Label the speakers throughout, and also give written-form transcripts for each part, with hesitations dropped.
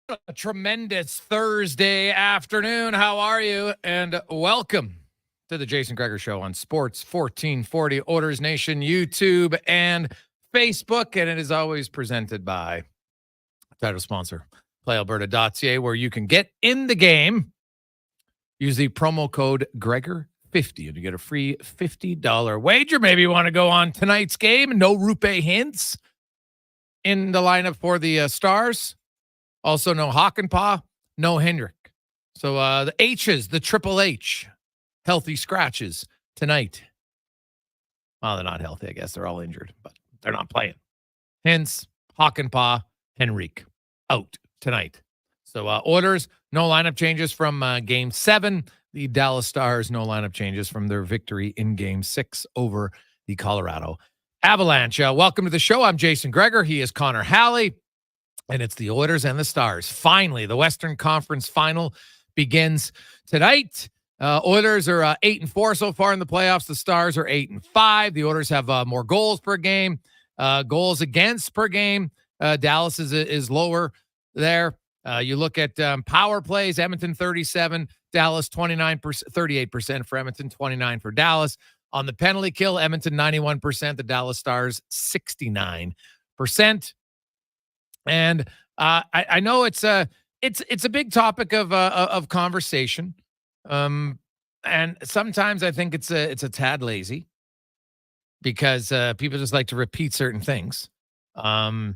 Speaker 1: A tremendous Thursday afternoon. How are you? And welcome to the Jason Gregor Show on Sports 1440 Oilers Nation, YouTube, and Facebook. And it is always presented by title sponsor, PlayAlberta.ca, where you can get in the game. Use the promo code Gregor50 and you get a free $50 wager. Maybe you want to go on tonight's game. No Rupe hints in the lineup for the Stars. Also, no Hakanpää, no Hendrick. So the H's, the Triple H, healthy scratches tonight. Well, they're not healthy, I guess. They're all injured, but they're not playing. Hence, Hakanpää, Henrique out tonight. So Oilers, no lineup changes from Game 7. The Dallas Stars, no lineup changes from their victory in Game 6 over the Colorado Avalanche. Welcome to the show. I'm Jason Gregor. He is Connor Halley. And it's the Oilers and the Stars. Finally, the Western Conference Final begins tonight. Oilers are 8-4 so far in the playoffs. The Stars are 8-5. The Oilers have more goals per game, goals against per game. Dallas is lower there. You look at power plays. Edmonton 37, Dallas 29%, 38% for Edmonton, 29% for Dallas. On the penalty kill, Edmonton 91%, the Dallas Stars 69%. And I know it's a big topic of conversation, and sometimes I think it's a tad lazy because people just like to repeat certain things, and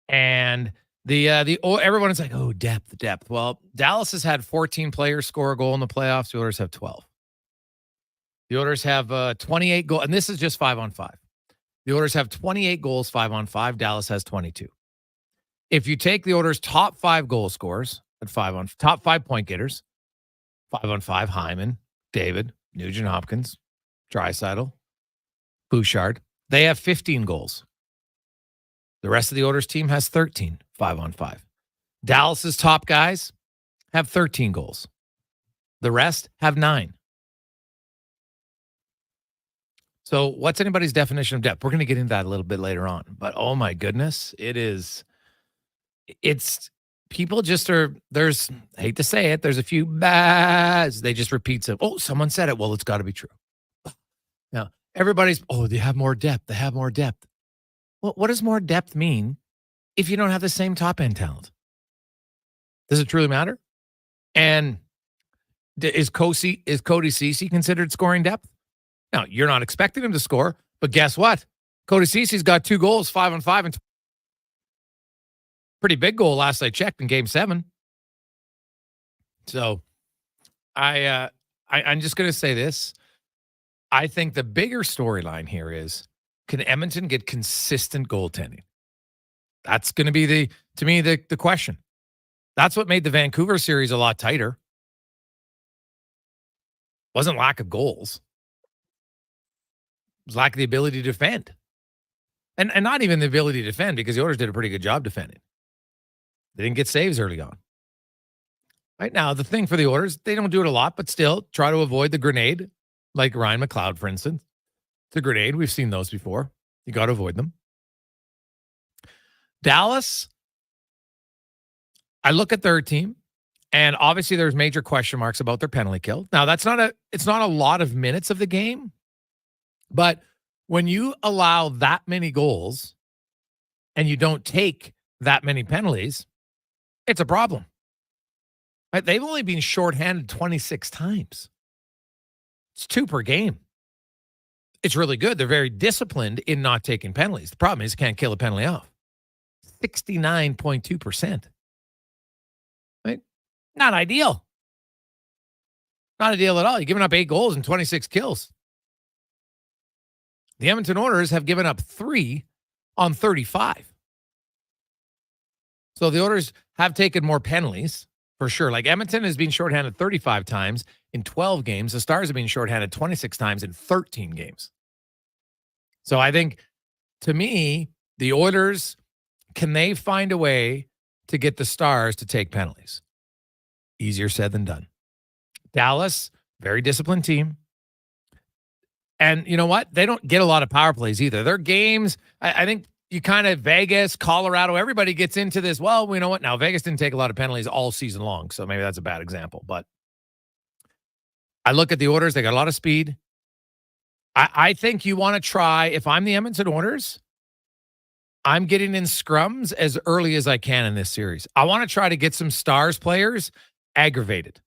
Speaker 1: everyone is like, oh, depth. Well, Dallas has had 14 players score a goal in the playoffs. The Oilers have 12. The Oilers have 28 goals, and this is just 5-on-5. The Oilers have 28 goals, 5-on-5. Dallas has 22. If you take the Oilers' top 5 goal scorers at top 5 point getters, 5-on-5, Hyman, David, Nugent-Hopkins, Draisaitl, Bouchard, they have 15 goals. The rest of the Oilers team has 13, 5-on-5. Dallas's top guys have 13 goals. The rest have 9. So what's anybody's definition of depth? We're going to get into that a little bit later on. But oh my goodness, it's people just are, I hate to say it, there's a few bads. They just repeat it. Oh, someone said it. Well, it's got to be true. Now, everybody's, they have more depth. They have more depth. Well, what does more depth mean if you don't have the same top end talent? Does it truly matter? And is Cody Ceci considered scoring depth? Now, you're not expecting him to score, but guess what? Cody Ceci's got 2 goals, 5-on-5, and pretty big goal last I checked in Game 7. So I'm just going to say this. I think the bigger storyline here is, can Edmonton get consistent goaltending? That's going to be the question. That's what made the Vancouver series a lot tighter. Wasn't lack of goals. It was lack of the ability to defend. And not even the ability to defend, because the Oilers did a pretty good job defending. They didn't get saves early on. Right now, the thing for the Oilers, they don't do it a lot, but still try to avoid the grenade, like Ryan McLeod, for instance. The grenade, we've seen those before. You got to avoid them. Dallas, I look at their team, and obviously there's major question marks about their penalty kill. Now, it's not a lot of minutes of the game, but when you allow that many goals and you don't take that many penalties, it's a problem. Right? They've only been shorthanded 26 times. It's 2 per game. It's really good. They're very disciplined in not taking penalties. The problem is you can't kill a penalty off. 69.2%. Right? Not ideal. Not ideal at all. You're giving up 8 goals and 26 kills. The Edmonton Oilers have given up 3 on 35. So the Oilers have taken more penalties, for sure. Like Edmonton has been shorthanded 35 times in 12 games. The Stars have been shorthanded 26 times in 13 games. So I think, to me, the Oilers, can they find a way to get the Stars to take penalties? Easier said than done. Dallas, very disciplined team. And you know what? They don't get a lot of power plays either. Their games, I think you kind of Vegas, Colorado, everybody gets into this. Well, you know what? Now, Vegas didn't take a lot of penalties all season long, so maybe that's a bad example. But I look at the Oilers. They got a lot of speed. I think you want to try, if I'm the Edmonton Oilers, I'm getting in scrums as early as I can in this series. I want to try to get some Stars players aggravated.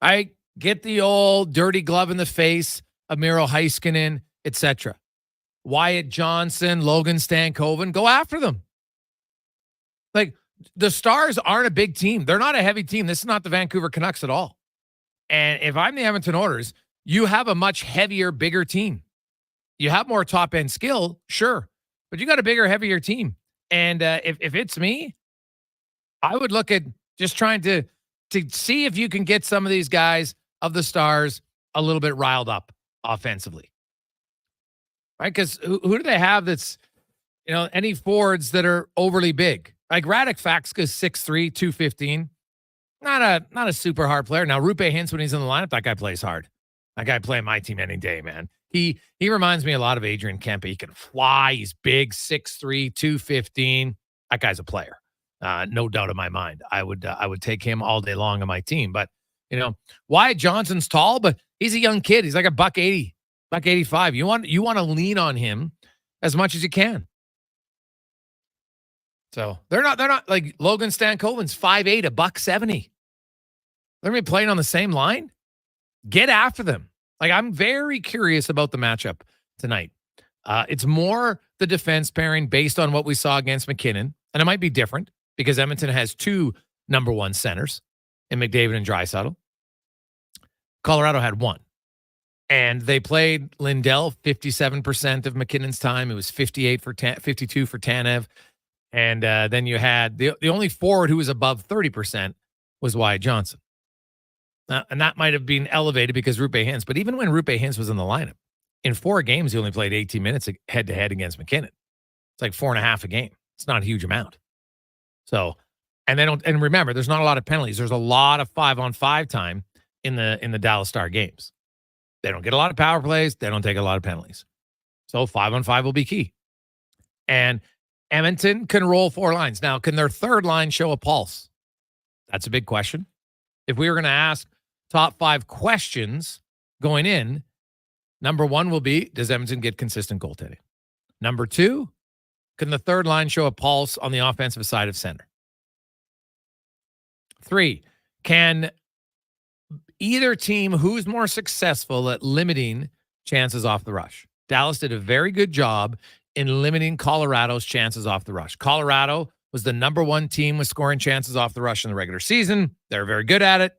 Speaker 1: I get the old dirty glove in the face of Miro Heiskanen, etc. Wyatt Johnson, Logan Stankoven, go after them. Like, the Stars aren't a big team. They're not a heavy team. This is not the Vancouver Canucks at all. And if I'm the Edmonton Oilers, you have a much heavier, bigger team. You have more top-end skill, sure, but you got a bigger, heavier team. And if it's me, I would look at just trying to see if you can get some of these guys of the Stars a little bit riled up offensively. Right? Because who do they have that's, any forwards that are overly big? Like Radek Faksa's 6'3", 215. Not a super hard player. Now, Rupe Hintz, when he's in the lineup, that guy plays hard. That guy playing my team any day, man. He reminds me a lot of Adrian Kempe. He can fly. He's big, 6'3", 215. That guy's a player. No doubt in my mind. I would take him all day long on my team. But, Wyatt Johnson's tall, but he's a young kid. He's like a $180, $185. You want to lean on him as much as you can. So they're not like Logan Stankoven's 5'8", $170. They're going to be playing on the same line. Get after them. Like, I'm very curious about the matchup tonight. It's more the defense pairing based on what we saw against McKinnon. And it might be different because Edmonton has two number one centers in McDavid and Draisaitl. Colorado had one. And they played Lindell 57% of McKinnon's time. It was 52 for Tanev. And then you had the only forward who was above 30% was Wyatt Johnson. And that might have been elevated because Rupe Hintz. But even when Rupe Hintz was in the lineup, in 4 games, he only played 18 minutes head-to-head against McKinnon. It's like 4.5 a game. It's not a huge amount. So, and remember, there's not a lot of penalties. There's a lot of 5-on-5 time in the Dallas Star games. They don't get a lot of power plays. They don't take a lot of penalties. So 5-on-5 will be key. And Edmonton can roll 4 lines. Now, can their third line show a pulse? That's a big question. If we were going to ask top 5 questions going in, number 1 will be, does Edmonton get consistent goaltending? Number 2, can the third line show a pulse on the offensive side of center? 3, can either team who's more successful at limiting chances off the rush? Dallas did a very good job in limiting Colorado's chances off the rush. Colorado was the number 1 team with scoring chances off the rush in the regular season. They were very good at it.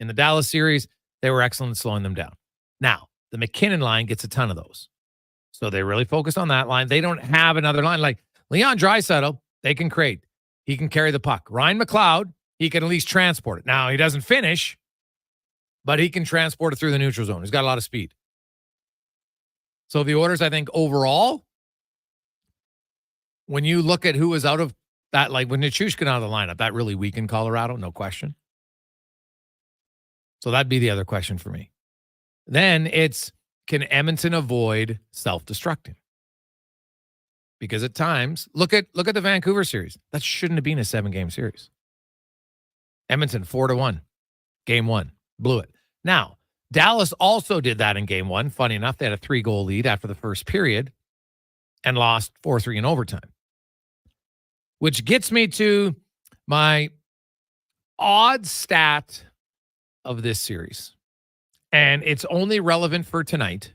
Speaker 1: In the Dallas series, they were excellent at slowing them down. Now, the McKinnon line gets a ton of those. So they really focused on that line. They don't have another line. Like Leon Draisaitl, they can create. He can carry the puck. Ryan McLeod, he can at least transport it. Now, he doesn't finish, but he can transport it through the neutral zone. He's got a lot of speed. So the Oilers, I think, overall, when you look at who was out of that, like when Nichushkin out of the lineup, that really weakened Colorado, no question. So that'd be the other question for me. Then it's, can Edmonton avoid self-destructing? Because at times, look at the Vancouver series. That shouldn't have been a 7-game series. Edmonton 4-1, game 1, blew it. Now, Dallas also did that in game 1. Funny enough, they had a 3-goal lead after the first period and lost 4-3 in overtime. Which gets me to my odd stat of this series. And it's only relevant for tonight.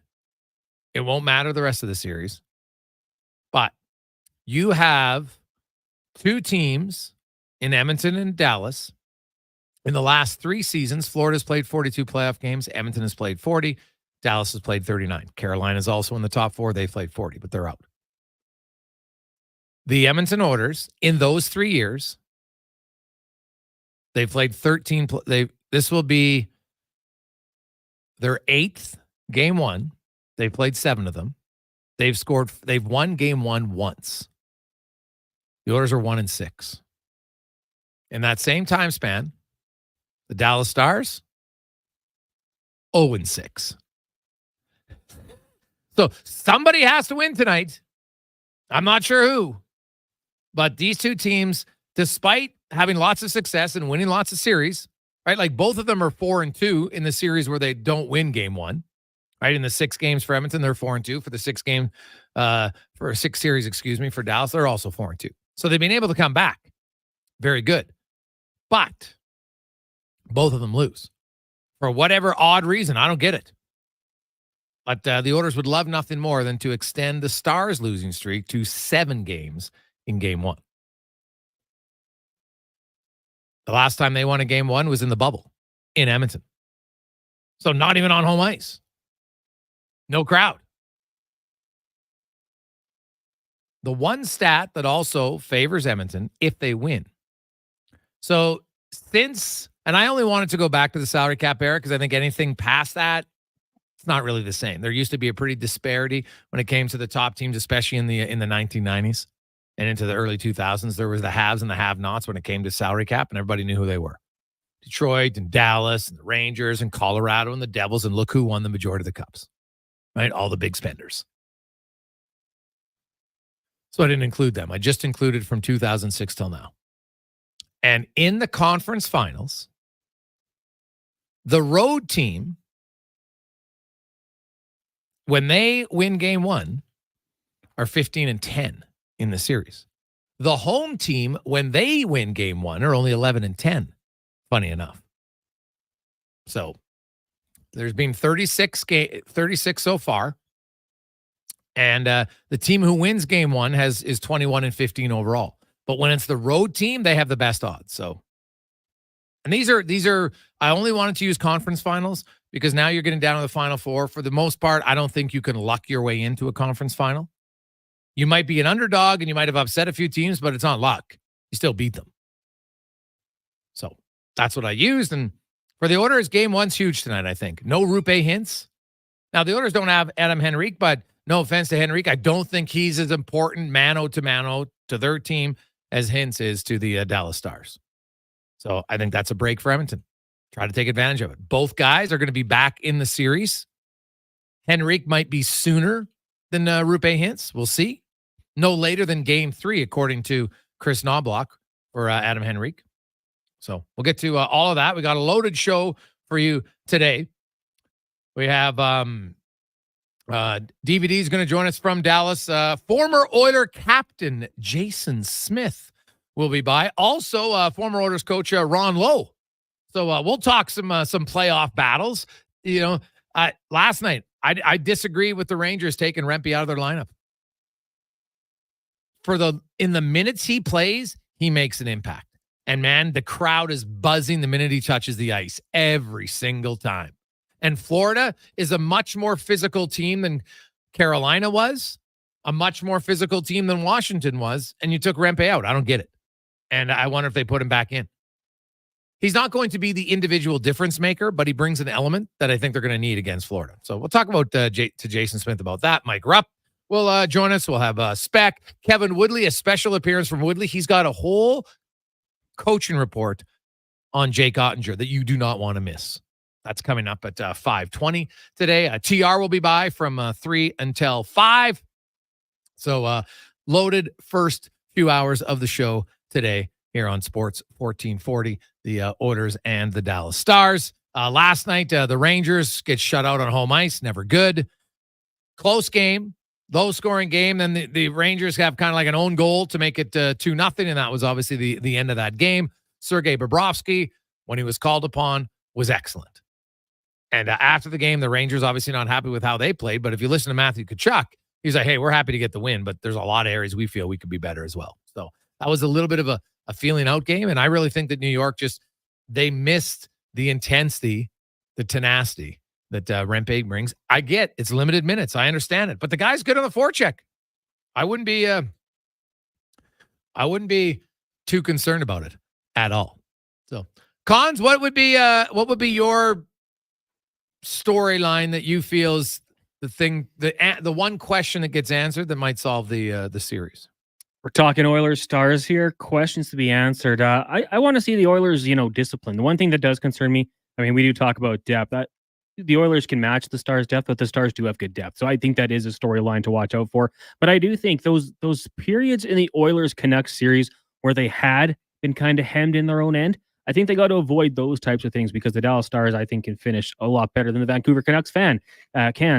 Speaker 1: It won't matter the rest of the series. But you have 2 teams in Edmonton and Dallas. In the last 3 seasons, Florida's played 42 playoff games. Edmonton has played 40. Dallas has played 39. Carolina's also in the top 4. They've played 40, but they're out. The Edmonton Oilers, in those 3 years, they've played 13. This will be their 8th game 1. They've played 7 of them. They've won game 1 once. The Oilers are 1-6. In that same time span, the Dallas Stars, 0-6. So somebody has to win tonight. I'm not sure who, but these two teams, despite having lots of success and winning lots of series, right? Like both of them are 4-2 in the series where they don't win game one, right? In the 6 games for Edmonton, they're 4-2. For the 6 series, for Dallas, they're also 4-2. So they've been able to come back. Very good. But both of them lose for whatever odd reason. I don't get it. But the Oilers would love nothing more than to extend the Stars' losing streak to 7 games in game one. The last time they won a game one was in the bubble in Edmonton. So not even on home ice. No crowd. The one stat that also favors Edmonton if they win. So and I only wanted to go back to the salary cap era because I think anything past that, it's not really the same. There used to be a pretty disparity when it came to the top teams, especially in the 1990s and into the early 2000s. There was the haves and the have-nots when it came to salary cap, and everybody knew who they were. Detroit and Dallas and the Rangers and Colorado and the Devils, and look who won the majority of the cups, right? All the big spenders. So I didn't include them. I just included from 2006 till now. And in the conference finals, the road team, when they win game one, are 15-10 in the series. The home team, when they win game one, are only 11-10, funny enough. So there's been 36 so far. And the team who wins game one is 21-15 overall. But when it's the road team, they have the best odds. So, and these are, I only wanted to use conference finals because now you're getting down to the Final Four. For the most part, I don't think you can luck your way into a conference final. You might be an underdog and you might have upset a few teams, but it's not luck. You still beat them. So that's what I used. And for the Oilers, game one's huge tonight, I think. No Roope Hintz. Now, the Oilers don't have Adam Henrique, but no offense to Henrique, I don't think he's as important mano to their team as Hintz is to the Dallas Stars. So I think that's a break for Edmonton. Try to take advantage of it. Both guys are going to be back in the series. Henrique might be sooner than Roope Hintz. We'll see. No later than game 3, according to Chris Knobloch for Adam Henrique. So we'll get to all of that. We got a loaded show for you today. We have DVD's going to join us from Dallas. Former Oiler captain Jason Smith will be by. Also, former Oilers coach Ron Lowe. So we'll talk some playoff battles. You know, last night I disagree with the Rangers taking Rempe out of their lineup. In the minutes he plays, he makes an impact. And man, the crowd is buzzing the minute he touches the ice every single time. And Florida is a much more physical team than Carolina was, a much more physical team than Washington was, and you took Rempe out. I don't get it. And I wonder if they put him back in. He's not going to be the individual difference maker, but he brings an element that I think they're going to need against Florida. So we'll talk about to Jason Smith about that. Mike Rupp will join us. We'll have Spec, Kevin Woodley, a special appearance from Woodley. He's got a whole coaching report on Jake Ottinger that you do not want to miss. That's coming up at 5:20 today. TR will be by from 3 until 5. So loaded first few hours of the show today here on Sports 1440, the Oilers and the Dallas Stars. Last night, the Rangers get shut out on home ice. Never good. Close game, low-scoring game. Then the Rangers have kind of like an own goal to make it 2-0, and that was obviously the end of that game. Sergei Bobrovsky, when he was called upon, was excellent. And after the game, the Rangers obviously not happy with how they played. But if you listen to Matthew Tkachuk, he's like, hey, we're happy to get the win, but there's a lot of areas we feel we could be better as well. So that was a little bit of a feeling out game. And I really think that New York they missed the intensity, the tenacity that Rempe brings. I get it's limited minutes. I understand it. But the guy's good on the forecheck. I wouldn't be too concerned about it at all. So, Cons, what would be your storyline that you feel is the one question that gets answered that might solve the series?
Speaker 2: We're talking Oilers Stars here. Questions to be answered. I want to see the Oilers, discipline. The one thing that does concern me, I mean, we do talk about depth. the Oilers can match the Stars' depth, but the Stars do have good depth. So I think that is a storyline to watch out for. But I do think those periods in the Oilers-Canucks series where they had been kind of hemmed in their own end, I think they got to avoid those types of things because the Dallas Stars, I think, can finish a lot better than the Vancouver Canucks can.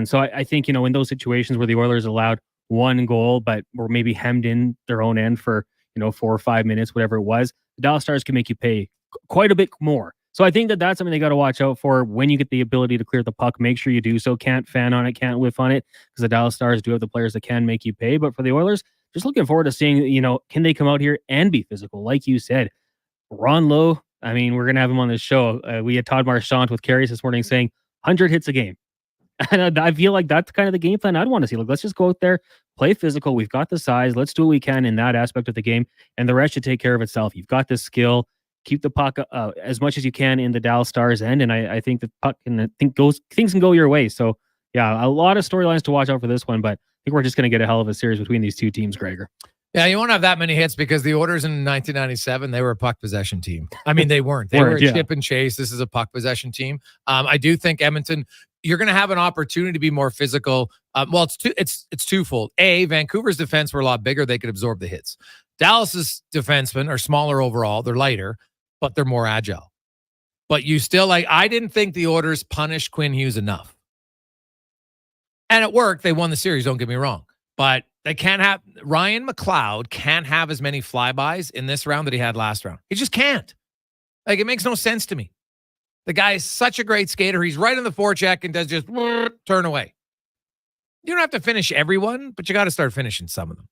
Speaker 2: So I think, in those situations where the Oilers allowed one goal, but were maybe hemmed in their own end for, 4 or 5 minutes, whatever it was, the Dallas Stars can make you pay quite a bit more. So I think that that's something they got to watch out for when you get the ability to clear the puck. Make sure you do so. Can't fan on it, can't whiff on it, because the Dallas Stars do have the players that can make you pay. But for the Oilers, just looking forward to seeing, can they come out here and be physical? Like you said, Ron Lowe, I mean, we're going to have him on this show. We had Todd Marchant with Carries this morning saying 100 hits a game. And I feel like that's kind of the game plan I'd want to see. Like, let's just go out there, play physical. We've got the size. Let's do what we can in that aspect of the game. And the rest should take care of itself. You've got the skill. Keep the puck as much as you can in the Dallas Stars end. And I think the puck things can go your way. So, yeah, a lot of storylines to watch out for this one. But I think we're just going to get a hell of a series between these two teams, Gregor.
Speaker 1: Yeah, you won't have that many hits because the Oilers in 1997, they were a puck possession team. I mean, they weren't. They were a chip and chase. This is a puck possession team. I do think Edmonton, you're going to have an opportunity to be more physical. Well, it's twofold. A, Vancouver's defense were a lot bigger. They could absorb the hits. Dallas's defensemen are smaller overall. They're lighter, but they're more agile. But you still, I didn't think the Oilers punished Quinn Hughes enough. And it worked. They won the series, don't get me wrong. But they can't have, Ryan McLeod can't have as many flybys in this round that he had last round. He just can't. It makes no sense to me. The guy is such a great skater. He's right in the forecheck and does just turn away. You don't have to finish everyone, but you got to start finishing some of them.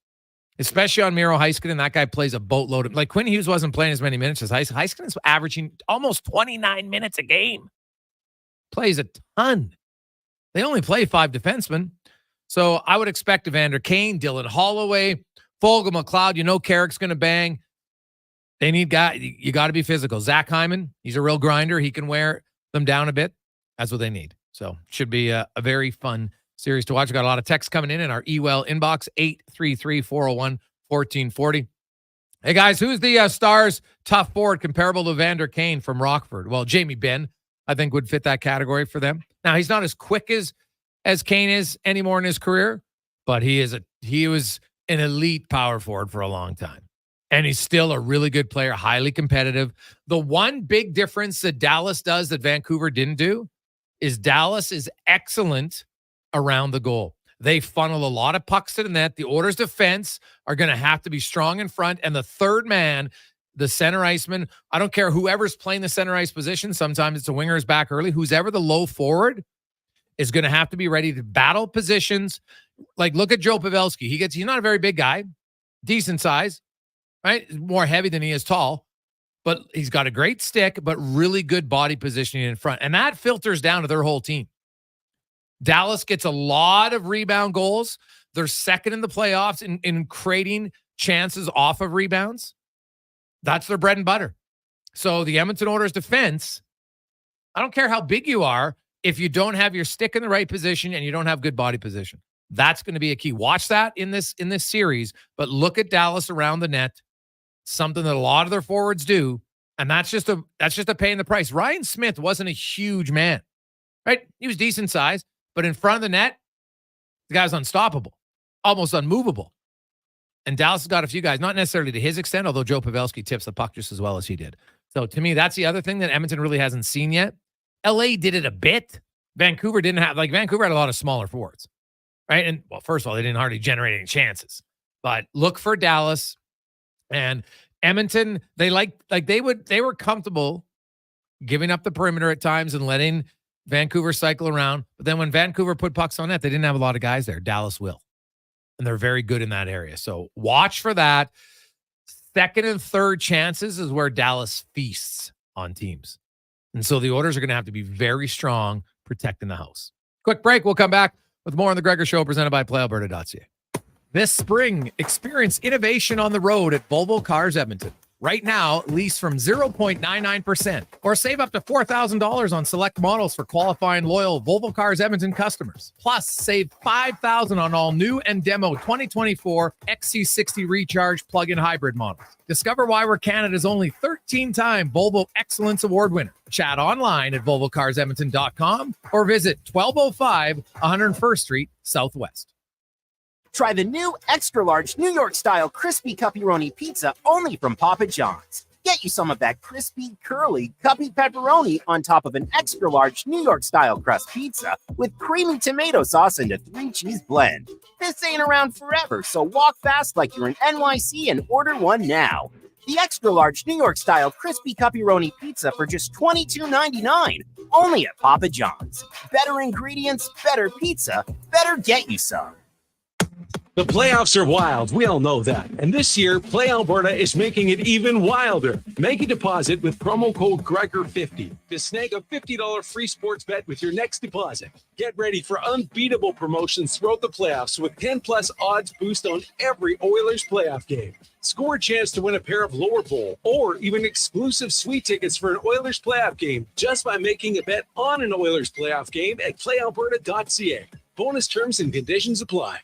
Speaker 1: Especially on Miro Heiskanen. That guy plays a boatload. Like Quinn Hughes wasn't playing as many minutes as Heiskanen's averaging almost 29 minutes a game. Plays a ton. They only play 5 defensemen. So I would expect Evander Kane, Dylan Holloway, Fogle, McLeod. Carrick's going to bang. They need guys. You got to be physical. Zach Hyman, he's a real grinder. He can wear them down a bit. That's what they need. So should be a very fun series to watch. We got a lot of texts coming in our email inbox, 833-401-1440. Hey, guys, who's the Stars' tough forward comparable to Evander Kane from Rockford? Well, Jamie Benn, I think, would fit that category for them. Now, he's not as quick as Kane is anymore in his career, but he was an elite power forward for a long time. And he's still a really good player, highly competitive. The one big difference that Dallas does that Vancouver didn't do is Dallas is excellent around the goal. They funnel a lot of pucks to the net. The Oilers' defense are going to have to be strong in front. And the third man, the center iceman, I don't care whoever's playing the center ice position. Sometimes it's a winger's back early. Who's ever the low forward is going to have to be ready to battle positions. Like, look at Joe Pavelski. He's not a very big guy, decent size, right? He's more heavy than he is tall, but he's got a great stick, but really good body positioning in front. And that filters down to their whole team. Dallas gets a lot of rebound goals. They're second in the playoffs in creating chances off of rebounds. That's their bread and butter. So the Edmonton Oilers defense, I don't care how big you are, if you don't have your stick in the right position and you don't have good body position. That's going to be a key. Watch that in this series, but look at Dallas around the net, something that a lot of their forwards do, and that's just a paying the price. Ryan Smith wasn't a huge man, right? He was decent size, but in front of the net, the guy's unstoppable, almost unmovable. And Dallas has got a few guys, not necessarily to his extent, although Joe Pavelski tips the puck just as well as he did. So to me, that's the other thing that Edmonton really hasn't seen yet. LA did it a bit. Vancouver didn't have, Vancouver had a lot of smaller forwards, right? And, well, first of all, they didn't hardly generate any chances. But look for Dallas and Edmonton. They were comfortable giving up the perimeter at times and letting Vancouver cycle around. But then when Vancouver put pucks on net, they didn't have a lot of guys there. Dallas will. And they're very good in that area. So watch for that. Second and third chances is where Dallas feasts on teams. And so the Oilers are going to have to be very strong protecting the house. Quick break. We'll come back with more on the Gregor Show presented by PlayAlberta.ca. This spring, experience innovation on the road at Volvo Cars Edmonton. Right now, lease from 0.99% or save up to $4,000 on select models for qualifying loyal Volvo Cars Edmonton customers. Plus, save $5,000 on all new and demo 2024 XC60 Recharge plug-in hybrid models. Discover why we're Canada's only 13-time Volvo Excellence Award winner. Chat online at volvocarsedmonton.com or visit 1205 101st Street Southwest.
Speaker 3: Try the new extra-large New York-style crispy pepperoni pizza only from Papa John's. Get you some of that crispy, curly, cuppy pepperoni on top of an extra-large New York-style crust pizza with creamy tomato sauce and a 3-cheese blend. This ain't around forever, so walk fast like you're in NYC and order one now. The extra-large New York-style crispy pepperoni pizza for just $22.99, only at Papa John's. Better ingredients, better pizza, better get you some.
Speaker 4: The playoffs are wild. We all know that. And this year, Play Alberta is making it even wilder. Make a deposit with promo code Gregor50 to snag a $50 free sports bet with your next deposit. Get ready for unbeatable promotions throughout the playoffs with 10+ odds boost on every Oilers playoff game. Score a chance to win a pair of lower bowl or even exclusive sweet tickets for an Oilers playoff game just by making a bet on an Oilers playoff game at playalberta.ca. Bonus terms and conditions apply.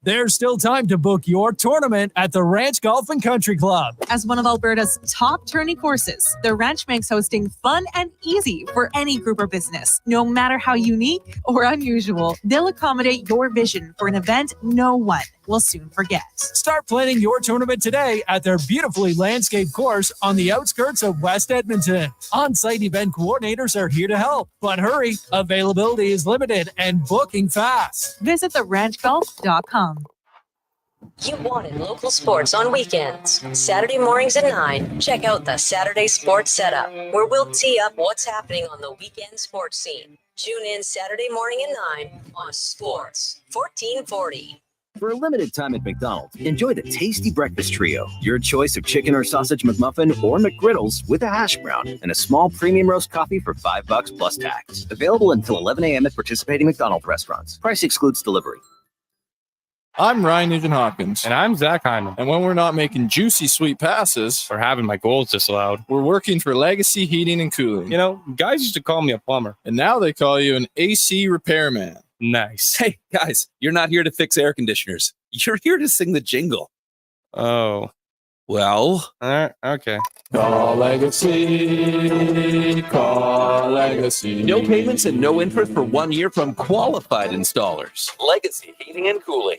Speaker 5: There's still time to book your tournament at the Ranch Golf and Country Club.
Speaker 6: As one of Alberta's top tourney courses, the Ranch makes hosting fun and easy for any group or business. No matter how unique or unusual, they'll accommodate your vision for an event no one will soon forget.
Speaker 5: Start planning your tournament today at their beautifully landscaped course on the outskirts of West Edmonton. On-site event coordinators are here to help, but hurry, availability is limited and booking fast.
Speaker 6: Visit theranchgolf.com.
Speaker 7: You wanted local sports on weekends. Saturday mornings at 9, check out the Saturday Sports Setup, where we'll tee up what's happening on the weekend sports scene. Tune in Saturday morning at 9 on Sports 1440.
Speaker 8: For a limited time at McDonald's, enjoy the tasty breakfast trio. Your choice of chicken or sausage McMuffin or McGriddles with a hash brown and a small premium roast coffee for $5 plus tax. Available until 11 a.m. at participating McDonald's restaurants. Price excludes delivery.
Speaker 9: I'm Ryan Nugent-Hopkins.
Speaker 10: And I'm Zach Hyman.
Speaker 9: And when we're not making juicy, sweet passes
Speaker 10: or having my goals disallowed,
Speaker 9: we're working for Legacy Heating and Cooling.
Speaker 10: You know, guys used to call me a plumber.
Speaker 9: And now they call you an AC repairman.
Speaker 10: Nice.
Speaker 11: Hey, guys, you're not here to fix air conditioners. You're here to sing the jingle.
Speaker 10: Oh.
Speaker 11: Well.
Speaker 10: Okay.
Speaker 9: Call Legacy. Call Legacy.
Speaker 11: No payments and no interest for 1 year from qualified installers. Legacy Heating and Cooling.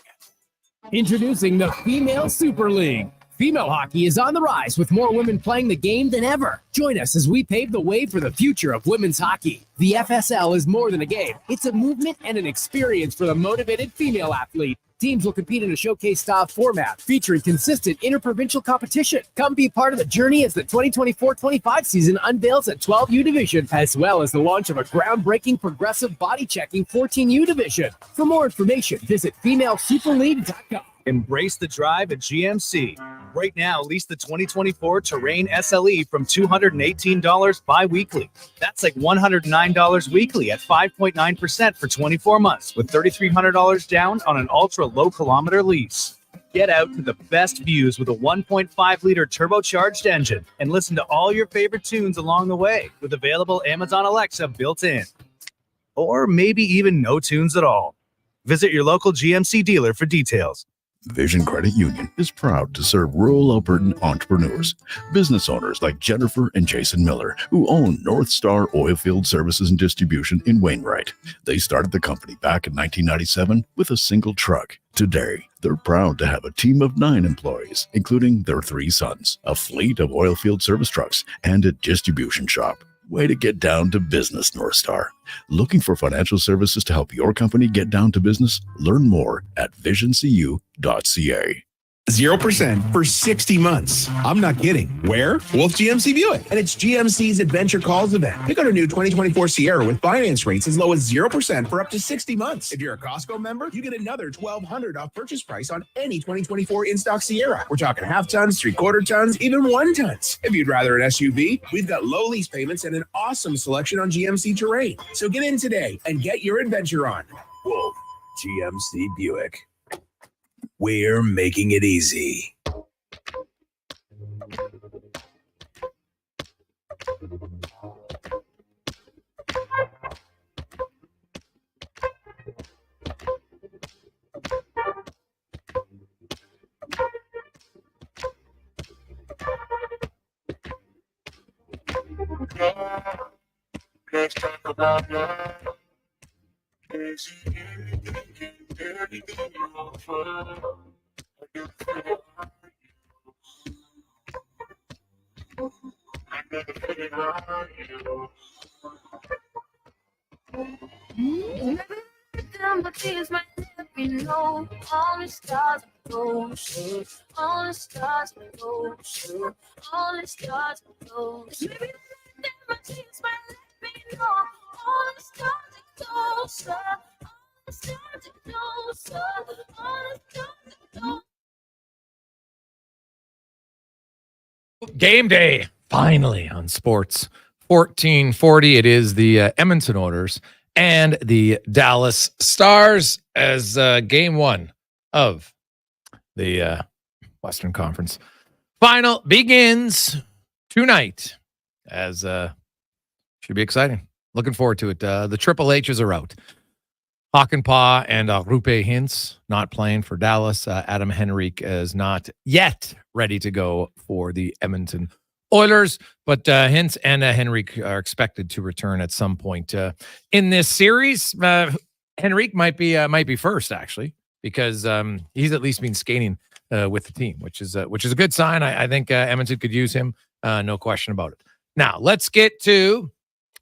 Speaker 12: Introducing the Female Super League. Female hockey is on the rise with more women playing the game than ever. Join us as we pave the way for the future of women's hockey. The FSL is more than a game. It's a movement and an experience for the motivated female athlete. Teams will compete in a showcase-style format featuring consistent interprovincial competition. Come be part of the journey as the 2024-25 season unveils a 12U division, as well as the launch of a groundbreaking progressive body-checking 14U division. For more information, visit femalesuperleague.com.
Speaker 13: Embrace the drive at GMC. Right now, lease the 2024 Terrain SLE from $218 bi-weekly. That's like $109 weekly at 5.9% for 24 months with $3,300 down on an ultra-low-kilometer lease. Get out to the best views with a 1.5-liter turbocharged engine and listen to all your favorite tunes along the way with available Amazon Alexa built in. Or maybe even no tunes at all. Visit your local GMC dealer for details.
Speaker 14: Vision Credit Union is proud to serve rural Albertan entrepreneurs, business owners like Jennifer and Jason Miller, who own North Star Oilfield Services and Distribution in Wainwright. They started the company back in 1997 with a single truck. Today, they're proud to have a team of 9 employees, including their 3 sons, a fleet of oilfield service trucks, and a distribution shop. Way to get down to business, North Star. Looking for financial services to help your company get down to business? Learn more at visioncu.ca.
Speaker 15: 0% for 60 months. I'm not kidding. Where? Well, it's GMC Buick. And it's GMC's Adventure Calls event. Pick out a new 2024 Sierra with finance rates as low as 0% for up to 60 months. If you're a Costco member, you get another $1,200 off purchase price on any 2024 in-stock Sierra. We're talking half tons, 3/4 tons, even 1 tons. If you'd rather an SUV, we've got low lease payments and an awesome selection on GMC Terrain. So get in today and get your adventure on. Wolf, GMC Buick. We're making it easy.
Speaker 16: Let's talk about love. All the stars go shoot, all the stars go shoot, all the stars go shoot. Maybe my tears might let me know. All the stars go shoot, all the stars go shoot, all the stars go.
Speaker 1: Game day, finally on Sports 1440. It is the Edmonton Oilers and the Dallas Stars as game one of the Western Conference final begins tonight. As should be exciting. Looking forward to it. The Triple H's are out. Hakanpää and Roope Hintz not playing for Dallas. Adam Henrique is not yet ready to go for the Edmonton Oilers, but Hintz and Henrique are expected to return at some point in this series. Henrique might be first actually, because he's at least been skating with the team, which is a good sign. I think Edmonton could use him, no question about it. Now let's get to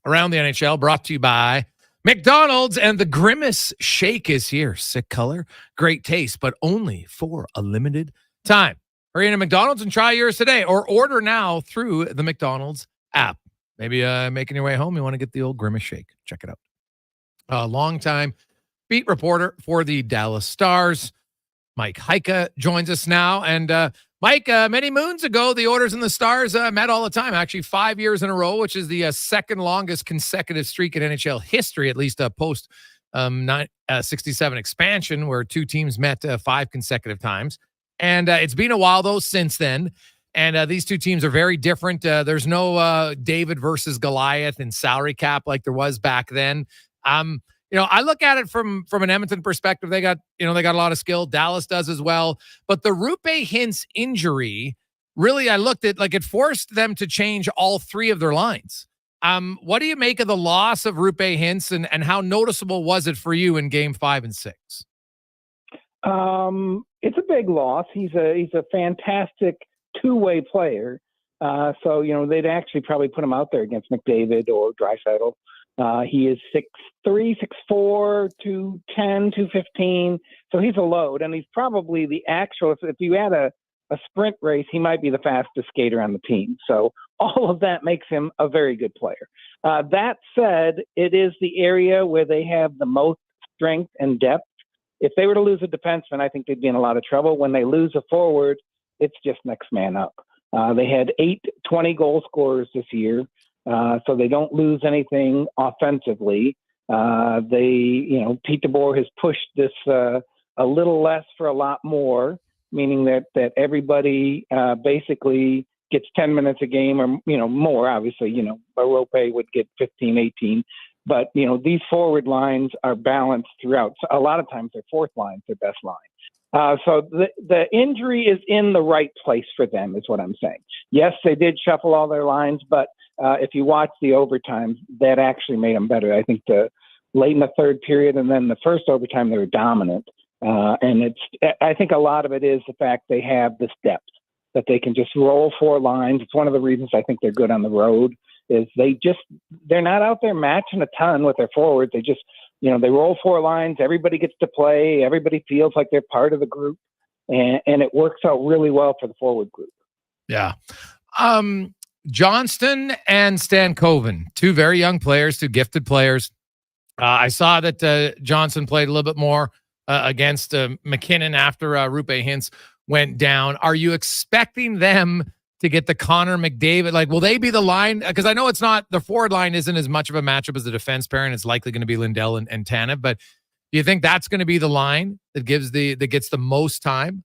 Speaker 1: Around the NHL, brought to you by McDonald's, and the Grimace Shake is here. Sick color, great taste, but only for a limited time. Hurry into McDonald's and try yours today, or order now through the McDonald's app. Maybe making your way home, you want to get the old Grimace Shake. Check it out. A longtime beat reporter for the Dallas Stars, Mike Heika, joins us now. And Mike, many moons ago, the Oilers and the Stars met all the time, actually 5 years in a row, which is the second longest consecutive streak in NHL history, at least post 67 expansion, where two teams met 5 consecutive times. And it's been a while, though, since then. And these two teams are very different. There's no David versus Goliath in salary cap like there was back then. I look at it from an Edmonton perspective. They got a lot of skill. Dallas does as well. But the Roope Hintz injury, really, I looked at, like, it forced them to change all three of their lines. What do you make of the loss of Roope Hintz, and how noticeable was it for you in game 5 and 6?
Speaker 17: It's a big loss. He's a fantastic two-way player. So they'd actually probably put him out there against McDavid or Draisaitl. He is 6'3", 6'4", 210, 215. So he's a load, and he's probably the actual, if you had a sprint race, he might be the fastest skater on the team. So all of that makes him a very good player. That said, it is the area where they have the most strength and depth. If they were to lose a defenseman, I think they'd be in a lot of trouble. When they lose a forward, it's just next man up. They had 8 20-goal scorers this year. So they don't lose anything offensively. Pete DeBoer has pushed this a little less for a lot more, meaning that everybody basically gets 10 minutes a game or, more. Obviously, Roope would get 15, 18. But, these forward lines are balanced throughout. So a lot of times their fourth line is their best line. So the injury is in the right place for them, is what I'm saying. Yes, they did shuffle all their lines, but if you watch the overtime, that actually made them better. I think late in the third period and then the first overtime, they were dominant. And I think a lot of it is the fact they have this depth, that they can just roll 4 lines. It's one of the reasons I think they're good on the road, is they're not out there matching a ton with their forwards. They just, they roll 4 lines. Everybody gets to play. Everybody feels like they're part of the group, and it works out really well for the forward group.
Speaker 1: Yeah. Johnston and Stankoven, 2 very young players, 2 gifted players. I saw that Johnston played a little bit more against McKinnon after Roope Hintz went down. Are you expecting them to get the Connor McDavid? Like, will they be the line? Because I know it's not, the forward line isn't as much of a matchup as the defense pair, and it's likely going to be Lindell and Tanev. But do you think that's going to be the line that gets the most time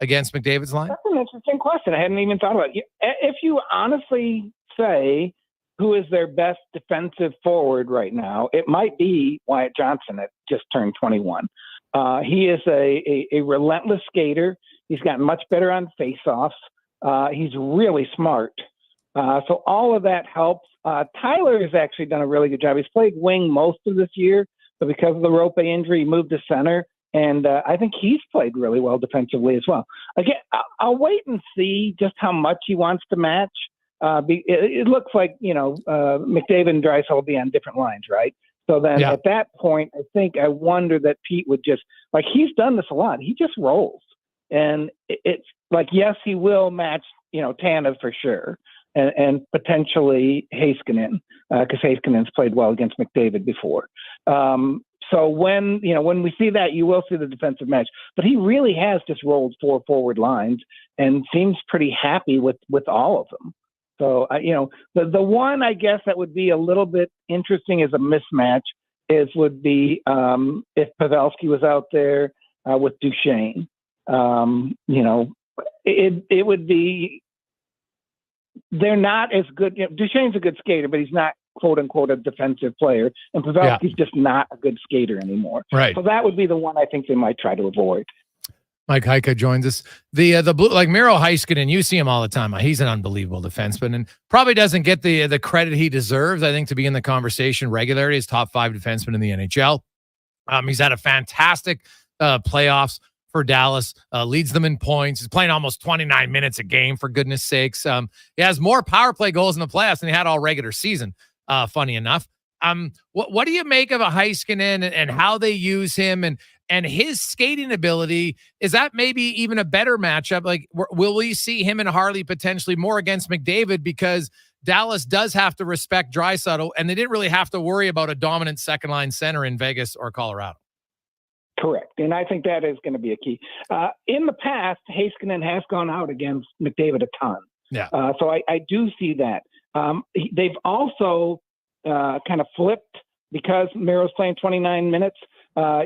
Speaker 1: against McDavid's line?
Speaker 17: That's an interesting question. I hadn't even thought about it. If you honestly say who is their best defensive forward right now, it might be Wyatt Johnson that just turned 21. He is a relentless skater. He's gotten much better on faceoffs. He's really smart. So all of that helps. Tyler has actually done a really good job. He's played wing most of this year, but because of the rope injury, he moved to center. And I think he's played really well defensively as well. Again, I'll wait and see just how much he wants to match. It looks like, McDavid and Draisaitl will be on different lines, right? So then at that point, I wonder that Pete would just, like, he's done this a lot. He just rolls. And it's like, yes, he will match, Tanev for sure. And potentially Heiskanen, because Heiskanen's played well against McDavid before. So when we see that, you will see the defensive match. But he really has just rolled 4 forward lines and seems pretty happy with all of them. So, the one, I guess, that would be a little bit interesting as a mismatch would be if Pavelski was out there with Duchesne. It would be – they're not as good. Duchesne's a good skater, but he's not, quote unquote, a defensive player. And Pavelski's just not a good skater anymore.
Speaker 1: Right.
Speaker 17: So that would be the one I think they might try to avoid.
Speaker 1: Mike Heika joins us. The blue, like Miro Heiskanen, you see him all the time. He's an unbelievable defenseman and probably doesn't get the credit he deserves, I think, to be in the conversation regularly. He's top 5 defenseman in the NHL. He's had a fantastic playoffs for Dallas, leads them in points. He's playing almost 29 minutes a game, for goodness sakes. He has more power play goals in the playoffs than he had all regular season, funny enough. What do you make of a Heiskanen and how they use him and his skating ability? Is that maybe even a better matchup? Like, will we see him and Harley potentially more against McDavid, because Dallas does have to respect Draisaitl, and they didn't really have to worry about a dominant second-line center in Vegas or Colorado?
Speaker 17: Correct. And I think that is going to be a key. In the past, Heiskanen has gone out against McDavid a ton.
Speaker 1: Yeah.
Speaker 17: So I do see that. They've also kind of flipped because Miro's playing 29 minutes.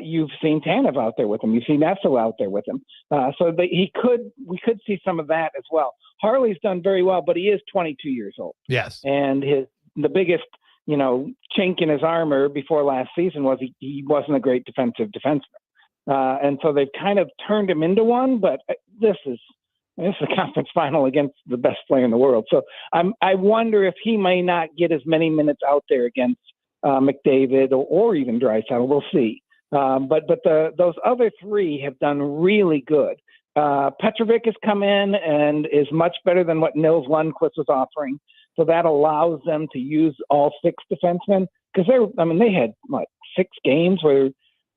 Speaker 17: You've seen Tanev out there with him. You've seen Esso out there with him. So we could see some of that as well. Harley's done very well, but he is 22 years old.
Speaker 1: Yes.
Speaker 17: And the biggest chink in his armor before last season was he wasn't a great defensive defenseman. And so they've kind of turned him into one, but this is a conference final against the best player in the world. So I wonder if he may not get as many minutes out there against McDavid or even Draisaitl. We'll see. But those other 3 have done really good. Petrovic has come in and is much better than what Nils Lundqvist was offering. So that allows them to use all 6 defensemen, because they had 6 games where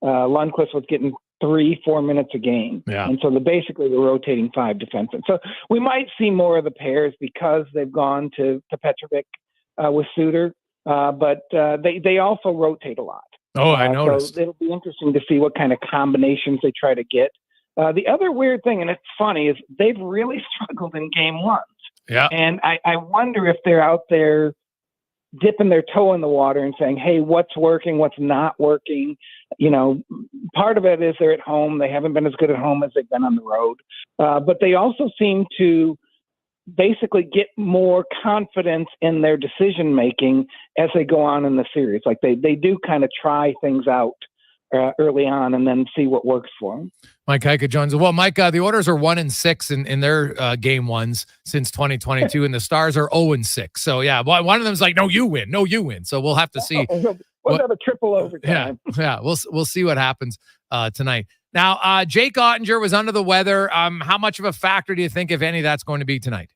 Speaker 17: Lundqvist was getting 3-4 minutes a game.
Speaker 1: Yeah.
Speaker 17: And so basically they're rotating 5 defensemen. So we might see more of the pairs because they've gone to Petrovic with Suter. But they also rotate a lot.
Speaker 1: Oh, I noticed.
Speaker 17: So it'll be interesting to see what kind of combinations they try to get. The other weird thing, and it's funny, is they've really struggled in game 1.
Speaker 1: Yeah.
Speaker 17: And I wonder if they're out there dipping their toe in the water and saying, hey, what's working, what's not working? Part of it is they're at home. They haven't been as good at home as they've been on the road. But they also seem to basically get more confidence in their decision-making as they go on in the series. Like they do kind of try things out early on and then see what works for them.
Speaker 1: Mike Heika joins us. Well, Mike, the Oilers are 1-6 in their game ones since 2022, and the Stars are 0-6. So yeah, one of them's like, no, you win. So we'll have to see.
Speaker 17: We'll have a triple overtime.
Speaker 1: Yeah. We'll see what happens tonight. Now, Jake Ottinger was under the weather. How much of a factor do you think, if any, that's going to be tonight?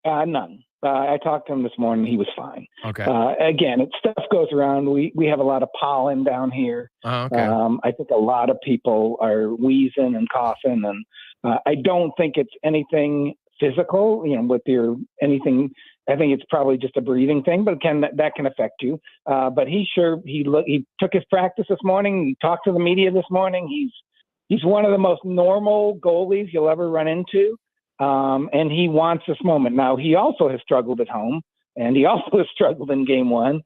Speaker 17: None. I talked to him this morning. He was fine.
Speaker 1: Okay.
Speaker 17: Again, stuff goes around. We have a lot of pollen down here.
Speaker 1: Oh, okay.
Speaker 17: I think a lot of people are wheezing and coughing, and I don't think it's anything physical. With anything. I think it's probably just a breathing thing, but that can affect you. But he took his practice this morning. He talked to the media this morning. He's one of the most normal goalies you'll ever run into. And he wants this moment. Now, he also has struggled at home, and he also has struggled in game 1.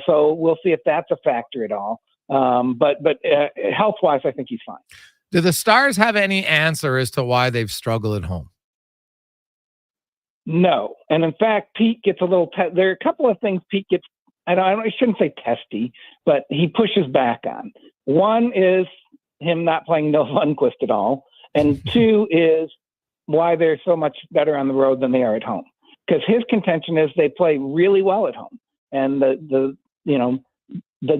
Speaker 17: So we'll see if that's a factor at all. But health-wise, I think he's fine.
Speaker 1: Do the Stars have any answer as to why they've struggled at home?
Speaker 17: No. And in fact, Pete gets a little, there are a couple of things Pete gets, I shouldn't say testy, but he pushes back on. One is him not playing Nils Lundqvist at all. And two is why they're so much better on the road than they are at home. Because his contention is they play really well at home. And the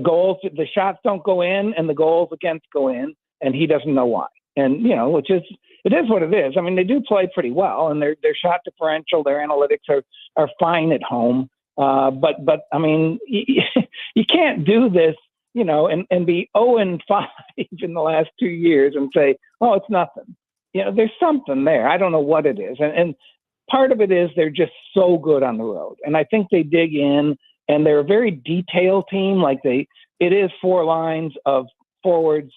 Speaker 17: goals, the shots don't go in and the goals against go in, and he doesn't know why. And, which is, it is what it is. I mean, they do play pretty well, and their shot differential, their analytics are fine at home. But I mean, you can't do this, and be 0-5 in the last 2 years and say, oh, it's nothing. There's something there. I don't know what it is. And part of it is they're just so good on the road. And I think they dig in, and they're a very detailed team. Like it is 4 lines of forwards,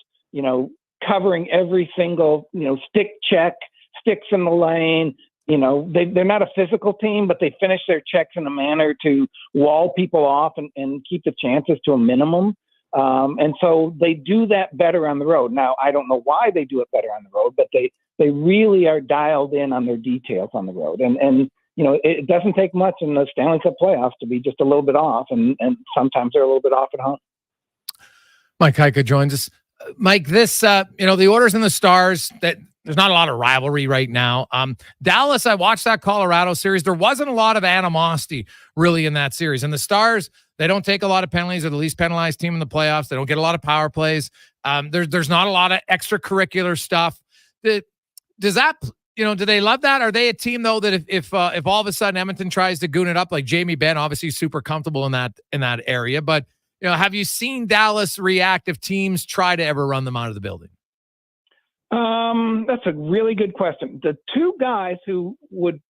Speaker 17: covering every single, stick check, sticks in the lane. They're not a physical team, but they finish their checks in a manner to wall people off and keep the chances to a minimum. And so they do that better on the road. Now, I don't know why they do it better on the road, but they really are dialed in on their details on the road. And it doesn't take much in the Stanley Cup playoffs to be just a little bit off, and sometimes they're a little bit off at home.
Speaker 1: Mike Heika joins us. Mike, this, the Oilers and the Stars, that there's not a lot of rivalry right now. Dallas, I watched that Colorado series. There wasn't a lot of animosity really in that series. And the Stars, they don't take a lot of penalties. They're the least penalized team in the playoffs. They don't get a lot of power plays. There's not a lot of extracurricular stuff. Does that, do they love that? Are they a team though that if all of a sudden Edmonton tries to goon it up, like Jamie Benn, obviously super comfortable in that area, but have you seen Dallas react if teams try to ever run them out of the building?
Speaker 17: That's a really good question. The two guys who would,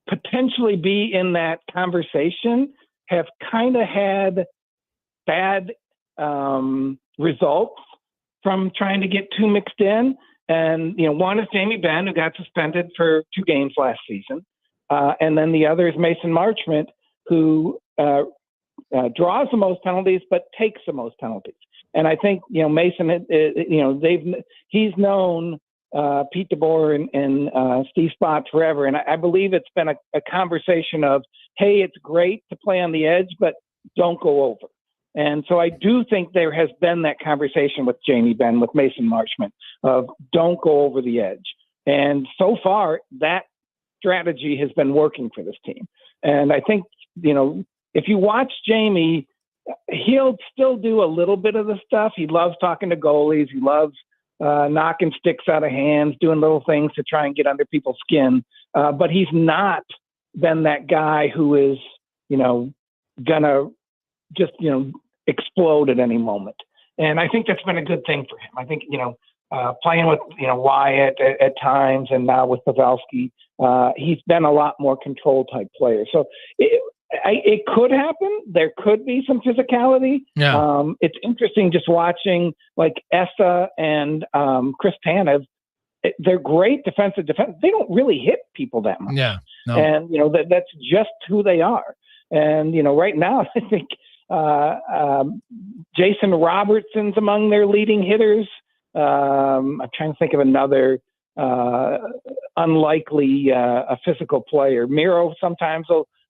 Speaker 17: potentially be in that conversation have kind of had bad results from trying to get too mixed in. And, one is Jamie Benn, who got suspended for 2 games last season. And then the other is Mason Marchment, who draws the most penalties, but takes the most penalties. And I think, Mason, he's known Pete DeBoer and Steve Spott forever. And I believe it's been a conversation of, hey, it's great to play on the edge, but don't go over. And so I do think there has been that conversation with Jamie Benn, with Mason Marchment, of don't go over the edge. And so far, that strategy has been working for this team. And I think, if you watch Jamie, he'll still do a little bit of the stuff. He loves talking to goalies. He loves knocking sticks out of hands, doing little things to try and get under people's skin. But he's not been that guy who is, gonna just, explode at any moment. And I think that's been a good thing for him. I think, playing with, Wyatt at times, and now with Pavelski, he's been a lot more control type player. So it could happen. There could be some physicality.
Speaker 1: Yeah.
Speaker 17: It's interesting just watching like Essa and Chris Tanev. They're great defensive defense. They don't really hit people that much.
Speaker 1: Yeah. No.
Speaker 17: And, that's just who they are. And, right now, I think Jason Robertson's among their leading hitters. I'm trying to think of another unlikely a physical player. Miro sometimes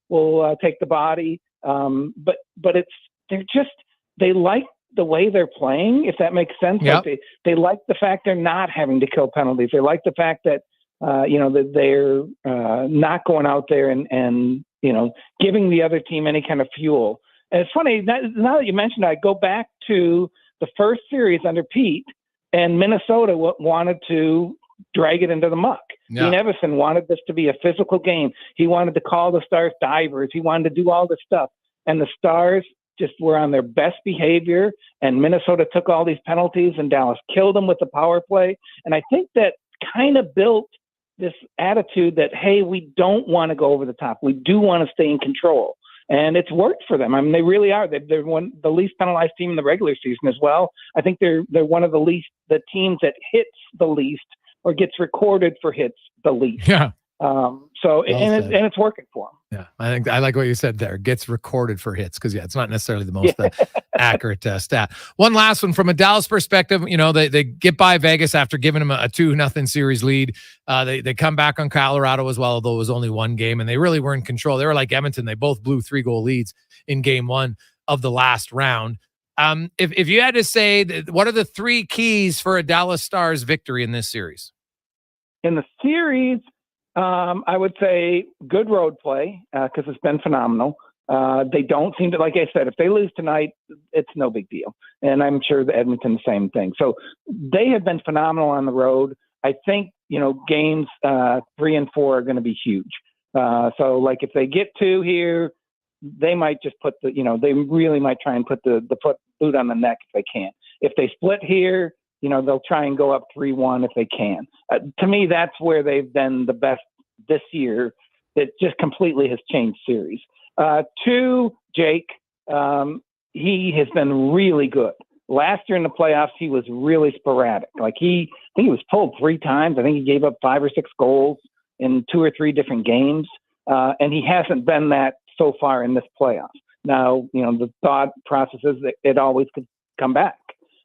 Speaker 17: will take the body. But they like the way they're playing, if that makes sense.
Speaker 1: Yep.
Speaker 17: Like they like the fact they're not having to kill penalties. They like the fact that, that they're not going out there and giving the other team any kind of fuel. And it's funny, now that you mentioned it, I go back to the first series under Pete, and Minnesota wanted to drag it into the muck.
Speaker 1: Yeah.
Speaker 17: Dean Evison wanted this to be a physical game. He wanted to call the Stars divers. He wanted to do all this stuff. And the Stars just were on their best behavior, and Minnesota took all these penalties, and Dallas killed them with the power play. And I think that kind of built this attitude that, hey, we don't want to go over the top. We do want to stay in control. And it's worked for them. I mean, they really are. They're the least penalized team in the regular season as well. I think they're one of the teams that hits the least or gets recorded for hits the least.
Speaker 1: Yeah.
Speaker 17: And it's working for him.
Speaker 1: Yeah, I think I like what you said there. Gets recorded for hits because it's not necessarily the most accurate stat. One last one from a Dallas perspective. They get by Vegas after giving them a 2-0 series lead. They come back on Colorado as well, although it was only one game, and they really were in control. They were like Edmonton. They both blew 3-goal leads in game one of the last round. If you had to say, what are the 3 keys for a Dallas Stars victory in this series?
Speaker 17: In the series, I would say good road play because it's been phenomenal. They don't seem to, like I said, if they lose tonight, it's no big deal. And I'm sure the Edmonton, the same thing. So they have been phenomenal on the road. I think, games 3 and 4 are going to be huge. So like if they get 2 here, they might just put they really might try and put the boot on the neck if they can. If they split here, they'll try and go up 3-1 if they can. To me, that's where they've been the best this year. That just completely has changed series. 2, Jake, he has been really good. Last year in the playoffs, he was really sporadic. I think he was pulled 3 times. I think he gave up 5 or 6 goals in 2 or 3 different games. And he hasn't been that so far in this playoffs. Now, the thought process is that it always could come back.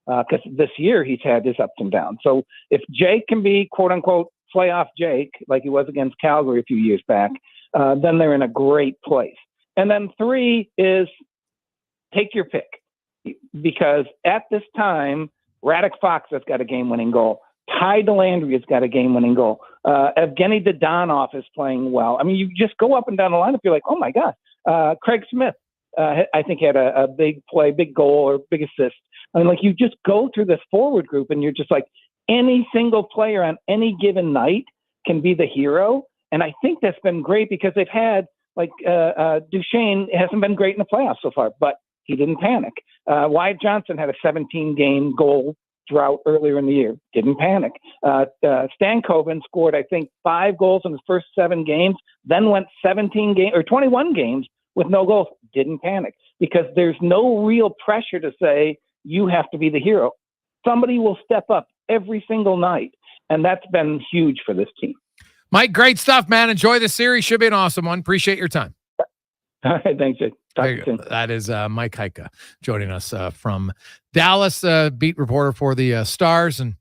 Speaker 17: Because this year he's had his ups and downs. So if Jake can be, quote unquote, playoff Jake, like he was against Calgary a few years back, then they're in a great place. And then 3 is take your pick. Because at this time, Radek Fox has got a game-winning goal. Ty Delandry has got a game-winning goal. Evgeny Dodonov is playing well. I mean, you just go up and down the lineup, you're like, oh my God. Craig Smith, I think, had a big play, big goal, or big assist. I mean, you just go through this forward group and you're just like, any single player on any given night can be the hero. And I think that's been great because they've had, Duchesne hasn't been great in the playoffs so far, but he didn't panic. Wyatt Johnson had a 17-game goal drought earlier in the year. Didn't panic. Stankoven scored, I think, 5 goals in his first 7 games, then went 21 games with no goals. Didn't panic because there's no real pressure to say, you have to be the hero. Somebody will step up every single night, and that's been huge for this team.
Speaker 1: Mike, great stuff, man. Enjoy the series. Should be an awesome one. Appreciate your time.
Speaker 17: All right, thanks, Jake. Talk to you soon.
Speaker 1: That is Mike Heika joining us from Dallas, beat reporter for the Stars. And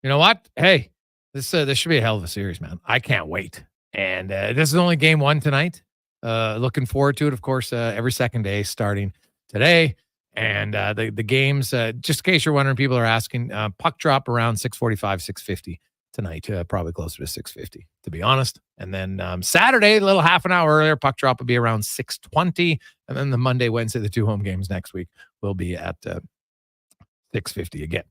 Speaker 1: you know what? Hey, this should be a hell of a series, man. I can't wait. And this is only game 1 tonight. Looking forward to it, of course, every second day starting today. And the games, just in case you're wondering, people are asking, puck drop around 6:45, 6:50 tonight, probably closer to 6:50, to be honest. And then Saturday, a little half an hour earlier, puck drop will be around 6:20. And then the Monday, Wednesday, the 2 home games next week will be at 6:50 again.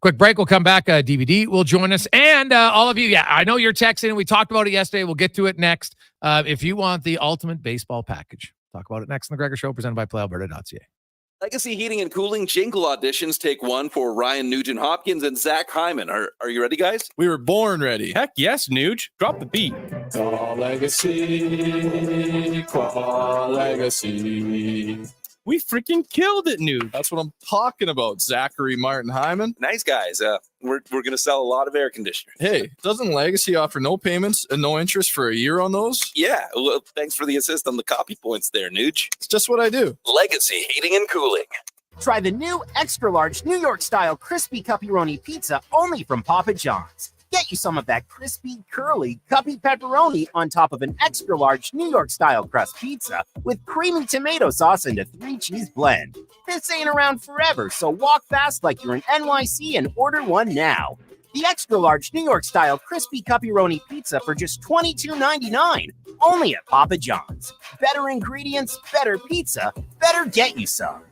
Speaker 1: Quick break. We'll come back. DVD will join us. And all of you, I know you're texting. We talked about it yesterday. We'll get to it next. If you want the ultimate baseball package, talk about it next on the Gregor Show, presented by PlayAlberta.ca.
Speaker 11: Legacy Heating and Cooling jingle auditions take 1 for Ryan Nugent-Hopkins and Zach Hyman. Are you ready, guys?
Speaker 9: We were born ready.
Speaker 10: Heck yes, Nuge. Drop the beat.
Speaker 9: Call Legacy. Call Legacy.
Speaker 10: We freaking killed it, Nuge.
Speaker 9: That's what I'm talking about, Zachary Martin Hyman.
Speaker 11: Nice guys. We're going to sell a lot of air conditioners.
Speaker 9: Hey, doesn't Legacy offer no payments and no interest for a year on those?
Speaker 11: Yeah. Well, thanks for the assist on the copy points there, Nuge.
Speaker 9: It's just what I do.
Speaker 11: Legacy Heating and Cooling.
Speaker 3: Try the new extra-large New York-style crispy pepperoni pizza only from Papa John's. Get you some of that crispy, curly, cuppy pepperoni on top of an extra-large New York-style crust pizza with creamy tomato sauce and a 3-cheese blend. This ain't around forever, so walk fast like you're in NYC and order one now. The extra-large New York-style crispy pepperoni pizza for just $22.99, only at Papa John's. Better ingredients, better pizza, better get you some.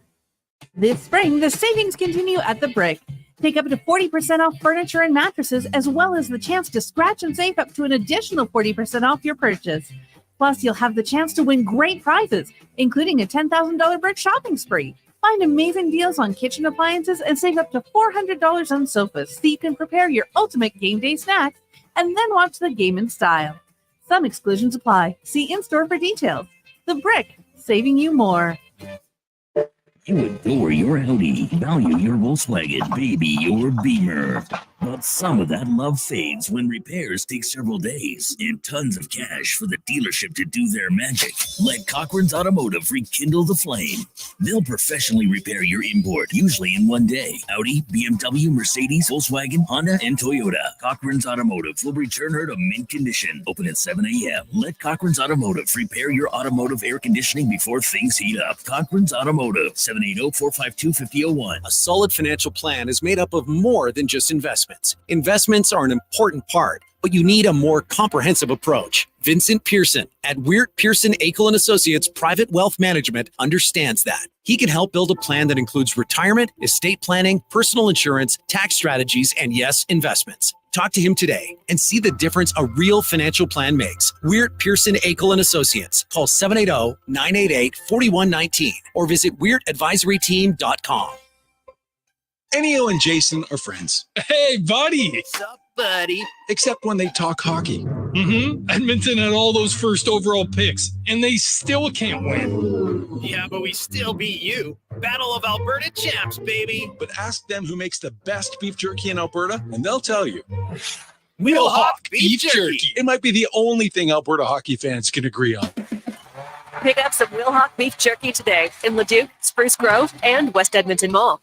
Speaker 18: This spring, the savings continue at The Brick. Take up to 40% off furniture and mattresses, as well as the chance to scratch and save up to an additional 40% off your purchase. Plus, you'll have the chance to win great prizes, including a $10,000 Brick shopping spree. Find amazing deals on kitchen appliances and save up to $400 on sofas so you can prepare your ultimate game day snacks and then watch the game in style. Some exclusions apply. See in-store for details. The Brick, saving you more.
Speaker 19: You adore your Audi, value your Volkswagen, baby your Beamer. But But some of that love fades when repairs take several days and tons of cash for the dealership to do their magic. Let Cochran's Automotive rekindle the flame. They'll professionally repair your import, usually in one day. Audi, BMW, Mercedes, Volkswagen, Honda, and Toyota. Cochran's Automotive will return her to mint condition. Open at 7 a.m. Let Cochran's Automotive repair your automotive air conditioning before things heat up. Cochran's Automotive, 780-452-5001.
Speaker 20: A solid financial plan is made up of more than just investments. Investments are an important part, but you need a more comprehensive approach. Vincent Pearson at Weird Pearson Akel & Associates Private Wealth Management understands that. He can help build a plan that includes retirement, estate planning, personal insurance, tax strategies, and yes, investments. Talk to him today and see the difference a real financial plan makes. Weird Pearson Akel & Associates. Call 780-988-4119 or visit weirdadvisoryteam.com.
Speaker 4: Ennio and Jason are friends.
Speaker 10: Hey, buddy.
Speaker 3: What's up, buddy?
Speaker 4: Except when they talk hockey.
Speaker 10: Edmonton had all those first overall picks, and they still can't win.
Speaker 20: Yeah, but we still beat you. Battle of Alberta champs, baby.
Speaker 4: But ask them who makes the best beef jerky in Alberta, and they'll tell you.
Speaker 20: Wilhauk beef jerky.
Speaker 4: It might be the only thing Alberta hockey fans can agree on.
Speaker 21: Pick up some Wilhauk beef jerky today in Leduc, Spruce Grove, and West Edmonton Mall.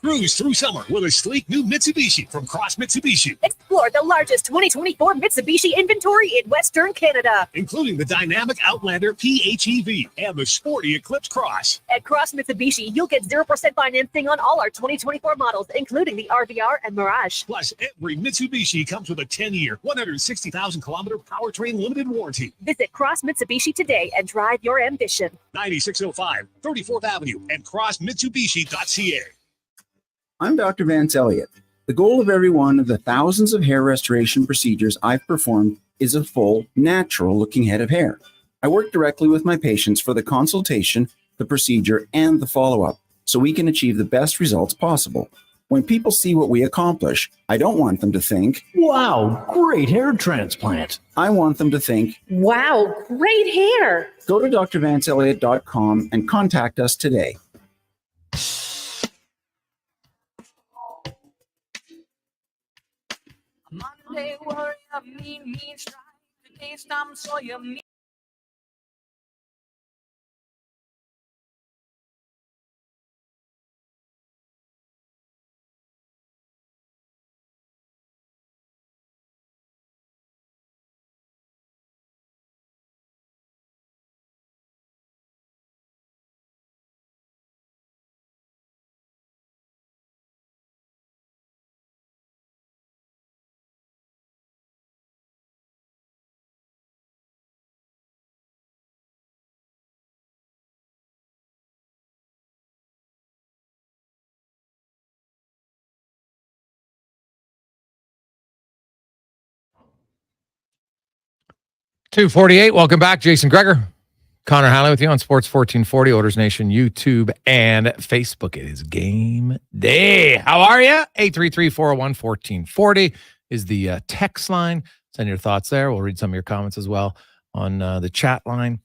Speaker 22: Cruise through summer with a sleek new Mitsubishi from Cross Mitsubishi.
Speaker 21: Explore the largest 2024 Mitsubishi inventory in Western Canada,
Speaker 22: including the dynamic Outlander PHEV and the sporty Eclipse Cross.
Speaker 21: At Cross Mitsubishi, you'll get 0% financing on all our 2024 models, including the RVR and Mirage.
Speaker 22: Plus, every Mitsubishi comes with a 10-year, 160,000-kilometer powertrain limited warranty.
Speaker 21: Visit Cross Mitsubishi today and drive your ambition.
Speaker 22: 9605 34th Avenue and crossmitsubishi.ca.
Speaker 23: I'm Dr. Vance Elliott. The goal of every one of the thousands of hair restoration procedures I've performed is a full, natural-looking head of hair. I work directly with my patients for the consultation, the procedure, and the follow-up, so we can achieve the best results possible. When people see what we accomplish, I don't want them to think, "Wow, great hair transplant." I want them to think,
Speaker 21: "Wow, great hair."
Speaker 23: Go to drvanceelliott.com and contact us today.
Speaker 16: Monday warrior, mean strife. The taste I'm so yummy.
Speaker 1: .248. Welcome back. Jason Gregor. Connor Halley with you on Sports 1440, Oilers Nation, YouTube, and Facebook. It is game day. How are you? 833-401-1440 is the text line. Send your thoughts there. We'll read some of your comments as well on the chat line,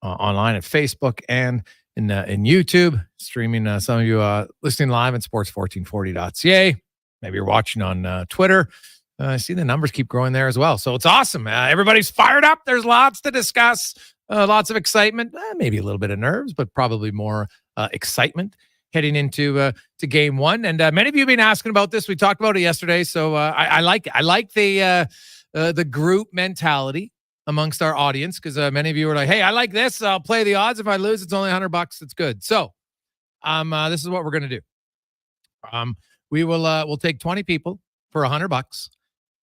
Speaker 1: online at Facebook and in YouTube. Streaming some of you listening live at sports1440.ca. Maybe you're watching on Twitter. I see the numbers keep growing there as well. So it's awesome. Everybody's fired up. There's lots to discuss, lots of excitement, maybe a little bit of nerves, but probably more excitement heading into to game one. And many of you have been asking about this. We talked about it yesterday. So I like the group mentality amongst our audience, because many of you are like, hey, I like this. I'll play the odds. If I lose, it's only $100. It's good. So this is what we're going to do. We'll take 20 people for $100.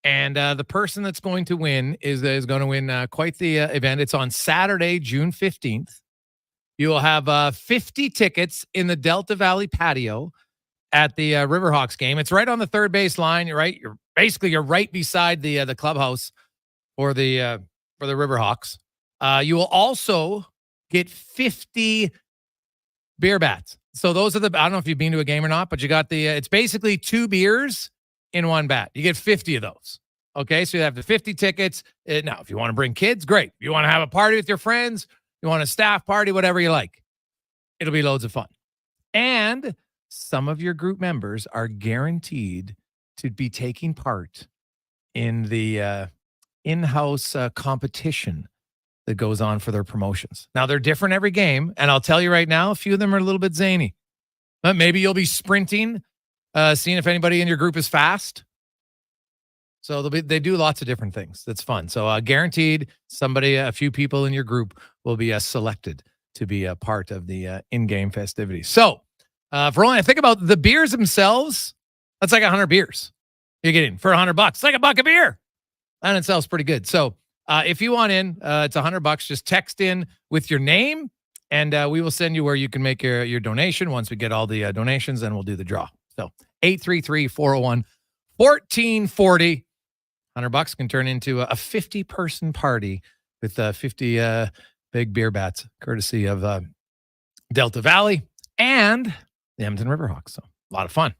Speaker 1: And the person that's going to win is going to win quite the event. It's on Saturday, June 15th. You will have 50 tickets in the Delta Valley patio at the Riverhawks game. It's right on the third base line. You're right. You're right beside the clubhouse for the Riverhawks. You will also get 50 beer bats. So those are I don't know if you've been to a game or not, but you got it's basically 2 beers in one bat. You get 50 of those. Okay, so you have the 50 tickets. Now, if you want to bring kids, great. If you want to have a party with your friends, you want a staff party, whatever you like, it'll be loads of fun. And some of your group members are guaranteed to be taking part in the in-house competition that goes on for their promotions. Now, they're different every game, and I'll tell you right now, a few of them are a little bit zany. But maybe you'll be sprinting, seeing if anybody in your group is fast. So they do lots of different things. That's fun. So guaranteed a few people in your group will be selected to be a part of the in-game festivities. So for only, think about the beers themselves, that's like 100 beers you're getting for $100. It's like $1 a beer. And it sells pretty good. So if you want in, it's $100. Just text in with your name, and we will send you where you can make your donation. Once we get all the donations, then we'll do the draw. So 833-401-1440. $100 can turn into a 50-person party with 50 big beer bats, courtesy of Delta Valley and the Edmonton Riverhawks. So a lot of fun.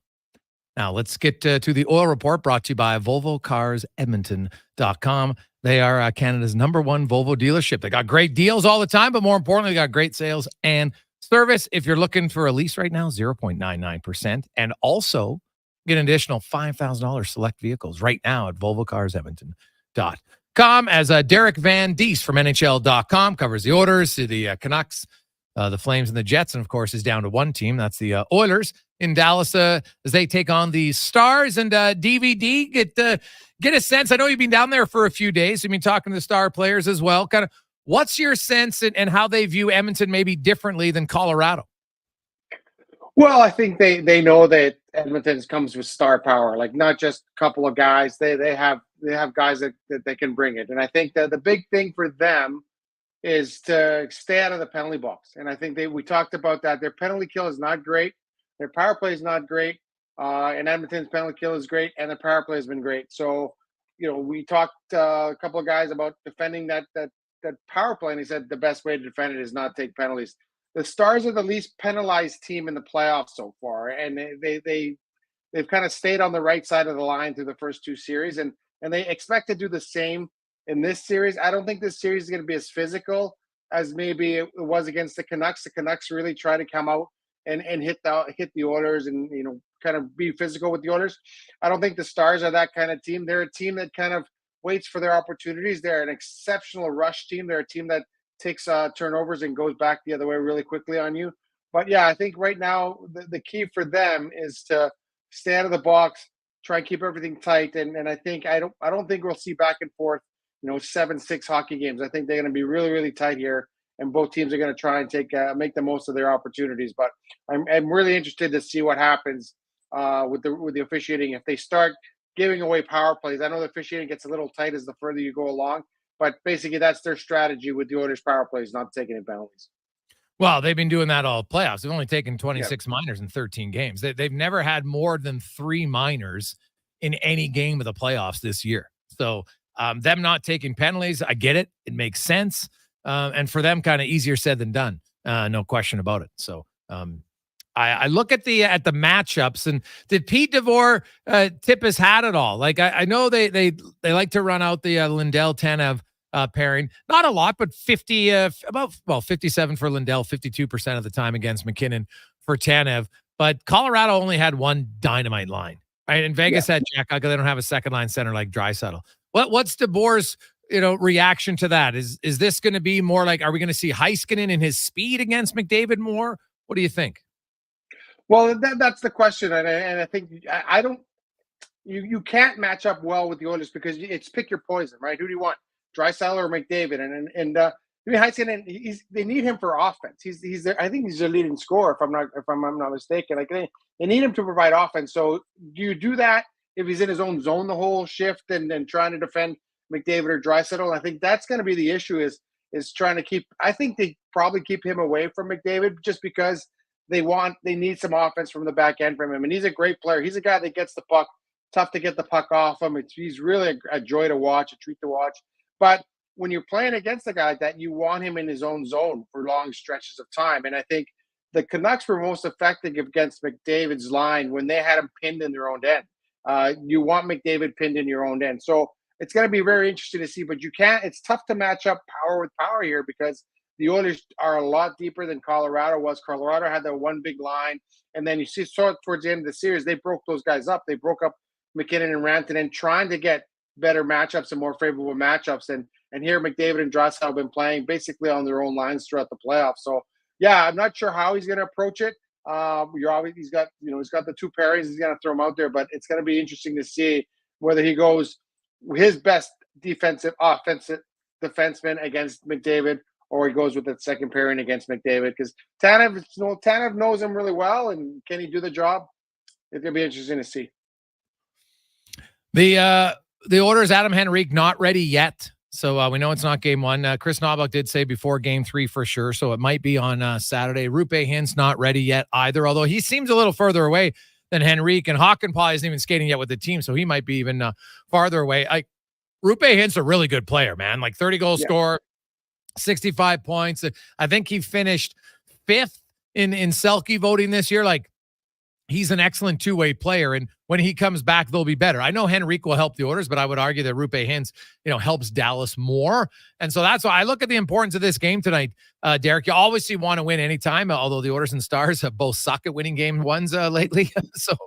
Speaker 1: Now let's get to the oil report, brought to you by VolvoCarsEdmonton.com. They are Canada's #1 Volvo dealership. They got great deals all the time, but more importantly, they got great sales and service. If you're looking for a lease right now, 0.99%, and also get an additional $5,000 select vehicles right now at VolvoCarsEdmonton.com. As Derek Van Diest from NHL.com covers the Oilers, the Canucks, the Flames, and the Jets, and of course is down to one team. That's the Oilers in Dallas as they take on the Stars. And DVD, get a sense. I know you've been down there for a few days. You've been talking to the Star players as well. Kind of, what's your sense and how they view Edmonton maybe differently than Colorado?
Speaker 2: Well, I think they know that Edmonton comes with star power, like not just a couple of guys. They have guys that they can bring it. And I think that the big thing for them is to stay out of the penalty box. And I think we talked about that. Their penalty kill is not great. Their power play is not great. And Edmonton's penalty kill is great, and their power play has been great. So, we talked a couple of guys about defending that power play, and he said the best way to defend it is not take penalties. The Stars are the least penalized team in the playoffs so far, and they've kind of stayed on the right side of the line through the first two series, and they expect to do the same in this series. I don't think this series is going to be as physical as maybe it was against the Canucks. The Canucks really try to come out and hit the Oilers and kind of be physical with the Oilers. I don't think the Stars are that kind of team. They're a team that kind of waits for their opportunities. They're an exceptional rush team. They're a team that takes turnovers and goes back the other way really quickly on you. But yeah, I think right now the key for them is to stay out of the box, try and keep everything tight. And I think I don't think we'll see back and forth, 7-6 hockey games. I think they're going to be really, really tight here, and both teams are going to try and make the most of their opportunities. But I'm really interested to see what happens with the officiating. If they start giving away power plays, I know the officiating gets a little tight as the further you go along. But basically, that's their strategy with the Oilers' power plays, not taking any penalties.
Speaker 1: Well, they've been doing that all playoffs. They've only taken 26 minors in 13 games. They've never had more than 3 minors in any game of the playoffs this year. So them not taking penalties, I get it. It makes sense. And for them, kind of easier said than done. No question about it. So I look at the matchups, and did Pete DeVore tip his hat at all? Like I know they like to run out the Lindell Tanev pairing, not a lot, but 57 for Lindell, 52% of the time against McKinnon for Tanev. But Colorado only had one dynamite line, right? And Vegas had Jack Eichel. They don't have a second line center like Draisaitl. What's DeBoer's reaction to that? Is this going to be more like, are we going to see Heiskanen and his speed against McDavid more? What do you think?
Speaker 2: Well, that's the question, and I think I don't. You can't match up well with the Oilers because it's pick your poison, right? Who do you want, Draisaitl or McDavid? And Heiskanen, they need him for offense. He's I think he's their leading scorer if I'm not mistaken. Like they need him to provide offense. So do you do that if he's in his own zone the whole shift and trying to defend McDavid or Draisaitl? I think that's going to be the issue is trying to keep. I think they probably keep him away from McDavid just because they need some offense from the back end from him. And he's a great player. He's a guy that gets the puck. Tough to get the puck off him. He's really a joy to watch, a treat to watch. But when you're playing against a guy like that, you want him in his own zone for long stretches of time. And I think the Canucks were most effective against McDavid's line when they had him pinned in their own end. You want McDavid pinned in your own end. So it's going to be very interesting to see. But it's tough to match up power with power here because the Oilers are a lot deeper than Colorado was. Colorado had that one big line. And then you saw towards the end of the series, they broke those guys up. They broke up McKinnon and Rant, and then trying to get better matchups and more favorable matchups. And here McDavid and Draisaitl have been playing basically on their own lines throughout the playoffs. So yeah, I'm not sure how he's going to approach it. He's got the two pairings. He's going to throw them out there, but it's going to be interesting to see whether he goes his best offensive defenseman against McDavid, or he goes with that second pairing against McDavid, because Tanev knows him really well, and can he do the job? It's going to be interesting to see.
Speaker 1: The Oilers, Adam Henrique, not ready yet. So we know it's not game one. Chris Knobloch did say before game 3 for sure, so it might be on Saturday. Rupe Hintz not ready yet either, although he seems a little further away than Henrique, and Hakanpää isn't even skating yet with the team, so he might be even farther away. Rupe Hintz a really good player, man. Like 30-goal scorer, 65 points. I think he finished 5th in Selke voting this year. Like, he's an excellent two-way player, and when he comes back, they'll be better. I know Henrique will help the Oilers, but I would argue that Rupe Hintz, helps Dallas more. And so that's why I look at the importance of this game tonight, Derek. You always want to win anytime, although the Oilers and Stars have both suck at winning game ones lately. So,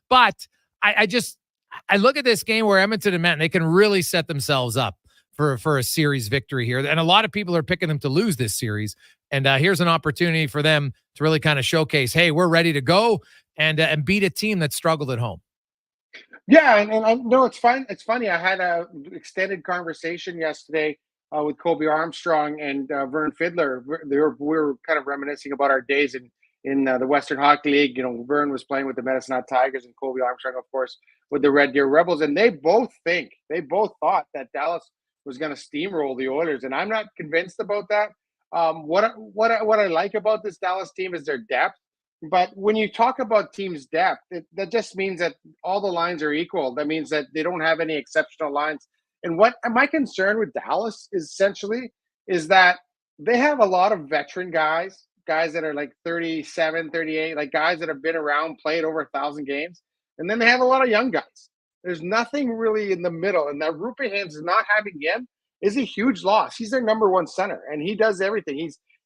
Speaker 1: but I look at this game where Edmonton and Matt, they can really set themselves up for a series victory here. And a lot of people are picking them to lose this series. And here's an opportunity for them to really kind of showcase, hey, we're ready to go and beat a team that struggled at home.
Speaker 2: Yeah, and I know it's fine. It's funny. I had a extended conversation yesterday with Kobe Armstrong and Vern Fiddler. We were kind of reminiscing about our days in the Western Hockey League. Vern was playing with the Medicine Hat Tigers, and Kobe Armstrong, of course, with the Red Deer Rebels. And they both thought that Dallas was going to steamroll the Oilers, and I'm not convinced about that. What I like about this Dallas team is their depth. But when you talk about teams' depth, that just means that all the lines are equal. That means that they don't have any exceptional lines. And what my concern with Dallas is essentially is that they have a lot of veteran guys that are like 37, 38, like guys that have been around, played over 1,000 games. And then they have a lot of young guys. There's nothing really in the middle. And that Rupe Hintz is not having him is a huge loss. He's their number one center, and he does everything.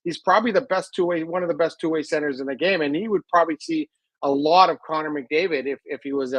Speaker 2: He's probably one of the best two-way centers in the game, and he would probably see a lot of Connor McDavid if he was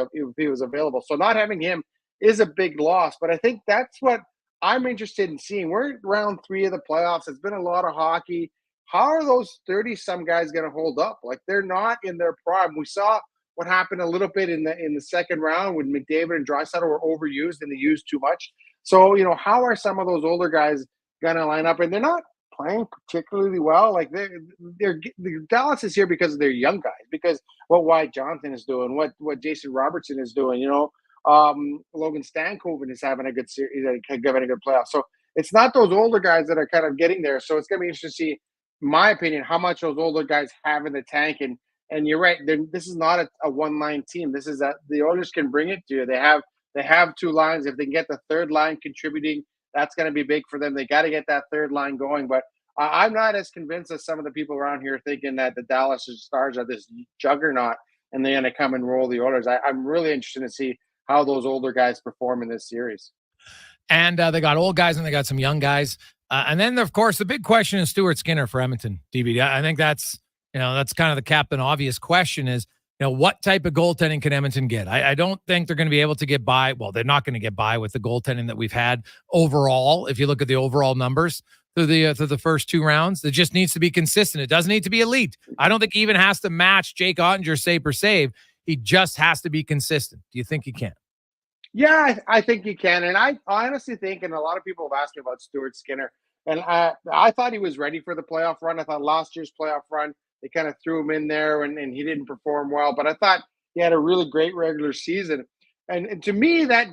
Speaker 2: available. So not having him is a big loss, but I think that's what I'm interested in seeing. We're in round 3 of the playoffs. It's been a lot of hockey. How are those 30-some guys going to hold up? Like, they're not in their prime. We saw what happened a little bit in the second round when McDavid and Draisaitl were overused and they used too much. So, how are some of those older guys going to line up? And they're not playing particularly well. Like, Dallas is here because of their young guys, because what Wyatt Johnson is doing, what Jason Robertson is doing. Logan Stankoven is having a good series, having a good playoff. So it's not those older guys that are kind of getting there. So it's going to be interesting to see, in my opinion, how much those older guys have in the tank. And you're right, this is not a one-line team. This is the Oilers can bring it to you. They have 2 lines. If they can get the third line contributing, that's going to be big for them. They got to get that third line going. But I'm not as convinced as some of the people around here thinking that the Dallas Stars are this juggernaut and they're going to come and roll the Oilers. I'm really interested to see how those older guys perform in this series.
Speaker 1: And they got old guys and they got some young guys. And then, of course, the big question is Stuart Skinner for Edmonton, DB. I think that's kind of the captain obvious question is, what type of goaltending can Edmonton get? I don't think they're going to be able to get by. Well, they're not going to get by with the goaltending that we've had overall. If you look at the overall numbers through the first 2 rounds, it just needs to be consistent. It doesn't need to be elite. I don't think he even has to match Jake Ottinger's save per save. He just has to be consistent. Do you think he can?
Speaker 2: Yeah, I think he can. And I honestly think, and a lot of people have asked me about Stuart Skinner, and I thought he was ready for the playoff run. I thought last year's playoff run, they kind of threw him in there and he didn't perform well. But I thought he had a really great regular season. And to me, that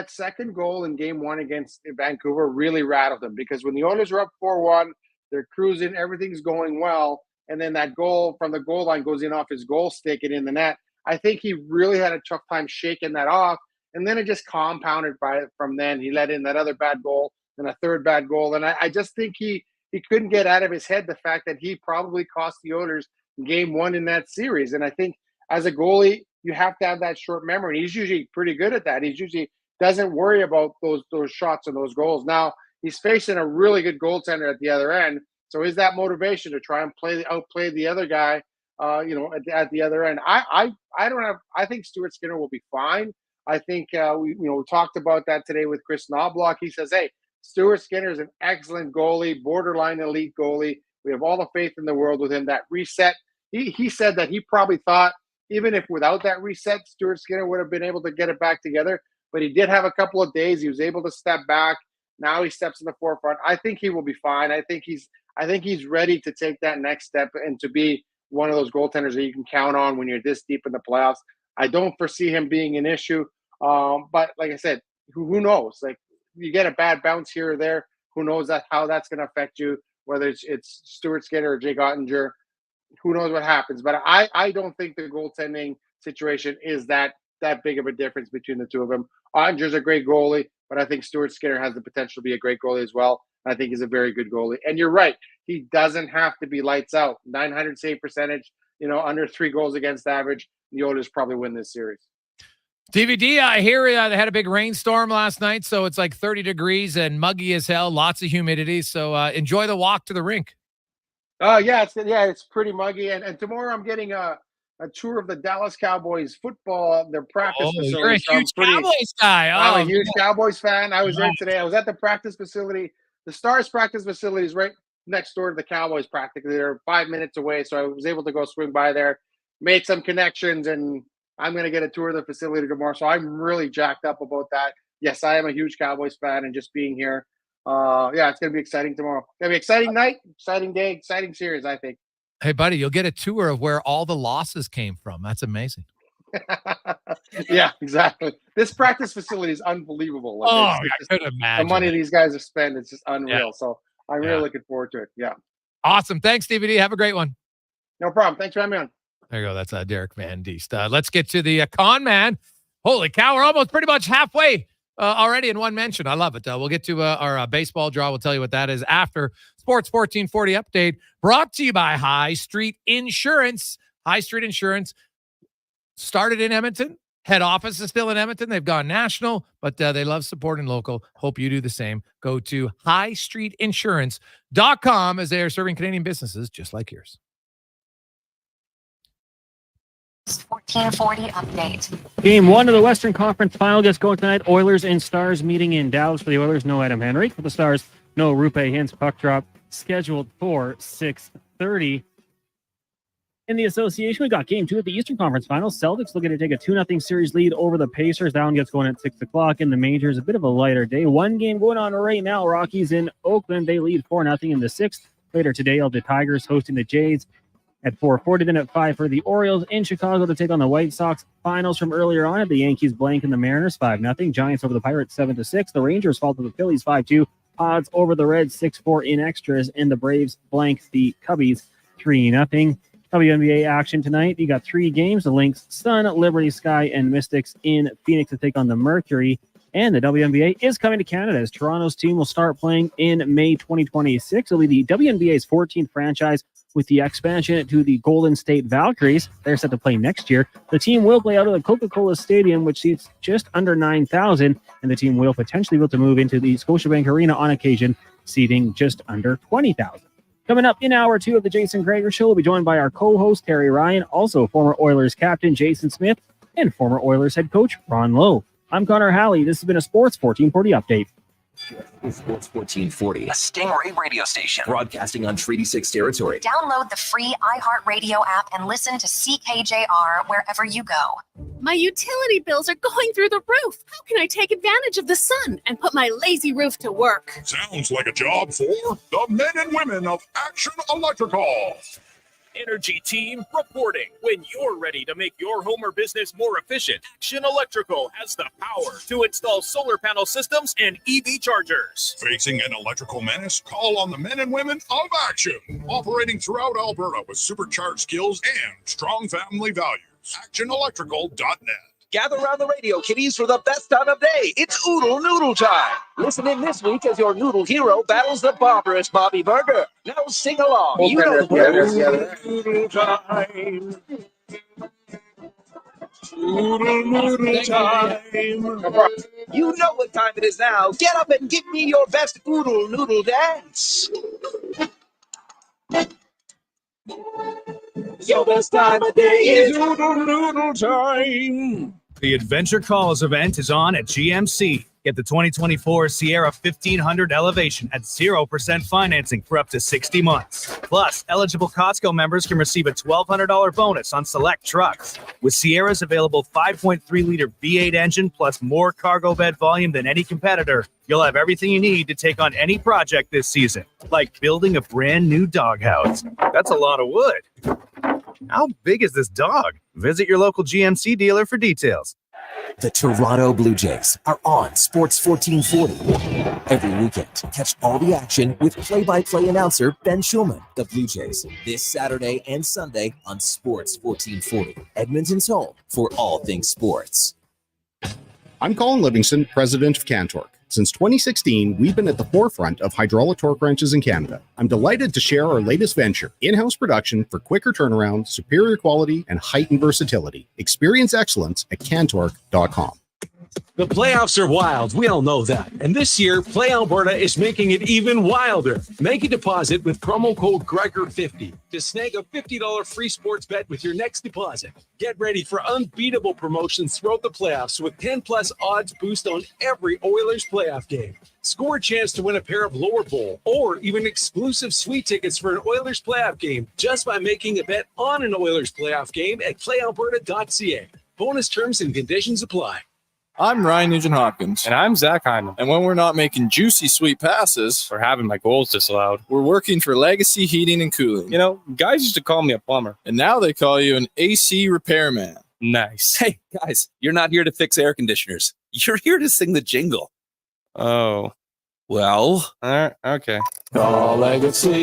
Speaker 2: second goal in game 1 against Vancouver really rattled him, because when the Oilers are up 4-1, they're cruising, everything's going well. And then that goal from the goal line goes in off his goal stick and in the net. I think he really had a tough time shaking that off. And then it just compounded from then. He let in that other bad goal and a third bad goal. And I just think he couldn't get out of his head the fact that he probably cost the Oilers game 1 in that series. And I think as a goalie, you have to have that short memory. And he's usually pretty good at that. He usually doesn't worry about those shots and those goals. Now, he's facing a really good goaltender at the other end. So is that motivation to try and outplay the other guy at the other end. I don't have. I think Stuart Skinner will be fine. I think we talked about that today with Chris Knobloch. He says, "Hey, Stuart Skinner is an excellent goalie, borderline elite goalie. We have all the faith in the world with him." That reset. He said that he probably thought even if without that reset, Stuart Skinner would have been able to get it back together. But he did have a couple of days. He was able to step back. Now he steps in the forefront. I think he will be fine. I think he's ready to take that next step and to be one of those goaltenders that you can count on when you're this deep in the playoffs. I don't foresee him being an issue. But like I said, who knows? Like you get a bad bounce here or there. Who knows how that's going to affect you? Whether it's Stuart Skinner or Jake Ottinger, who knows what happens? But I don't think the goaltending situation is that big of a difference between the two of them. Ottinger's a great goalie, but I think Stuart Skinner has the potential to be a great goalie as well. I think he's a very good goalie. And you're right. He doesn't have to be lights out. 900 save percentage, under 3 goals against average. The Oilers probably win this series.
Speaker 1: DVD, I hear they had a big rainstorm last night, so it's like 30 degrees and muggy as hell, lots of humidity. So enjoy the walk to the rink.
Speaker 2: It's pretty muggy. And tomorrow I'm getting a tour of the Dallas Cowboys football, their practice facility.
Speaker 1: You're a huge Cowboys guy.
Speaker 2: I'm a huge Cowboys fan. I was there today. I was at the practice facility. The Stars practice facility is right next door to the Cowboys practically. They're 5 minutes away, so I was able to go swing by there, made some connections, and I'm going to get a tour of the facility tomorrow. So I'm really jacked up about that. Yes, I am a huge Cowboys fan, and just being here, it's going to be exciting tomorrow. It's going to be an exciting night, exciting day, exciting series, I think.
Speaker 1: Hey, buddy, you'll get a tour of where all the losses came from. That's amazing.
Speaker 2: Yeah, exactly. This practice facility is unbelievable.
Speaker 1: I couldn't imagine.
Speaker 2: The money these guys have spent, it's just unreal.
Speaker 1: Yeah.
Speaker 2: So I'm really looking forward to it. Yeah.
Speaker 1: Awesome. Thanks, DVD. Have a great one.
Speaker 2: No problem. Thanks for having me on.
Speaker 1: There you go. That's Derek Van Diest. Let's get to the con man. Holy cow. We're almost pretty much halfway already in one mention. I love it. We'll get to our baseball draw. We'll tell you what that is after Sports 1440 update brought to you by High Street Insurance. High Street Insurance started in Edmonton. Head office is still in Edmonton. They've gone national, but they love supporting local. Hope you do the same. Go to highstreetinsurance.com as they are serving Canadian businesses just like yours.
Speaker 5: 1440 update.
Speaker 6: Game 1 of the Western Conference Final gets going tonight. Oilers and Stars meeting in Dallas. For the Oilers, no Adam Henrique. For the Stars, no Rupe Hintz. Puck drop scheduled for 6:30. In the association, we got Game 2 of the Eastern Conference Finals. Celtics looking to take a 2-0 series lead over the Pacers. That one gets going at 6 o'clock. In the majors, a bit of a lighter day. One game going on right now. Rockies in Oakland. They lead 4-0 in the 6th. Later today, the Tigers hosting the Jays at 4:40. Then at 5 for the Orioles in Chicago to take on the White Sox. Finals from earlier on, the Yankees blanking the Mariners 5-0. Giants over the Pirates 7-6. The Rangers fall to the Phillies 5-2. Odds over the Reds 6-4 in extras. And the Braves blank the Cubbies 3-0. WNBA action tonight. You got 3 games. The Lynx, Sun, Liberty Sky, and Mystics in Phoenix to take on the Mercury. And the WNBA is coming to Canada as Toronto's team will start playing in May 2026. It'll be the WNBA's 14th franchise with the expansion to the Golden State Valkyries. They're set to play next year. The team will play out of the Coca-Cola Stadium, which seats just under 9,000, and the team will potentially be able to move into the Scotiabank Arena on occasion, seating just under 20,000. Coming up in hour 2 of the Jason Gregor Show, we'll be joined by our co-host, Terry Ryan, also former Oilers captain Jason Smith, and former Oilers head coach Ron Lowe. I'm Connor Halley. This has been a Sports 1440 update.
Speaker 7: Sports 1440, a Stingray radio station broadcasting on Treaty 6 territory.
Speaker 5: Download the free iHeartRadio app and listen to CKJR wherever you go.
Speaker 24: My utility bills are going through the roof. How can I take advantage of the sun and put my lazy roof to work?
Speaker 25: Sounds like a job for the men and women of Action Electrical.
Speaker 26: Energy team reporting. When you're ready to make your home or business more efficient, Action Electrical has the power to install solar panel systems and EV chargers.
Speaker 25: Facing an electrical menace? Call on the men and women of Action. Operating throughout Alberta with supercharged skills and strong family values. ActionElectrical.net.
Speaker 27: Gather around the radio, kiddies, for the best time of day. It's Oodle Noodle time. Listen in this week as your noodle hero battles the barbarous Bobby Burger. Now sing along. You know the words. Noodle time. Oodle Noodle time. You know what time it is now. Get up and give me your best Oodle Noodle dance. Your best time of day is noodle time.
Speaker 8: The Adventure Calls event is on at GMC. Get the 2024 Sierra 1500 Elevation at 0% financing for up to 60 months. Plus, eligible Costco members can receive a $1,200 bonus on select trucks. With Sierra's available 5.3-liter V8 engine plus more cargo bed volume than any competitor, you'll have everything you need to take on any project this season, like building a brand new doghouse. That's a lot of wood. How big is this dog? Visit your local GMC dealer for details.
Speaker 7: The Toronto Blue Jays are on Sports 1440. Every weekend, catch all the action with play-by-play announcer Ben Schulman. The Blue Jays, this Saturday and Sunday on Sports 1440. Edmonton's home for all things sports.
Speaker 9: I'm Colin Livingston, president of Cantork. Since 2016, we've been at the forefront of hydraulic torque wrenches in Canada. I'm delighted to share our latest venture, in-house production for quicker turnaround, superior quality, and heightened versatility. Experience excellence at cantork.com.
Speaker 4: The playoffs are wild. We all know that. And this year, Play Alberta is making it even wilder. Make a deposit with promo code Gregor50 to snag a $50 free sports bet with your next deposit. Get ready for unbeatable promotions throughout the playoffs with 10+ odds boost on every Oilers playoff game. Score a chance to win a pair of lower bowl or even exclusive sweet tickets for an Oilers playoff game just by making a bet on an Oilers playoff game at playalberta.ca. Bonus terms and conditions apply.
Speaker 12: I'm Ryan Nugent-Hopkins. And I'm Zach Hyman. And when we're not making juicy, sweet passes or having my goals disallowed, we're working for Legacy Heating and Cooling. You know, guys used to call me a plumber. And now they call you an AC repairman. Nice.
Speaker 11: Hey, guys, you're not here to fix air conditioners. You're here to sing the jingle.
Speaker 12: Oh.
Speaker 11: Well.
Speaker 12: Okay. Call Legacy.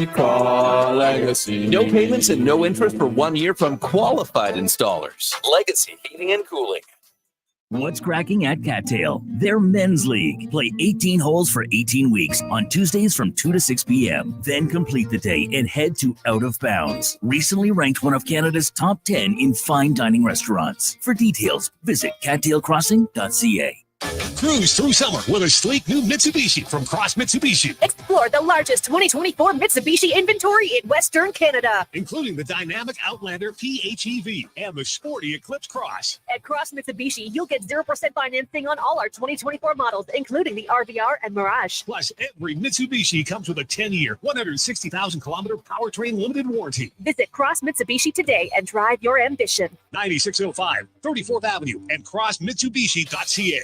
Speaker 12: Call Legacy.
Speaker 11: No payments and no interest for 1 year from qualified installers. Legacy Heating and Cooling.
Speaker 19: What's cracking at Cattail? Their men's league. Play 18 holes for 18 weeks on Tuesdays from 2 to 6 p.m. Then complete the day and head to Out of Bounds, recently ranked one of Canada's top 10 in fine dining restaurants. For details, visit cattailcrossing.ca.
Speaker 22: Cruise through summer with a sleek new Mitsubishi from Cross Mitsubishi.
Speaker 21: Explore the largest 2024 Mitsubishi inventory in Western Canada,
Speaker 22: including the dynamic Outlander PHEV and the sporty Eclipse Cross.
Speaker 21: At Cross Mitsubishi, you'll get 0% financing on all our 2024 models, including the RVR and Mirage.
Speaker 22: Plus, every Mitsubishi comes with a 10-year, 160,000-kilometer powertrain limited warranty.
Speaker 21: Visit Cross Mitsubishi today and drive your ambition.
Speaker 22: 9605 34th Avenue and crossmitsubishi.ca.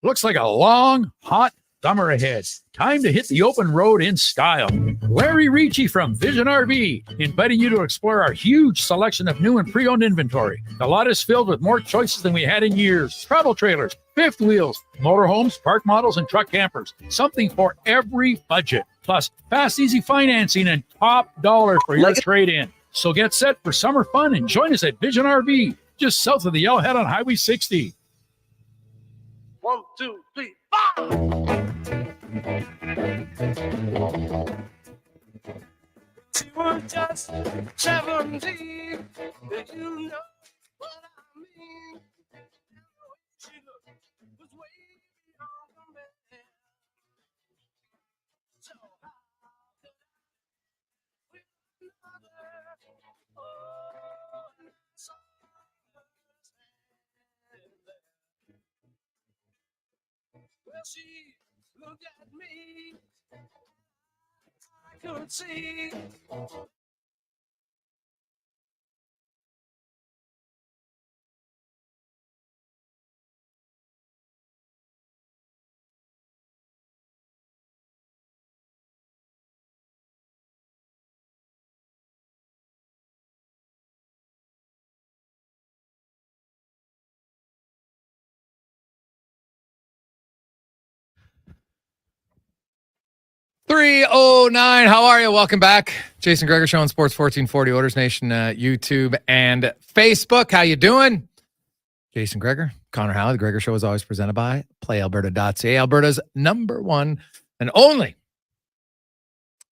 Speaker 13: Looks like a long, hot summer ahead. Time to hit the open road in style. Larry Ricci from Vision RV, inviting you to explore our huge selection of new and pre-owned inventory. The lot is filled with more choices than we had in years. Travel trailers, fifth wheels, motorhomes, park models, and truck campers. Something for every budget. Plus, fast, easy financing and top dollar for your trade-in. So get set for summer fun and join us at Vision RV, just south of the Yellowhead on Highway 60.
Speaker 27: 1, 2, 3, 4.
Speaker 14: You were just 17. Did you know what I mean? She was way beyond the man. So how could I with another? Oh, well, she looked at me. I could see.
Speaker 1: .309. How are you? Welcome back. Jason Gregor Show on Sports 1440, Oilers Nation, YouTube and Facebook. How you doing? Jason Gregor, Connor Halley. The Gregor Show is always presented by PlayAlberta.ca, Alberta's #1 and only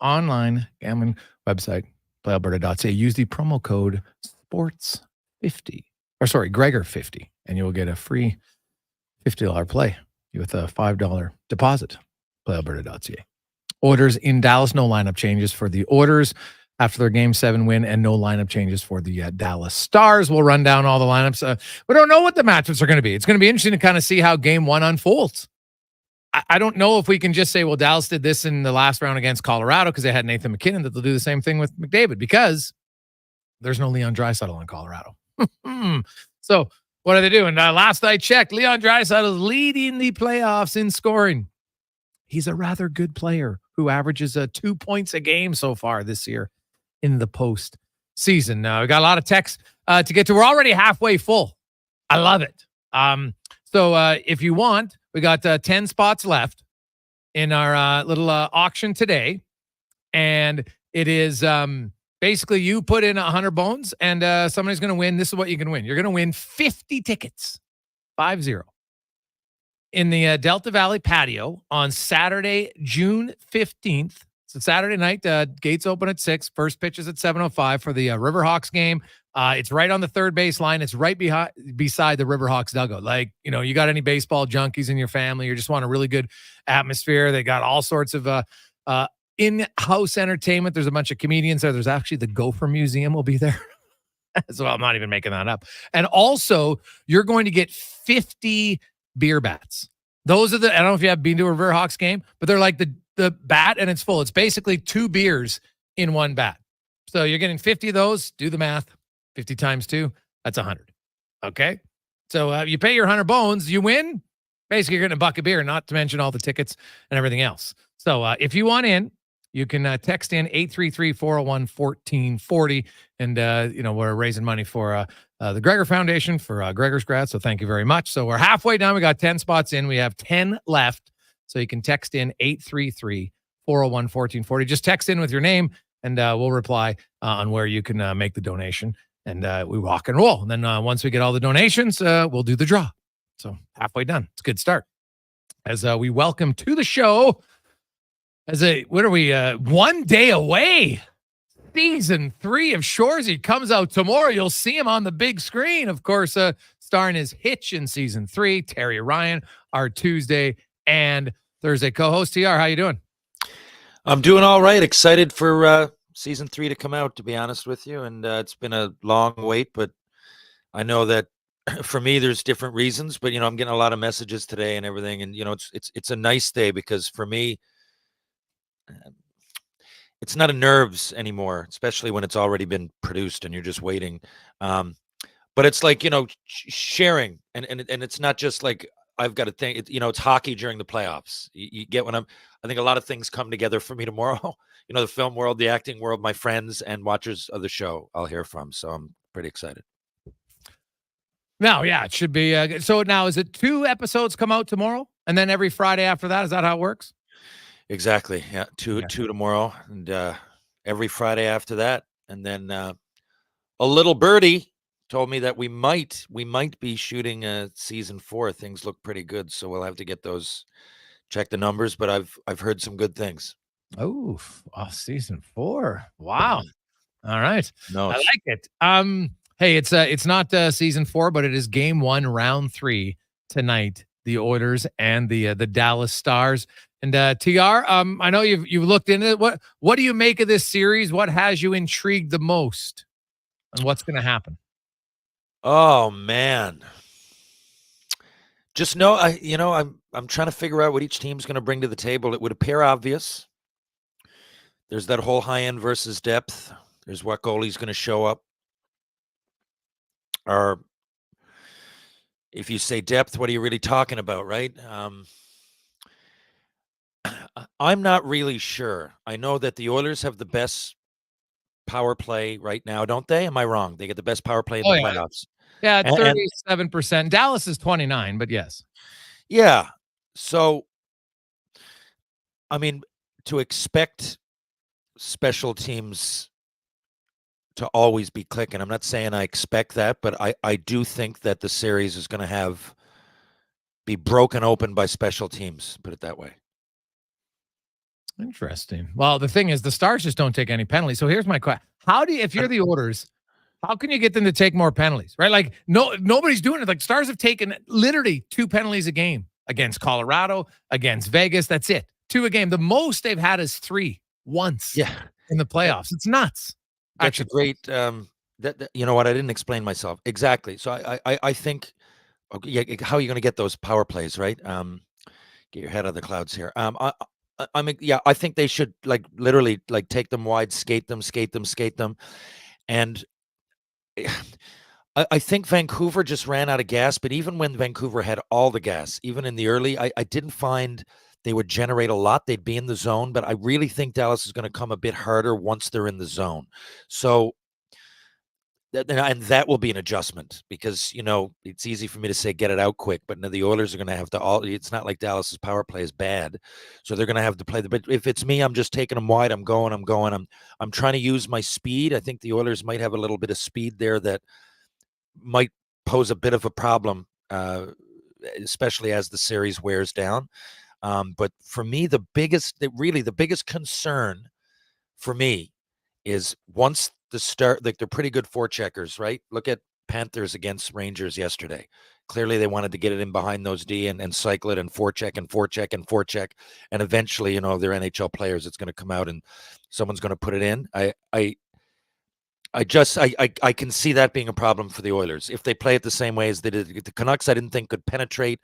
Speaker 1: online gambling website, PlayAlberta.ca. Use the promo code SPORTS50, Gregor50, and you will get a free $50 play with a $5 deposit. PlayAlberta.ca. Oilers in Dallas, no lineup changes for the Oilers after their Game 7 win, and no lineup changes for the Dallas Stars. We'll run down all the lineups. We don't know what the matchups are going to be. It's going to be interesting to kind of see how Game 1 unfolds. I don't know if we can just say, well, Dallas did this in the last round against Colorado because they had Nathan McKinnon, that they'll do the same thing with McDavid, because there's no Leon Draisaitl in Colorado. So what are they doing? Last I checked, Leon Draisaitl is leading the playoffs in scoring. He's a rather good player who averages 2 points a game so far this year in the postseason. Now, we got a lot of text to get to. We're already halfway full. I love it. So if you want, we got 10 spots left in our little auction today. And it is basically you put in 100 bones and somebody's going to win. This is what you can win. You're going to win 50 tickets, 50, in the Delta Valley patio on Saturday, June 15th. It's a Saturday night. Gates open at 6. First pitch is at 7:05 for the Riverhawks game. It's right on the third base line. It's right beside the Riverhawks dugout. Like, you got any baseball junkies in your family, you just want a really good atmosphere. They got all sorts of in-house entertainment. There's a bunch of comedians there. There's actually the Gopher Museum will be there. So I'm not even making that up. And also, you're going to get 50 beer bats. Those are I don't know if you have been to a Riverhawks game, but they're like the bat and it's full. It's basically 2 beers in one bat. So you're getting 50 of those. Do the math. 50 times 2, that's 100. Okay? So you pay your 100 bones, you win. Basically, you're getting a buck of beer, not to mention all the tickets and everything else. So if you want in, you can text in 833-401-1440. And, we're raising money for the Gregor Foundation for Gregor's grad. So thank you very much. So we're halfway done. We got 10 spots in. We have 10 left. So you can text in 833-401-1440. Just text in with your name and we'll reply on where you can make the donation. And we rock and roll. And then once we get all the donations, we'll do the draw. So halfway done. It's a good start. As we welcome to the show, what are we, 1 day away? Season 3 of Shoresy comes out tomorrow. You'll see him on the big screen. Of course, starring as Hitch in season 3. Terry Ryan, our Tuesday and Thursday co-host. TR, how you doing?
Speaker 3: I'm doing all right. Excited for season 3 to come out, to be honest with you. And it's been a long wait, but I know that for me, there's different reasons, but I'm getting a lot of messages today and everything. And it's a nice day because for me, it's not a nerves anymore, especially when it's already been produced and you're just waiting. But it's like, sharing and it's not just like, I've got to think, it's hockey during the playoffs. You get I think a lot of things come together for me tomorrow. The film world, the acting world, my friends and watchers of the show I'll hear from. So I'm pretty excited.
Speaker 1: No, yeah, it should be. So now is it 2 episodes come out tomorrow? And then every Friday after that? Is that how it works?
Speaker 3: Exactly. Yeah. Two tomorrow and every Friday after that. And then a little birdie told me that we might be shooting season 4. Things look pretty good. So we'll have to get those, check the numbers, but I've heard some good things.
Speaker 1: Oh, season 4. Wow. All right.
Speaker 3: No,
Speaker 1: I like it. Hey, it's not season 4, but it is game 1, round 3 tonight. The Oilers and the Dallas Stars. And TR, I know you've looked into it. What do you make of this series? What has you intrigued the most? And what's going to happen?
Speaker 3: Oh man. Just know I'm trying to figure out what each team's going to bring to the table. It would appear obvious. There's that whole high end versus depth. There's what goalie's going to show up. Or if you say depth, what are you really talking about, right? I'm not really sure. I know that the Oilers have the best power play right now, don't they? Am I wrong? They get the best power play in the playoffs.
Speaker 1: Yeah, 37%. Dallas is 29, but yes.
Speaker 3: Yeah. So, I mean, to expect special teams to always be clicking. I'm not saying I expect that, but I do think that the series is going to be broken open by special teams, put it that way.
Speaker 1: Interesting. Well, the thing is, the Stars just don't take any penalties. So here's my question. If you're the Oilers, how can you get them to take more penalties, right? Like, nobody's doing it. Like, Stars have taken literally 2 penalties a game against Colorado, against Vegas. That's it. 2 a game. The most they've had is 3 once.
Speaker 3: Yeah.
Speaker 1: in the playoffs. It's nuts.
Speaker 3: That's a great. You know what? I didn't explain myself exactly. So I think. Okay, yeah, how are you going to get those power plays, right? Get your head out of the clouds here. I mean, yeah, I think they should literally take them wide, skate them, and I think Vancouver just ran out of gas. But even when Vancouver had all the gas, even in the early, I didn't find they would generate a lot. They'd be in the zone, but I really think Dallas is going to come a bit harder once they're in the zone. So. And that will be an adjustment because, it's easy for me to say get it out quick, but the Oilers are going to have to it's not like Dallas's power play is bad. So they're going to have to play but if it's me, I'm just taking them wide. I'm trying to use my speed. I think the Oilers might have a little bit of speed there that might pose a bit of a problem, especially as the series wears down. But for me, the biggest concern for me is once the start, they're pretty good forecheckers, right? Look at Panthers against Rangers yesterday. Clearly they wanted to get it in behind those D and cycle it and forecheck. And eventually, they're NHL players. It's going to come out and someone's going to put it in. I can see that being a problem for the Oilers. If they play it the same way as they did the Canucks, I didn't think could penetrate.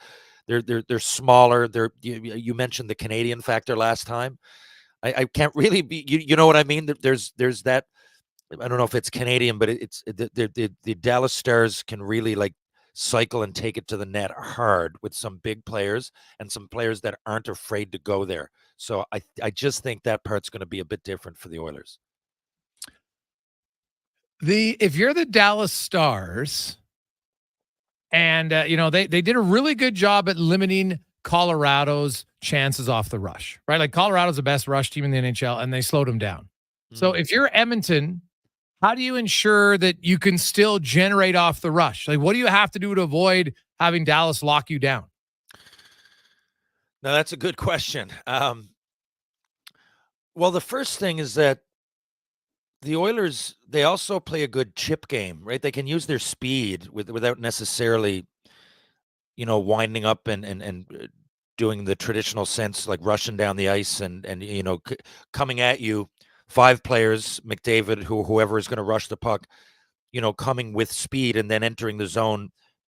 Speaker 3: They're smaller. You mentioned the Canadian factor last time. I can't really be, you know what I mean? There's that. I don't know if it's Canadian, but it's the Dallas Stars can really cycle and take it to the net hard with some big players and some players that aren't afraid to go there. So I just think that part's going to be a bit different for the Oilers.
Speaker 1: If you're the Dallas Stars and, they did a really good job at limiting Colorado's chances off the rush, right? Like Colorado's the best rush team in the NHL and they slowed them down. So if you're Edmonton, how do you ensure that you can still generate off the rush? Like, what do you have to do to avoid having Dallas lock you down?
Speaker 3: Now, that's a good question. Well, the first thing is that the Oilers, they also play a good chip game, right? They can use their speed without necessarily, winding up and doing the traditional sense, like rushing down the ice and coming at you. 5 players, McDavid, whoever is going to rush the puck, coming with speed and then entering the zone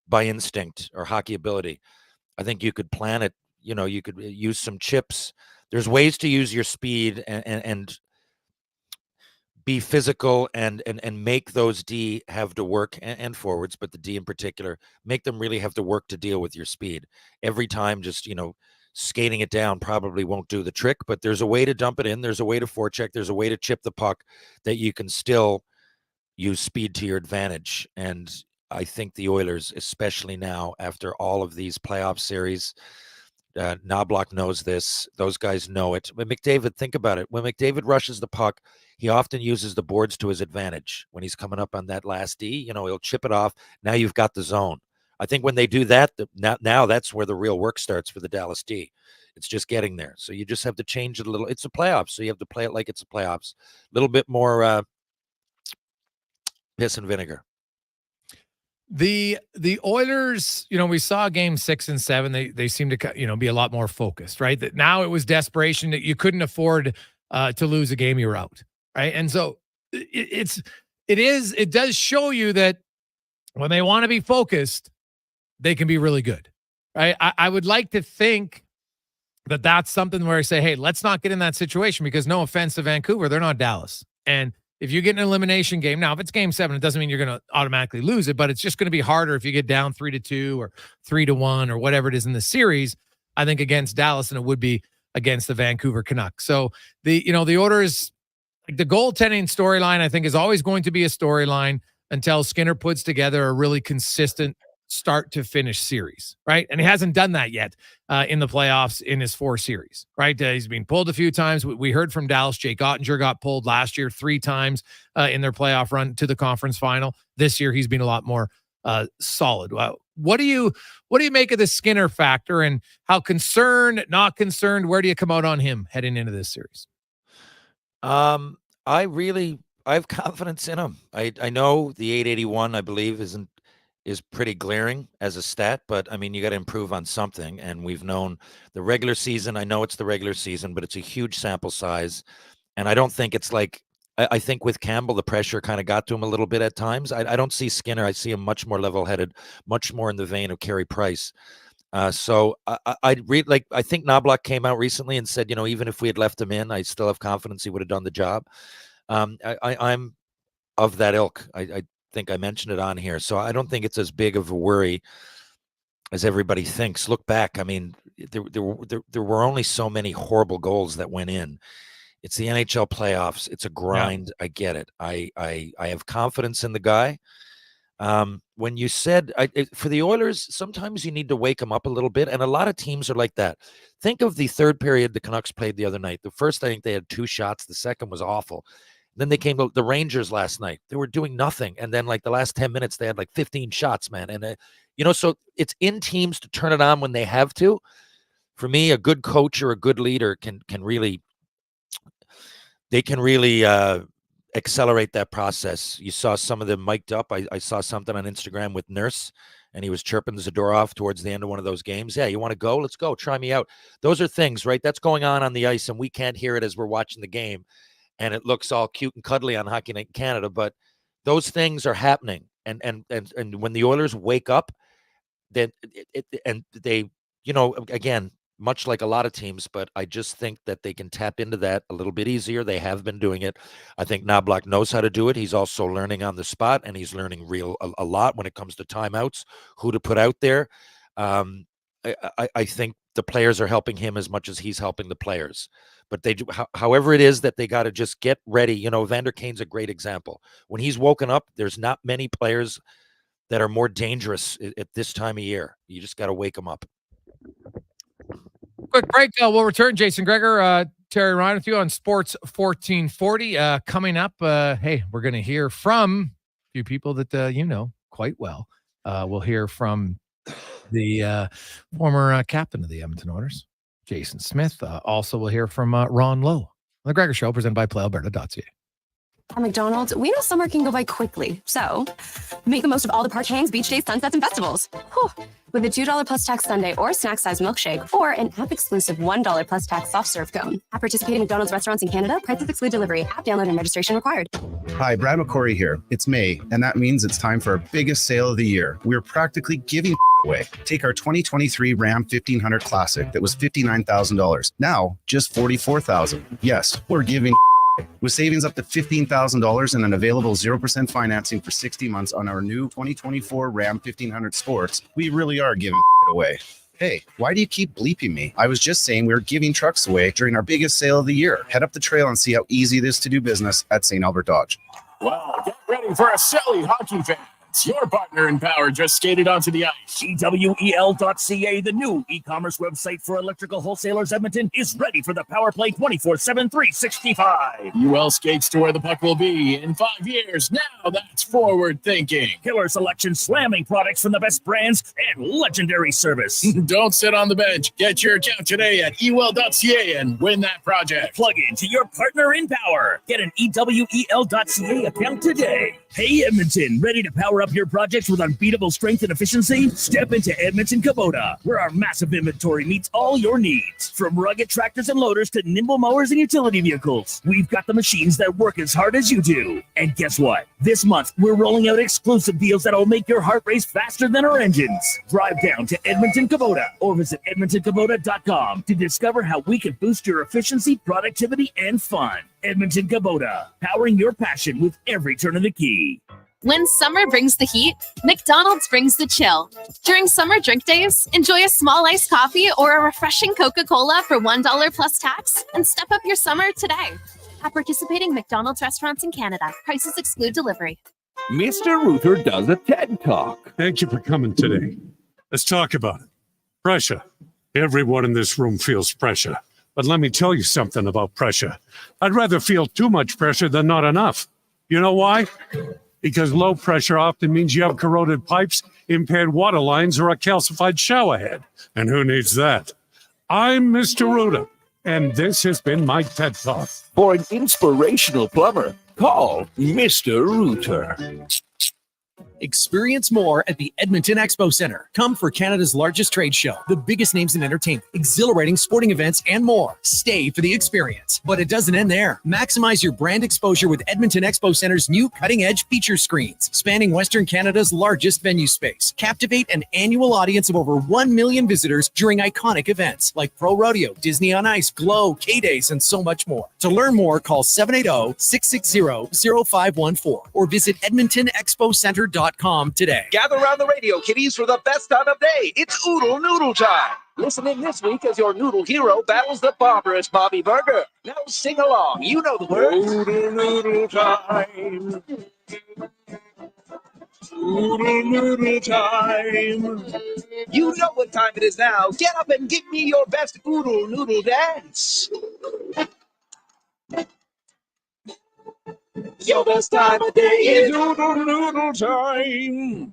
Speaker 3: by instinct or hockey ability. I think you could plan it. You could use some chips. There's ways to use your speed and be physical and make those D have to work and forwards, but the D in particular, make them really have to work to deal with your speed. Every time, just, skating it down probably won't do the trick, but there's a way to dump it in. There's a way to forecheck. There's a way to chip the puck that you can still use speed to your advantage. And I think the Oilers, especially now after all of these playoff series, Knobloch knows this. Those guys know it. But McDavid, think about it. When McDavid rushes the puck, he often uses the boards to his advantage. When he's coming up on that last D, he'll chip it off. Now you've got the zone. I think when they do that, now that's where the real work starts for the Dallas D. It's just getting there. So you just have to change it a little. It's a playoffs, so you have to play it like it's a playoffs. A little bit more piss and vinegar.
Speaker 1: The Oilers, we saw game 6 and 7. They seem to, be a lot more focused, right? That now it was desperation that you couldn't afford to lose a game, you were out, right? And so it does show you that when they want to be focused, they can be really good, right? I would like to think that that's something where I say, hey, let's not get in that situation because no offense to Vancouver, they're not Dallas. And if you get an elimination game, now if it's game 7, it doesn't mean you're going to automatically lose it, but it's just going to be harder if you get down 3-2 or 3-1 or whatever it is in the series, I think, against Dallas than it would be against the Vancouver Canucks. So the Oilers, the goaltending storyline, I think, is always going to be a storyline until Skinner puts together a really consistent start to finish series, right? And he hasn't done that yet in the playoffs in his 4 series, right? He's been pulled a few times. We heard from Dallas, Jake Ottinger got pulled last year 3 times in their playoff run to the conference final. This year, he's been a lot more solid. What do you make of the Skinner factor and how concerned, not concerned, where do you come out on him heading into this series?
Speaker 3: I have confidence in him. I know the 881, I believe, is pretty glaring as a stat, but I mean, you got to improve on something. And we've known the regular season. I know it's the regular season, but it's a huge sample size. And I don't think it's like, I think with Campbell, the pressure kind of got to him a little bit at times. I don't see Skinner. I see him much more level-headed, much more in the vein of Carey Price. So I think Knobloch came out recently and said, even if we had left him in, I still have confidence he would have done the job. I'm of that ilk. I think I mentioned it on here. So I don't think it's as big of a worry as everybody thinks. Look back. I mean, there were only so many horrible goals that went in. It's the NHL playoffs. It's a grind. Yeah. I get it. I have confidence in the guy. When you said for the Oilers, sometimes you need to wake them up a little bit. And a lot of teams are like that. Think of the third period the Canucks played the other night. The first, I think they had 2 shots. The second was awful. Then they came to the Rangers last night. They were doing nothing. And then like the last 10 minutes, they had like 15 shots, man. And, so it's in teams to turn it on when they have to. For me, a good coach or a good leader can really accelerate that process. You saw some of them mic'd up. I saw something on Instagram with Nurse, and he was chirping Zadorov towards the end of one of those games. Yeah, you want to go? Let's go. Try me out. Those are things, right? That's going on the ice, and we can't hear it as we're watching the game, and it looks all cute and cuddly on Hockey Night in Canada, but those things are happening. And when the Oilers wake up, then they, again, much like a lot of teams, but I just think that they can tap into that a little bit easier. They have been doing it. I think Knobloch knows how to do it. He's also learning on the spot, and he's learning a lot when it comes to timeouts, who to put out there. I think the players are helping him as much as he's helping the players. But they do, however it is that they got to just get ready. Vander Kane's a great example. When he's woken up, there's not many players that are more dangerous at this time of year. You just got to wake them up.
Speaker 1: Quick break. We'll return. Jason Gregor, Terry Ryan with you on Sports 1440. Coming up, hey, we're going to hear from a few people that you know quite well. We'll hear from the former captain of the Edmonton Oilers, Jason Smith. Also, we'll hear from Ron Lowe on The Gregor Show, presented by PlayAlberta.ca.
Speaker 10: At McDonald's, we know summer can go by quickly, so make the most of all the park hangs, beach days, sunsets, and festivals. Whew. With a $2 plus tax sundae or snack-sized milkshake, or an app-exclusive $1 plus tax soft serve cone. At participating McDonald's restaurants in Canada, prices exclude delivery. App download and registration required.
Speaker 15: Hi, Brad McCory here. It's May, and that means it's time for our biggest sale of the year. We're practically giving away. Take our 2023 Ram 1500 Classic that was $59,000. Now, just $44,000. Yes, we're giving with savings up to $15,000 and an available 0% financing for 60 months on our new 2024 Ram 1500 Sports. We really are giving away. Hey, why do you keep bleeping me? I was just saying we were giving trucks away during our biggest sale of the year. Head up the trail and see how easy it is to do business at St. Albert Dodge.
Speaker 16: Well, get ready for a silly hockey fan. Your partner in power just skated onto the ice.
Speaker 19: EWEL.ca, the new e-commerce website for electrical wholesalers Edmonton, is ready for the power play 24/7, 365.
Speaker 16: UL skates to where the puck will be in 5 years. Now that's forward thinking.
Speaker 19: Killer selection, slamming products from the best brands, and legendary service.
Speaker 16: Don't sit on the bench. Get your account today at EWEL.ca and win that project.
Speaker 19: Plug into your partner in power. Get an EWEL.ca account today. Hey, Edmonton, ready to power up your projects with unbeatable strength and efficiency? Step into Edmonton Kubota, where our massive inventory meets all your needs. From rugged tractors and loaders to nimble mowers and utility vehicles, we've got the machines that work as hard as you do. And guess what? This month, we're rolling out exclusive deals that'll make your heart race faster than our engines. Drive down to Edmonton Kubota or visit EdmontonKubota.com to discover how we can boost your efficiency, productivity, and fun. Edmonton Kubota, powering your passion with every turn of the key.
Speaker 24: When summer brings the heat, McDonald's brings the chill. During summer drink days, enjoy a small iced coffee or a refreshing Coca-Cola for $1 plus tax and step up your summer today. At participating McDonald's restaurants in Canada, prices exclude delivery.
Speaker 17: Mr. Ruther does a TED Talk.
Speaker 18: Thank you for coming today. Let's talk about it. Pressure. Everyone in this room feels pressure. But let me tell you something about pressure. I'd rather feel too much pressure than not enough. You know why? Because low pressure often means you have corroded pipes, impaired water lines, or a calcified shower head. And who needs that? I'm Mr. Ruda, and this has been my TED Talk.
Speaker 17: For an inspirational plumber, call Mr. Ruther.
Speaker 2: Experience more at the Edmonton Expo Center. Come for Canada's largest trade show, the biggest names in entertainment, exhilarating sporting events, and more. Stay for the experience. But it doesn't end there. Maximize your brand exposure with Edmonton Expo Center's new cutting-edge feature screens, spanning Western Canada's largest venue space. Captivate an annual audience of over 1 million visitors during iconic events like Pro Rodeo, Disney on Ice, Glow, K-Days, and so much more. To learn more, call 780-660-0514 or visit EdmontonExpoCenter.com today.
Speaker 27: Gather around the radio, kiddies, for the best time of day. It's Oodle Noodle time. Listen in this week as your noodle hero battles the barbarous Bobby Burger. Now sing along. You know the words. Oodle Noodle time. Oodle Noodle time. You know what time it is now. Get up and give me your best Oodle Noodle dance. Your best time of day is Oodle Noodle time.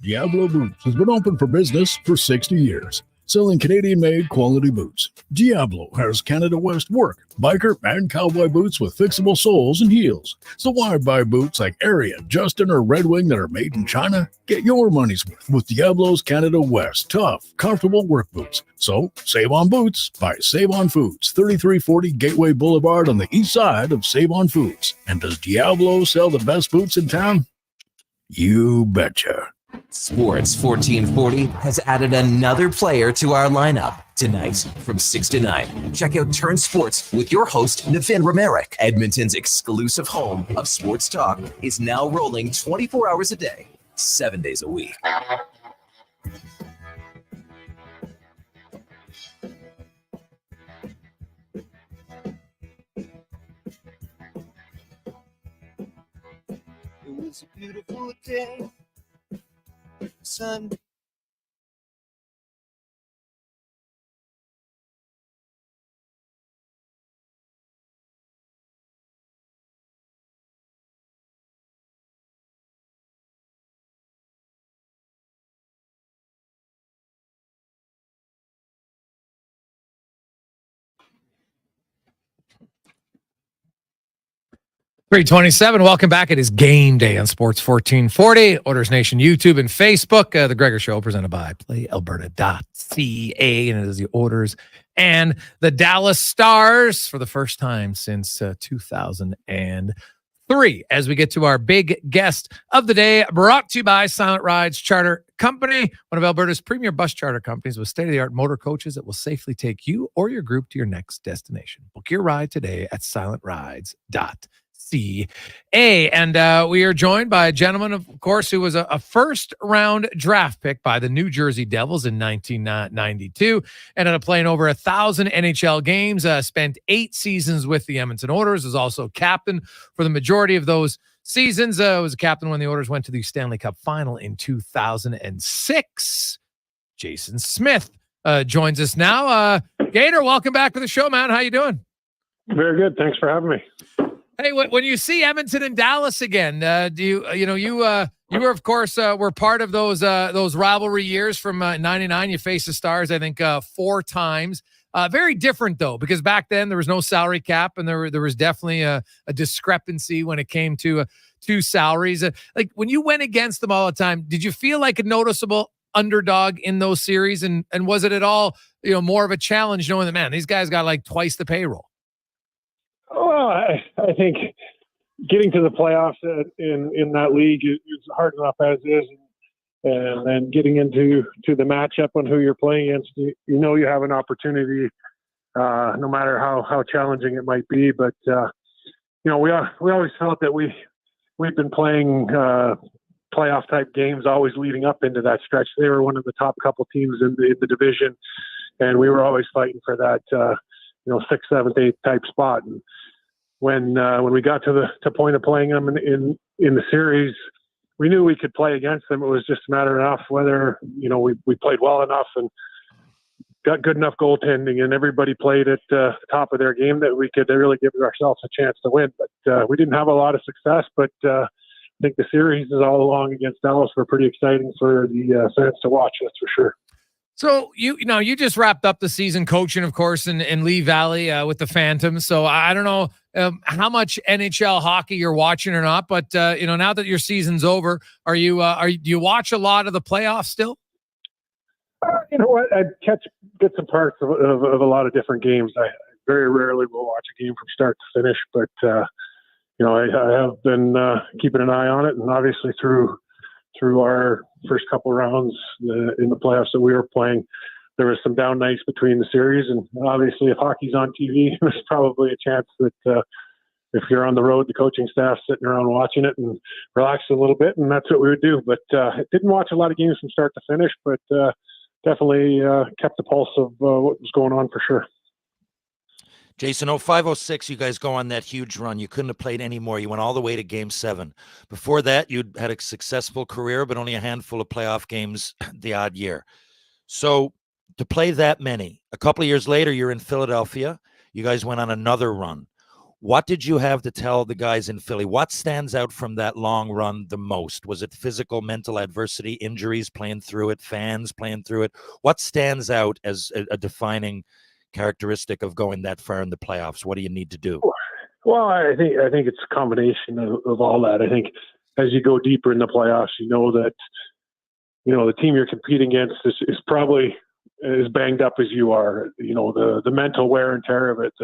Speaker 13: Diablo Boots has been open for business for 60 years, selling Canadian-made quality boots. Diablo has Canada West work, biker, and cowboy boots with fixable soles and heels. So why buy boots like Area, Justin, or Red Wing that are made in China? Get your money's worth with Diablo's Canada West tough, comfortable work boots. So save on boots by Save on Foods, 3340 Gateway Boulevard on the east side of Save on Foods. And does Diablo sell the best boots in town? You betcha.
Speaker 7: Sports 1440 has added another player to our lineup. Tonight, from 6 to 9, check out Turn Sports with your host, Navin Romerick. Edmonton's exclusive home of sports talk is now rolling 24 hours a day, 7 days a week.
Speaker 14: It was a beautiful day. Sun.
Speaker 1: .327. Welcome back. It is game day on Sports 1440, Oilers Nation YouTube and Facebook. The Gregor Show presented by PlayAlberta.ca, and it is the Oilers and the Dallas Stars for the first time since 2003. As we get to our big guest of the day, brought to you by Silent Rides Charter Company, one of Alberta's premier bus charter companies with state-of-the-art motor coaches that will safely take you or your group to your next destination. Book your ride today at silentrides.ca. And we are joined by a gentleman, of course, who was a first-round draft pick by the New Jersey Devils in 1992. Ended up playing over 1,000 NHL games, spent 8 seasons with the Edmonton Oilers, was also captain for the majority of those seasons. Was a captain when the Oilers went to the Stanley Cup Final in 2006. Jason Smith joins us now. Gator, welcome back to the show, man. How you doing?
Speaker 5: Very good. Thanks for having me.
Speaker 1: Hey, when you see Edmonton and Dallas again, do you were of course were part of those rivalry years from '99. You faced the Stars, I think, 4 times. Very different though, because back then there was no salary cap, and there was definitely a discrepancy when it came to salaries. Like when you went against them all the time, did you feel like a noticeable underdog in those series, and was it at all more of a challenge knowing that, man, these guys got like twice the payroll?
Speaker 5: Well, I think getting to the playoffs in that league is hard enough as is, and then getting into the matchup on who you're playing against, you have an opportunity, no matter how challenging it might be. But we always felt that we've been playing playoff type games always leading up into that stretch. They were one of the top couple teams in the division, and we were always fighting for that 6th, 7th, 8th type spot. And when we got to the point of playing them in the series, we knew we could play against them. It was just a matter of whether we played well enough and got good enough goaltending, and everybody played at the top of their game that we could really give ourselves a chance to win. But we didn't have a lot of success. But I think the series is all along against Dallas were pretty exciting for the fans to watch. That's for sure.
Speaker 1: So you just wrapped up the season coaching, of course, in Lee Valley with the Phantoms. So I don't know how much NHL hockey you're watching or not, but now that your season's over, do you watch a lot of the playoffs still?
Speaker 5: You know what? I catch bits and parts of a lot of different games. I very rarely will watch a game from start to finish, but I have been keeping an eye on it, and obviously through our first couple rounds in the playoffs that we were playing, there was some down nights between the series, and obviously if hockey's on TV, there's probably a chance that if you're on the road, the coaching staff sitting around watching it and relaxing a little bit, and that's what we would do. But I didn't watch a lot of games from start to finish, but definitely kept the pulse of what was going on for sure.
Speaker 3: Jason, 05-06, you guys go on that huge run. You couldn't have played any more. You went all the way to Game 7. Before that, you'd had a successful career, but only a handful of playoff games the odd year. So to play that many, a couple of years later, you're in Philadelphia. You guys went on another run. What did you have to tell the guys in Philly? What stands out from that long run the most? Was it physical, mental adversity, injuries, playing through it, fans playing through it? What stands out as a defining characteristic of going that far in the playoffs? What do you need to do?
Speaker 5: Well, I think it's a combination of all that. I think as you go deeper in the playoffs, that the team you're competing against is probably as banged up as you are. The mental wear and tear of it,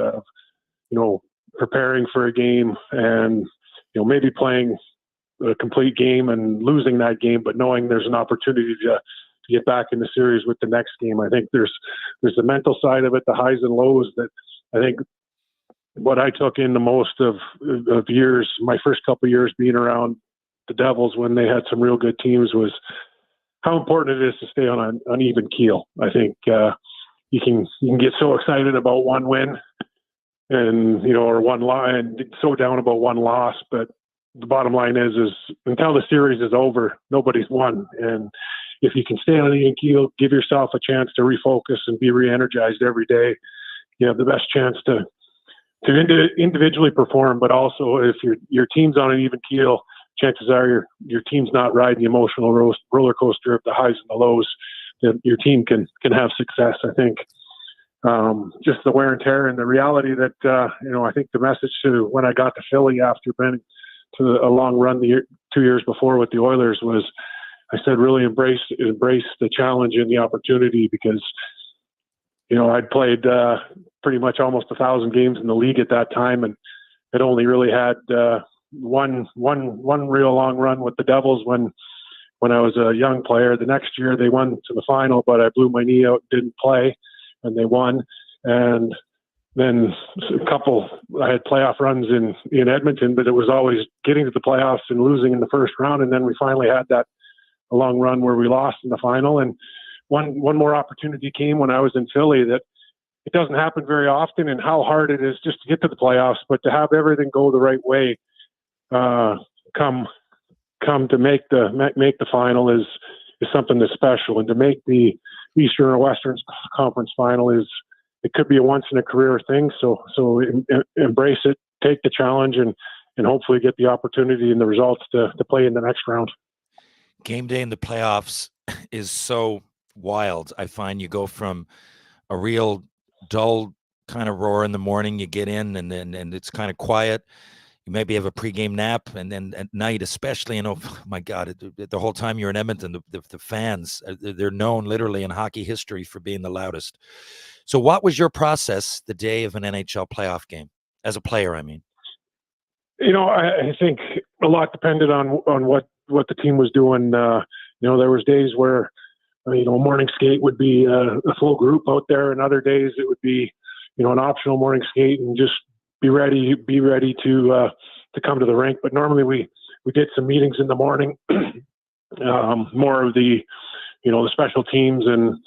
Speaker 5: preparing for a game and maybe playing a complete game and losing that game, but knowing there's an opportunity to get back in the series with the next game. I think there's the mental side of it, the highs and lows, that I think what I took in the most of years, my first couple of years being around the Devils when they had some real good teams, was how important it is to stay on an even keel. I think you can get so excited about one win and or one line, so down about one loss, but the bottom line is until the series is over, nobody's won. And if you can stay on an even keel, give yourself a chance to refocus and be re-energized every day, you have the best chance to individually perform. But also, if your team's on an even keel, chances are your team's not riding the emotional roller coaster of the highs and the lows. That your team can have success. I think just the wear and tear and the reality that I think the message to when I got to Philly after being to a long run 2 years before with the Oilers was, I said, really embrace the challenge and the opportunity, because I'd played pretty much almost 1,000 games in the league at that time, and had only really had one real long run with the Devils when I was a young player. The next year they won to the final, but I blew my knee out, didn't play, and they won. And then I had playoff runs in Edmonton, but it was always getting to the playoffs and losing in the first round. And then we finally had a long run where we lost in the final. And one more opportunity came when I was in Philly that it doesn't happen very often, and how hard it is just to get to the playoffs, but to have everything go the right way, come to make the final is something that's special. And to make the Eastern or Western Conference final it could be a once in a career thing. So embrace it, take the challenge, and hopefully get the opportunity and the results to play in the next round.
Speaker 3: Game day in the playoffs is so wild. I find you go from a real dull kind of roar in the morning, you get in and it's kind of quiet. You maybe have a pregame nap, and then at night, especially, oh my God, the whole time you're in Edmonton, the fans, they're known literally in hockey history for being the loudest. So what was your process the day of an NHL playoff game as a player? I mean,
Speaker 5: I think a lot depended on what the team was doing. There was days where, morning skate would be a full group out there, and other days it would be, an optional morning skate and just be ready to come to the rink. But normally we did some meetings in the morning, more of the special teams and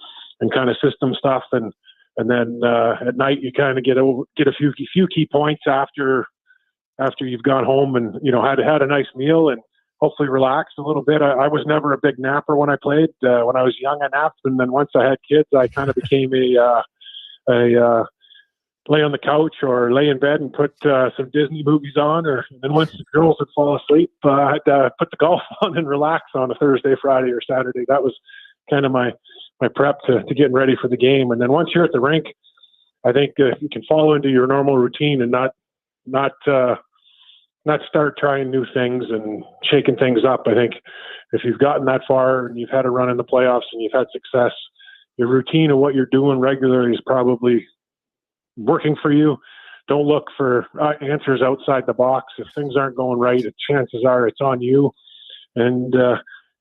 Speaker 5: kind of system stuff, and then at night you kind of get a few key points after you've gone home and had a nice meal and hopefully relaxed a little bit. I was never a big napper when I played. When I was young, I napped, and then once I had kids, I kind of became a lay on the couch or lay in bed and put some Disney movies on, and then once the girls would fall asleep, I'd put the golf on and relax on a Thursday, Friday, or Saturday. That was kind of my prep to getting ready for the game. And then once you're at the rink, I think if you can follow into your normal routine and not start trying new things and shaking things up. I think if you've gotten that far and you've had a run in the playoffs and you've had success, your routine of what you're doing regularly is probably working for you. Don't look for answers outside the box. If things aren't going right, chances are it's on you. And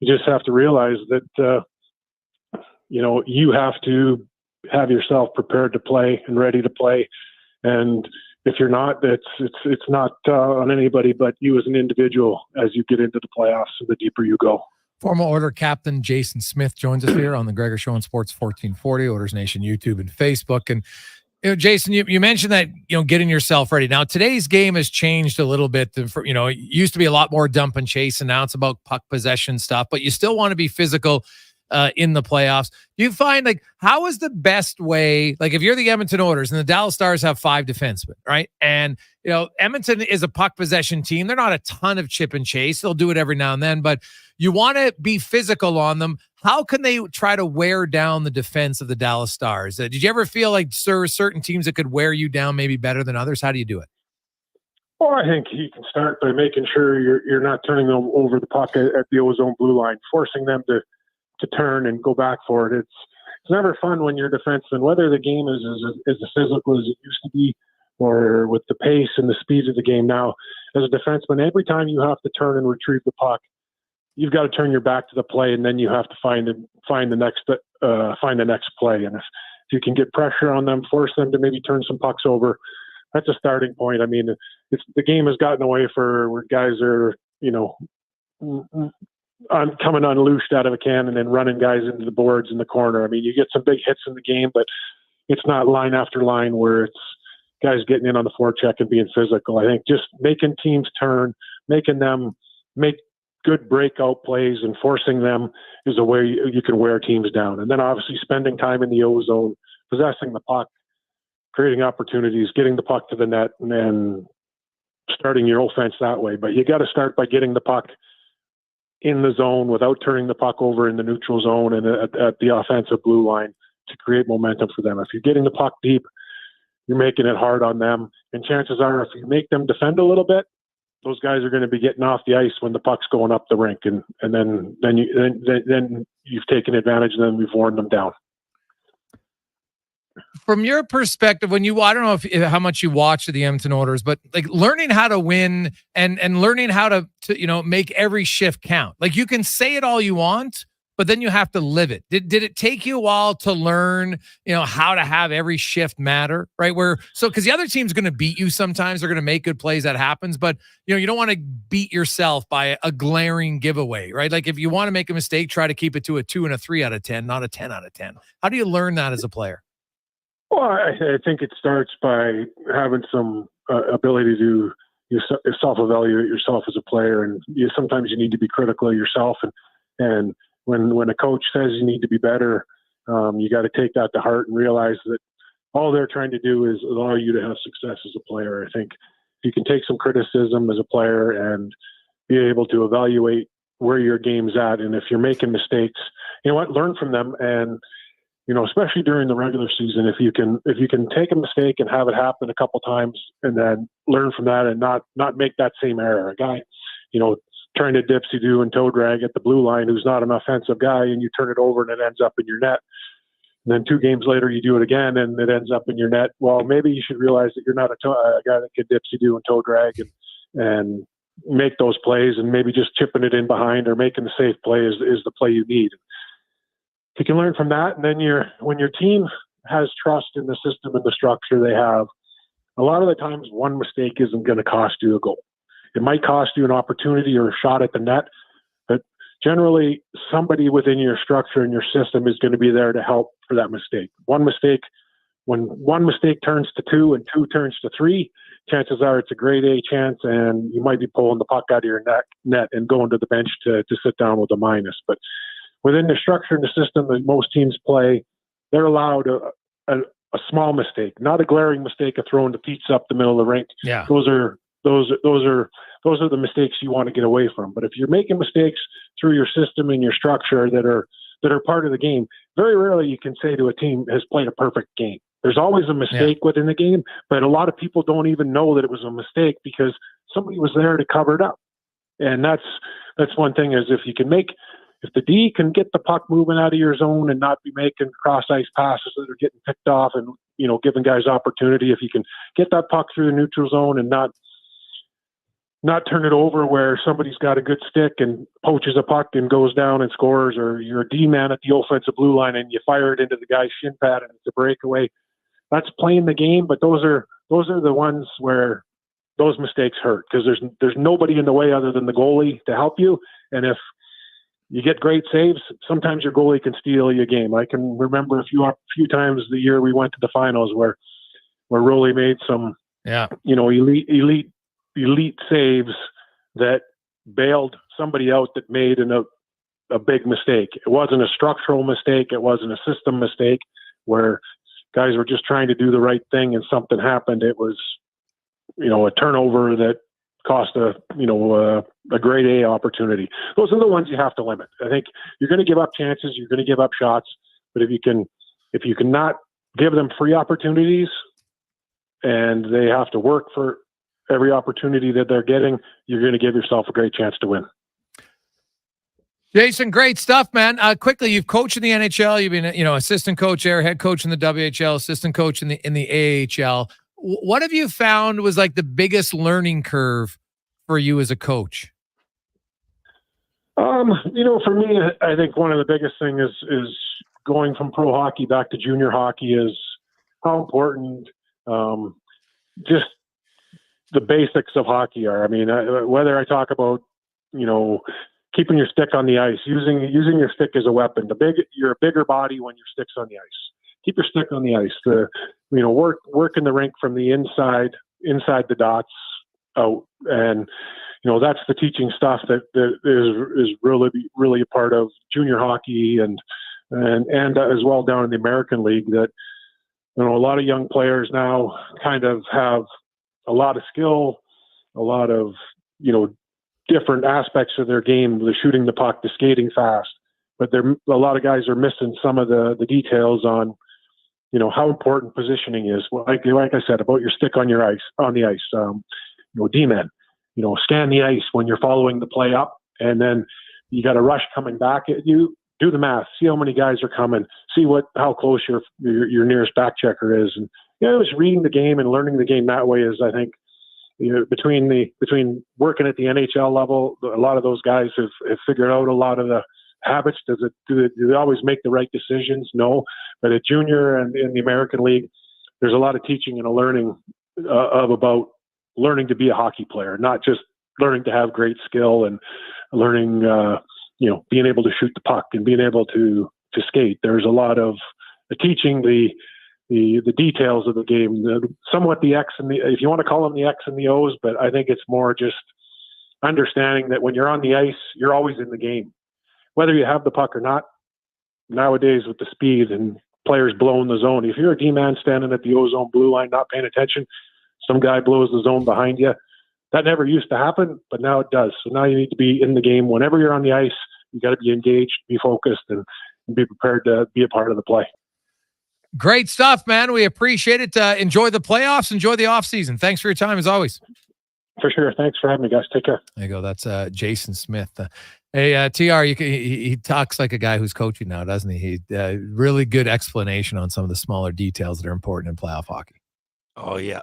Speaker 5: you just have to realize that, you have to have yourself prepared to play and ready to play. And if you're not, it's not on anybody but you as an individual as you get into the playoffs and the deeper you go.
Speaker 1: Former Order captain Jason Smith joins us here on the Gregor Show on Sports 1440, Orders Nation, YouTube, and Facebook. And Jason, you mentioned that getting yourself ready. Now today's game has changed a little bit. It used to be a lot more dump and chase, and now it's about puck possession stuff. But you still want to be physical in the playoffs. Do you find how is the best way? If you're the Edmonton Oilers and the Dallas Stars have 5 defensemen, right? And Edmonton is a puck possession team. They're not a ton of chip and chase. They'll do it every now and then, but you want to be physical on them. How can they try to wear down the defense of the Dallas Stars? Did you ever feel like certain teams that could wear you down maybe better than others? How do you do it?
Speaker 5: Well, I think you can start by making sure you're not turning them over the puck at the ozone blue line, forcing them to turn and go back for it. It's never fun when you're a defenseman, whether the game is as physical as it used to be or with the pace and the speed of the game now. As a defenseman, every time you have to turn and retrieve the puck, you've got to turn your back to the play, and then you have to find the next play. And if you can get pressure on them, force them to maybe turn some pucks over, that's a starting point. I mean, the game has gotten away where guys are, coming unloosed out of a can and then running guys into the boards in the corner. I mean, you get some big hits in the game, but it's not line after line where it's guys getting in on the forecheck and being physical. I think just making teams turn, making them make good breakout plays and forcing them is a way you can wear teams down. And then obviously spending time in the ozone, possessing the puck, creating opportunities, getting the puck to the net, and then starting your offense that way. But you got to start by getting the puck in the zone without turning the puck over in the neutral zone and at the offensive blue line to create momentum for them. If you're getting the puck deep, you're making it hard on them. And chances are if you make them defend a little bit, those guys are going to be getting off the ice when the puck's going up the rink. And then you've taken advantage and then we've worn them down.
Speaker 1: From your perspective, I don't know how much you watch the Edmonton Oilers, but learning how to win and learning how to make every shift count. You can say it all you want, but then you have to live it. Did it take you a while to learn, how to have every shift matter, right? Because the other team's going to beat you sometimes. They're going to make good plays. That happens, but you don't want to beat yourself by a glaring giveaway, right? If you want to make a mistake, try to keep it to a 2 and a 3 out of 10, not a 10 out of 10. How do you learn that as a player?
Speaker 5: Well, I think it starts by having some ability to self-evaluate yourself as a player, and sometimes you need to be critical of yourself. And when a coach says you need to be better, you got to take that to heart and realize that all they're trying to do is allow you to have success as a player. I think if you can take some criticism as a player and be able to evaluate where your game's at, and if you're making mistakes, learn from them. And especially during the regular season, if you can take a mistake and have it happen a couple times and then learn from that and not make that same error. A guy, trying to dipsy-do and toe drag at the blue line who's not an offensive guy, and you turn it over and it ends up in your net. And then 2 games later you do it again and it ends up in your net. Well, maybe you should realize that you're not a guy that can dipsy-do and toe drag and make those plays, and maybe just chipping it in behind or making the safe play is the play you need. If you can learn from that, and then when your team has trust in the system and the structure they have, a lot of the times one mistake isn't going to cost you a goal. It might cost you an opportunity or a shot at the net, but generally somebody within your structure and your system is going to be there to help for that mistake. When one mistake turns to 2 and 2 turns to 3, chances are it's a grade A chance, and you might be pulling the puck out of your net and going to the bench to sit down with a minus. But within the structure and the system that most teams play, they're allowed a small mistake, not a glaring mistake of throwing the pizza up the middle of the rink.
Speaker 1: Yeah.
Speaker 5: Those are the mistakes you want to get away from. But if you're making mistakes through your system and your structure that are that are part of the game. Very rarely you can say to a team has played a perfect game. There's always a mistake within the game, but a lot of people don't even know that it was a mistake because somebody was there to cover it up. And that's one thing is if the D can get the puck moving out of your zone and not be making cross ice passes that are getting picked off and, giving guys opportunity, if you can get that puck through the neutral zone and not turn it over where somebody's got a good stick and poaches a puck and goes down and scores, or you're a D-man at the offensive blue line and you fire it into the guy's shin pad and it's a breakaway. That's playing the game, but those are the ones where those mistakes hurt because there's nobody in the way other than the goalie to help you. And if you get great saves, sometimes your goalie can steal you a game. I can remember a few times the year we went to the finals where Roley made some elite saves that bailed somebody out that made a big mistake. It wasn't a structural mistake. It wasn't a system mistake where guys were just trying to do the right thing and something happened. It was, a turnover that cost a grade A opportunity. Those are the ones you have to limit. I think you're going to give up chances. You're going to give up shots, but if you can not give them free opportunities and they have to work for every opportunity that they're getting, you're going to give yourself a great chance to win.
Speaker 1: Jason, great stuff, man. Quickly, you've coached in the NHL. You've been, assistant coach there, head coach in the WHL, assistant coach in the AHL. What have you found was like the biggest learning curve for you as a coach?
Speaker 5: For me, I think one of the biggest things is going from pro hockey back to junior hockey is how important just the basics of hockey are. I mean, whether I talk about, keeping your stick on the ice, using your stick as a weapon. You're a bigger body when your stick's on the ice. Keep your stick on the ice. Work in the rink from the inside the dots out, and that's the teaching stuff that is really a part of junior hockey and as well down in the American League. That a lot of young players now kind of have a lot of skill, a lot of different aspects of their game, the shooting the puck, the skating fast, but a lot of guys are missing some of the details on how important positioning is. Well, like I said about your stick on the ice, D-man, scan the ice when you're following the play up, and then you got a rush coming back at you. Do the math, see how many guys are coming, see how close your nearest back checker is, and just reading the game and learning the game that way is, I think, between working at the NHL level, a lot of those guys have figured out a lot of the habits. Do they always make the right decisions? No. But at junior and in the American League, there's a lot of teaching and a learning about learning to be a hockey player, not just learning to have great skill and learning, being able to shoot the puck and being able to skate. There's a lot of teaching the details of the game, somewhat the X and the, if you want to call them the X and the O's, but I think it's more just understanding that when you're on the ice, you're always in the game, whether you have the puck or not. Nowadays with the speed and players blowing the zone, if you're a D-man standing at the O-zone blue line, not paying attention, some guy blows the zone behind you. That never used to happen, but now it does. So now you need to be in the game. Whenever you're on the ice, you got to be engaged, be focused, and be prepared to be a part of the play.
Speaker 1: Great stuff, man. We appreciate it. Enjoy the playoffs. Enjoy the offseason. Thanks for your time, as always.
Speaker 5: For sure. Thanks for having me, guys. Take care.
Speaker 1: There you go. That's Jason Smith. Hey, TR, he talks like a guy who's coaching now, doesn't he? Really good explanation on some of the smaller details that are important in playoff hockey.
Speaker 3: Oh, yeah.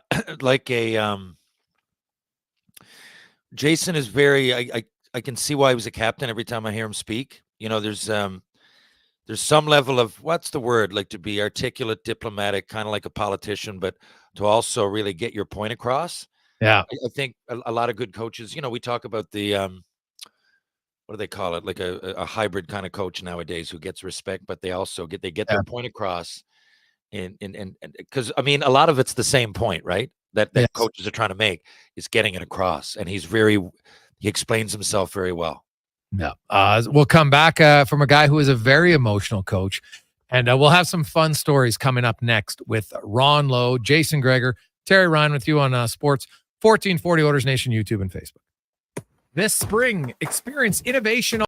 Speaker 3: Jason is very, I can see why he was a captain every time I hear him speak. There's some level of, what's the word, like to be articulate, diplomatic, kind of like a politician, but to also really get your point across.
Speaker 1: Yeah.
Speaker 3: I think a lot of good coaches, we talk about the, what do they call it? Like a hybrid kind of coach nowadays who gets respect, but they also get their point across. And because, a lot of it's the same point, right? That yes. Coaches are trying to make is getting it across. And he explains himself very well.
Speaker 1: Yeah. We'll come back from a guy who is a very emotional coach, and we'll have some fun stories coming up next with Ron Lowe, Jason Gregor, Terry Ryan with you on Sports 1440 Oilers Nation, YouTube and Facebook. This spring, experience innovation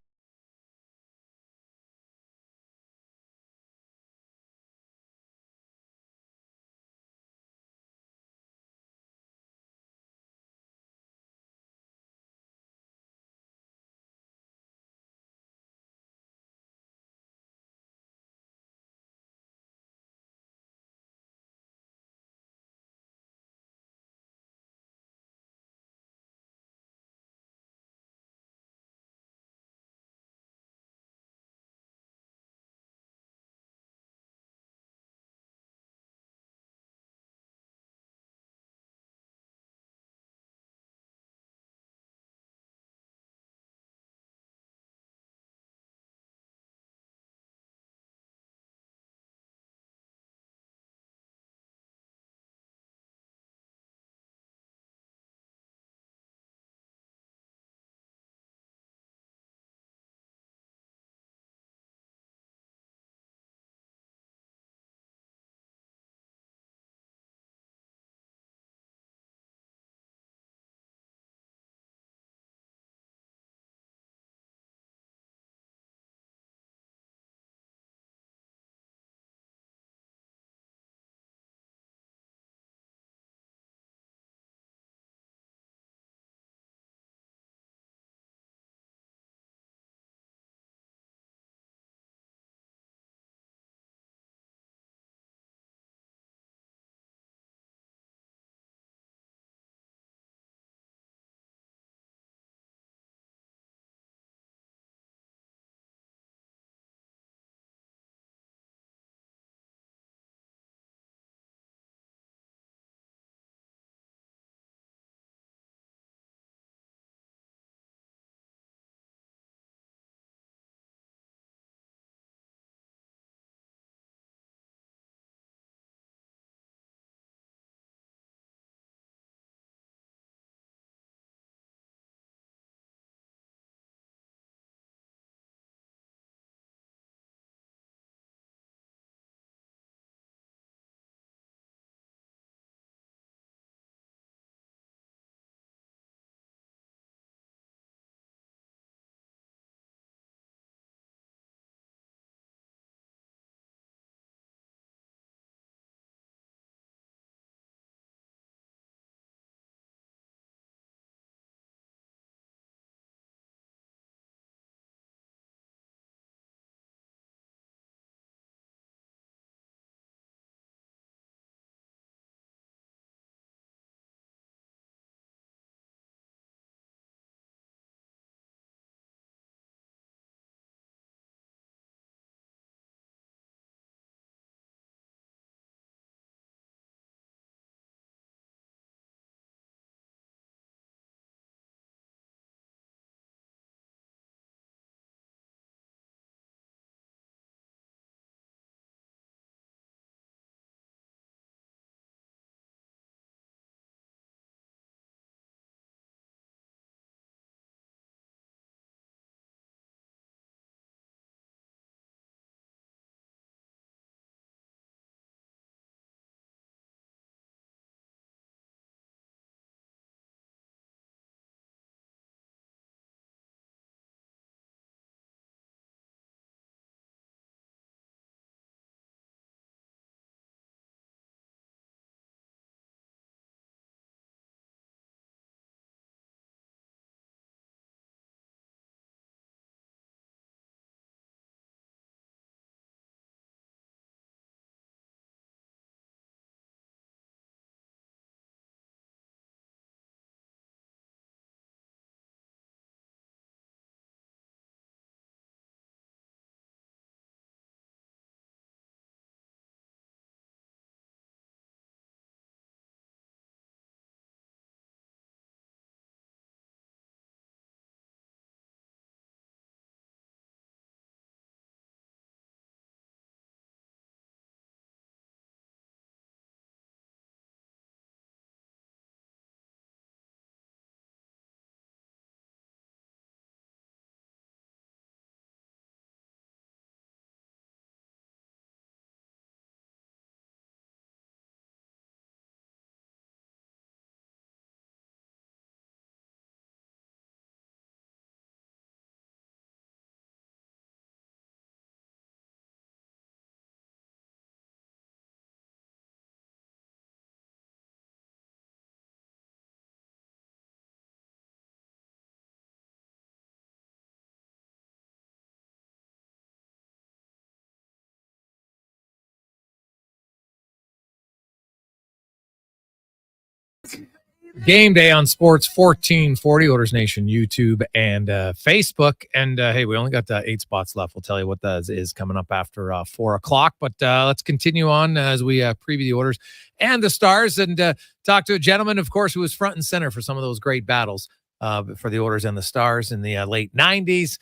Speaker 1: Game day on Sports 1440, Oilers Nation, YouTube, and Facebook. And hey, we only got 8 spots left. We'll tell you what that is coming up after 4 o'clock. But let's continue on as we preview the Oilers and the Stars and talk to a gentleman, of course, who was front and center for some of those great battles for the Oilers and the Stars in the late 90s.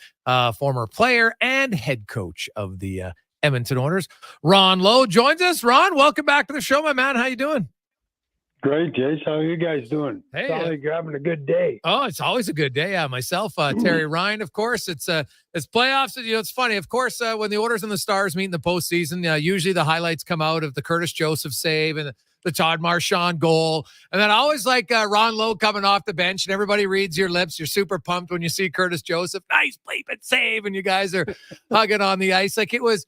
Speaker 1: Former player and head coach of the Edmonton Oilers. Ron Lowe joins us. Ron, welcome back to the show, my man. How you doing?
Speaker 6: Great, Jace. How are you guys doing?
Speaker 1: Hey,
Speaker 6: sounds like you're having a good day.
Speaker 1: Oh, it's always a good day. Yeah, myself, Terry Ryan, of course. It's playoffs. You know, it's funny. Of course, when the Oilers and the Stars meet in the postseason, usually the highlights come out of the Curtis Joseph save and the Todd Marchand goal. And then I always like Ron Lowe coming off the bench, and everybody reads your lips. You're super pumped when you see Curtis Joseph. Nice bleeping save, and you guys are hugging on the ice. Like it was,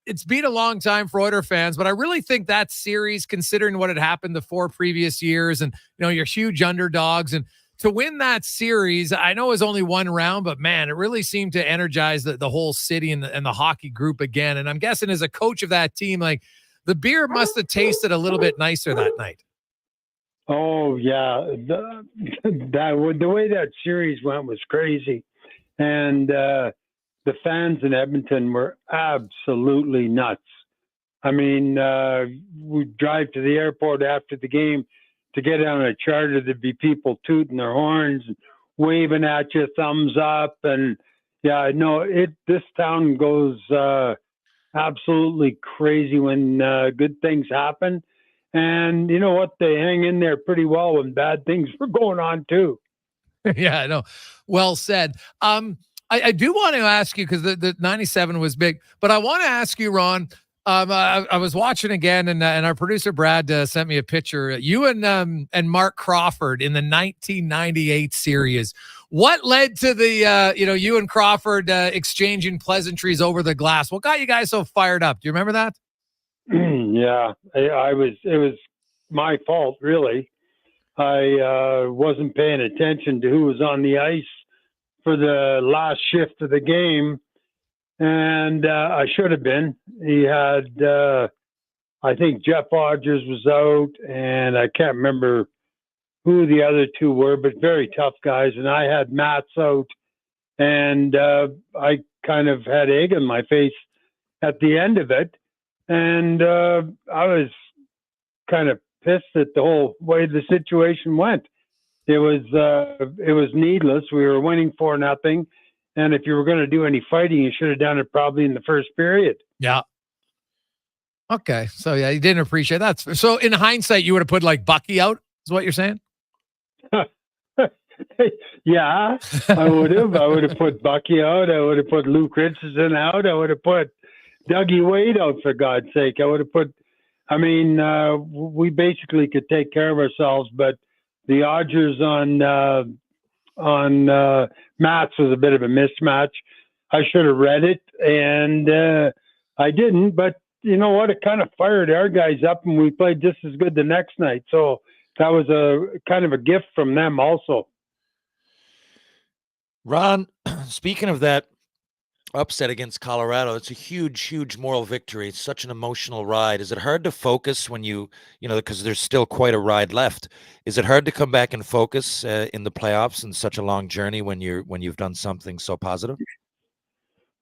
Speaker 1: it's been a long time for Oilers fans, but I really think that series, considering what had happened the 4 previous years, and you're huge underdogs, and to win that series, I know it was only 1 round, but man, it really seemed to energize the whole city and the hockey group again. And I'm guessing as a coach of that team, like the beer must have tasted a little bit nicer that night.
Speaker 6: Oh yeah, the way that series went was crazy, and the fans in Edmonton were absolutely nuts. I mean, we drive to the airport after the game to get on a charter. There'd be people tooting their horns, and waving at you, thumbs up, and yeah, no, this town goes absolutely crazy when good things happen. And you know what? They hang in there pretty well when bad things were going on too.
Speaker 1: Yeah, I know. Well said. I do want to ask you, because the 97 was big, but I want to ask you, Ron, I was watching again, and our producer Brad sent me a picture. You and Mark Crawford in the 1998 series. What led to the you and Crawford exchanging pleasantries over the glass? What got you guys so fired up? Do you remember that?
Speaker 6: Yeah, it was my fault, really. I wasn't paying attention to who was on the ice for the last shift of the game, and I should have been. He had, I think Jeff Rogers was out, and I can't remember who the other 2 were, but very tough guys. And I had Mats out, and I kind of had egg in my face at the end of it, and I was kind of pissed at the whole way the situation went. It was needless. We were winning 4-0, and if you were going to do any fighting, you should have done it probably in the first period.
Speaker 1: Yeah. Okay, so yeah, you didn't appreciate that. So in hindsight, you would have put like Bucky out, is what you're saying?
Speaker 6: Yeah, I would have. I would have put Bucky out. I would have put Luke Richardson out. I would have put Dougie Wade out, for God's sake. I would have put. I mean, we basically could take care of ourselves, but the Odgers on Mats was a bit of a mismatch. I should have read it, and I didn't. But you know what? It kind of fired our guys up, and we played just as good the next night. So that was a kind of a gift from them also.
Speaker 3: Ron, speaking of that upset against Colorado, it's a huge, huge moral victory. It's such an emotional ride. Is it hard to focus when because there's still quite a ride left? Is it hard to come back and focus in the playoffs in such a long journey when you've done something so positive?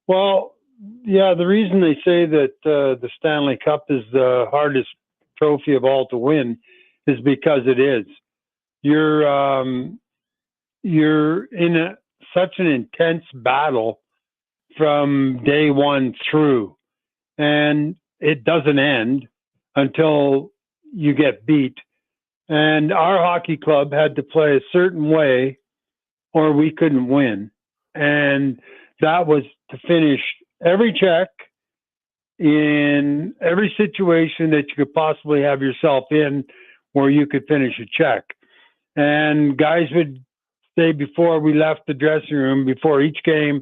Speaker 6: Well, yeah, the reason they say that the Stanley Cup is the hardest trophy of all to win is because it is. You're in such an intense battle from day one through, and it doesn't end until you get beat. And our hockey club had to play a certain way or we couldn't win. And that was to finish every check in every situation that you could possibly have yourself in where you could finish a check. And guys would say before we left the dressing room, before each game,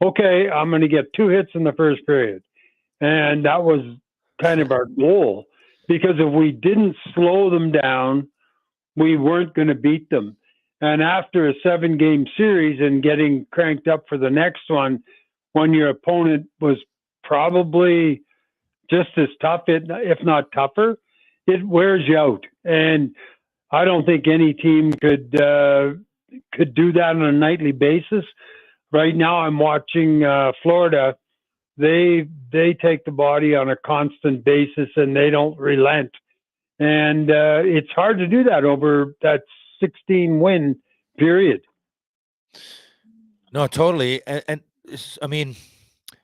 Speaker 6: okay, I'm going to get 2 hits in the first period. And that was kind of our goal, because if we didn't slow them down, we weren't going to beat them. And after a 7-game series and getting cranked up for the next one, when your opponent was probably just as tough, if not tougher, it wears you out. And I don't think any team could do that on a nightly basis. Right now, I'm watching Florida. They take the body on a constant basis, and they don't relent. And it's hard to do that over that 16-win period.
Speaker 3: No, totally. And I mean,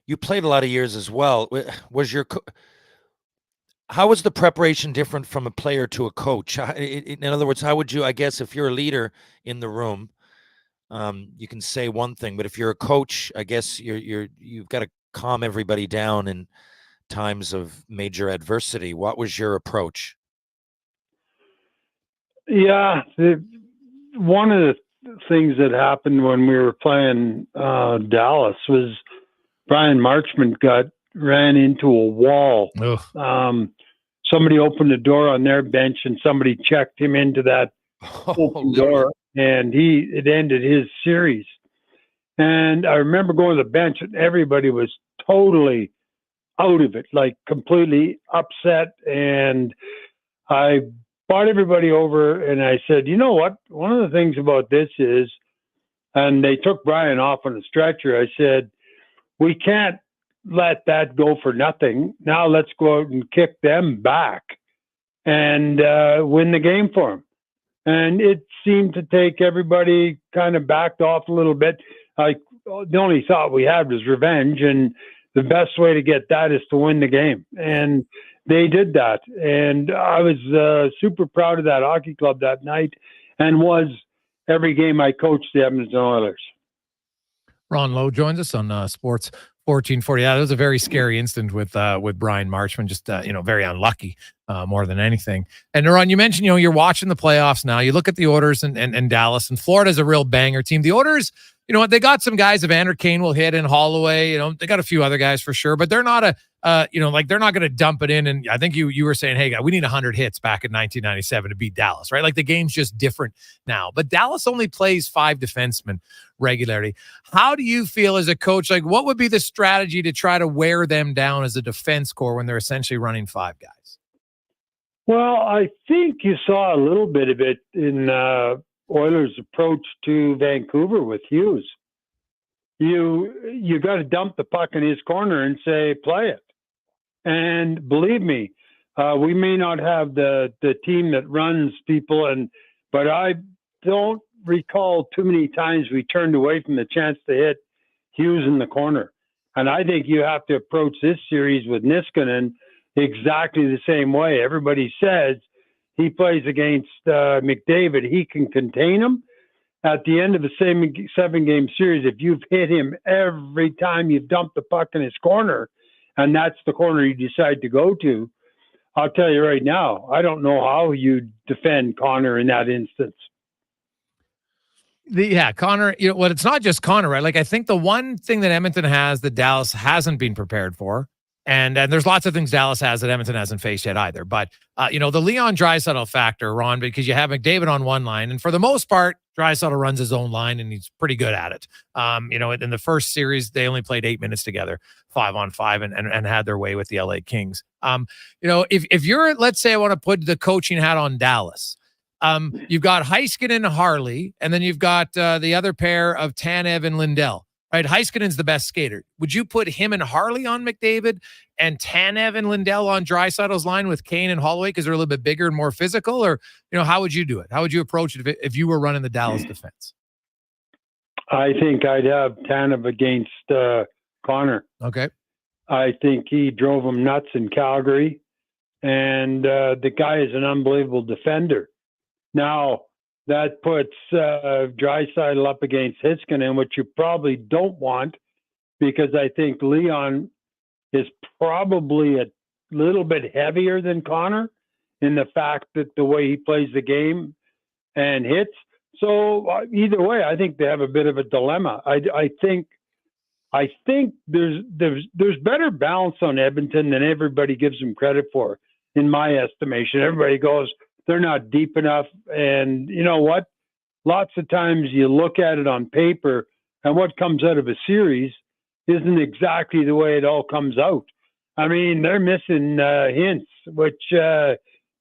Speaker 3: you played a lot of years as well. How was the preparation different from a player to a coach? In other words, how would you, I guess, if you're a leader in the room, you can say one thing, but if you're a coach, I guess you've got to calm everybody down in times of major adversity. What was your approach?
Speaker 6: Yeah, one of the things that happened when we were playing Dallas was Brian Marchment ran into a wall. Somebody opened the door on their bench and somebody checked him into that open door, and it ended his series. And I remember going to the bench and everybody was totally out of it, like completely upset. And I brought everybody over and I said, you know what? One of the things about this is, and they took Brian off on a stretcher. I said, we can't let that go for nothing. Now let's go out and kick them back and win the game for them. And it seemed to take everybody kind of backed off a little bit. The only thought we had was revenge, and the best way to get that is to win the game. And they did that. And I was super proud of that hockey club that night, and was every game I coached the Edmonton Oilers.
Speaker 1: Ron Lowe joins us on Sports 1440. Yeah, that was a very scary incident with Brian Marchment. Just very unlucky more than anything. And Ron, you mentioned you're watching the playoffs now. You look at the Oilers and Dallas, and Florida's a real banger team. The Oilers, you know what, they got some guys. Evander Kane will hit, and Holloway. They got a few other guys for sure, but they're not they're not going to dump it in. And I think you were saying, hey, we need 100 hits back in 1997 to beat Dallas, right? Like the game's just different now. But Dallas only plays 5 defensemen regularly. How do you feel as a coach? Like, what would be the strategy to try to wear them down as a defense core when they're essentially running 5 guys?
Speaker 6: Well, I think you saw a little bit of it in Oilers' approach to Vancouver with Hughes. You got to dump the puck in his corner and say, play it. And believe me, we may not have the team that runs people, but I don't recall too many times we turned away from the chance to hit Hughes in the corner. And I think you have to approach this series with Niskanen exactly the same way. Everybody says he plays against McDavid. He can contain him. At the end of the same 7-game series, if you've hit him every time you've dumped the puck in his corner, and that's the corner you decide to go to, I'll tell you right now, I don't know how you defend Connor in that instance.
Speaker 1: Connor, it's not just Connor, right? Like, I think the one thing that Edmonton has that Dallas hasn't been prepared for, and there's lots of things Dallas has that Edmonton hasn't faced yet either. But, the Leon Draisaitl factor, Ron, because you have McDavid on one line, and for the most part, Draisaitl runs his own line, and he's pretty good at it. In the first series, they only played 8 minutes together, 5-on-5, and had their way with the LA Kings. If you're, let's say I want to put the coaching hat on Dallas, you've got Heiskanen and Harley, and then you've got the other pair of Tanev and Lindell. Right, Heiskanen's the best skater. Would you put him and Harley on McDavid and Tanev and Lindell on Draisaitl's line with Kane and Holloway because they're a little bit bigger and more physical? Or, how would you do it? How would you approach it if you were running the Dallas defense?
Speaker 6: I think I'd have Tanev against Connor.
Speaker 1: Okay.
Speaker 6: I think he drove him nuts in Calgary, and the guy is an unbelievable defender. Now, that puts Draisaitl up against Heiskanen, which you probably don't want, because I think Leon is probably a little bit heavier than Connor in the fact that the way he plays the game and hits. So either way, I think they have a bit of a dilemma. I think there's better balance on Edmonton than everybody gives them credit for, in my estimation. Everybody goes, they're not deep enough. And you know what? Lots of times you look at it on paper, and what comes out of a series isn't exactly the way it all comes out. I mean, they're missing hints, which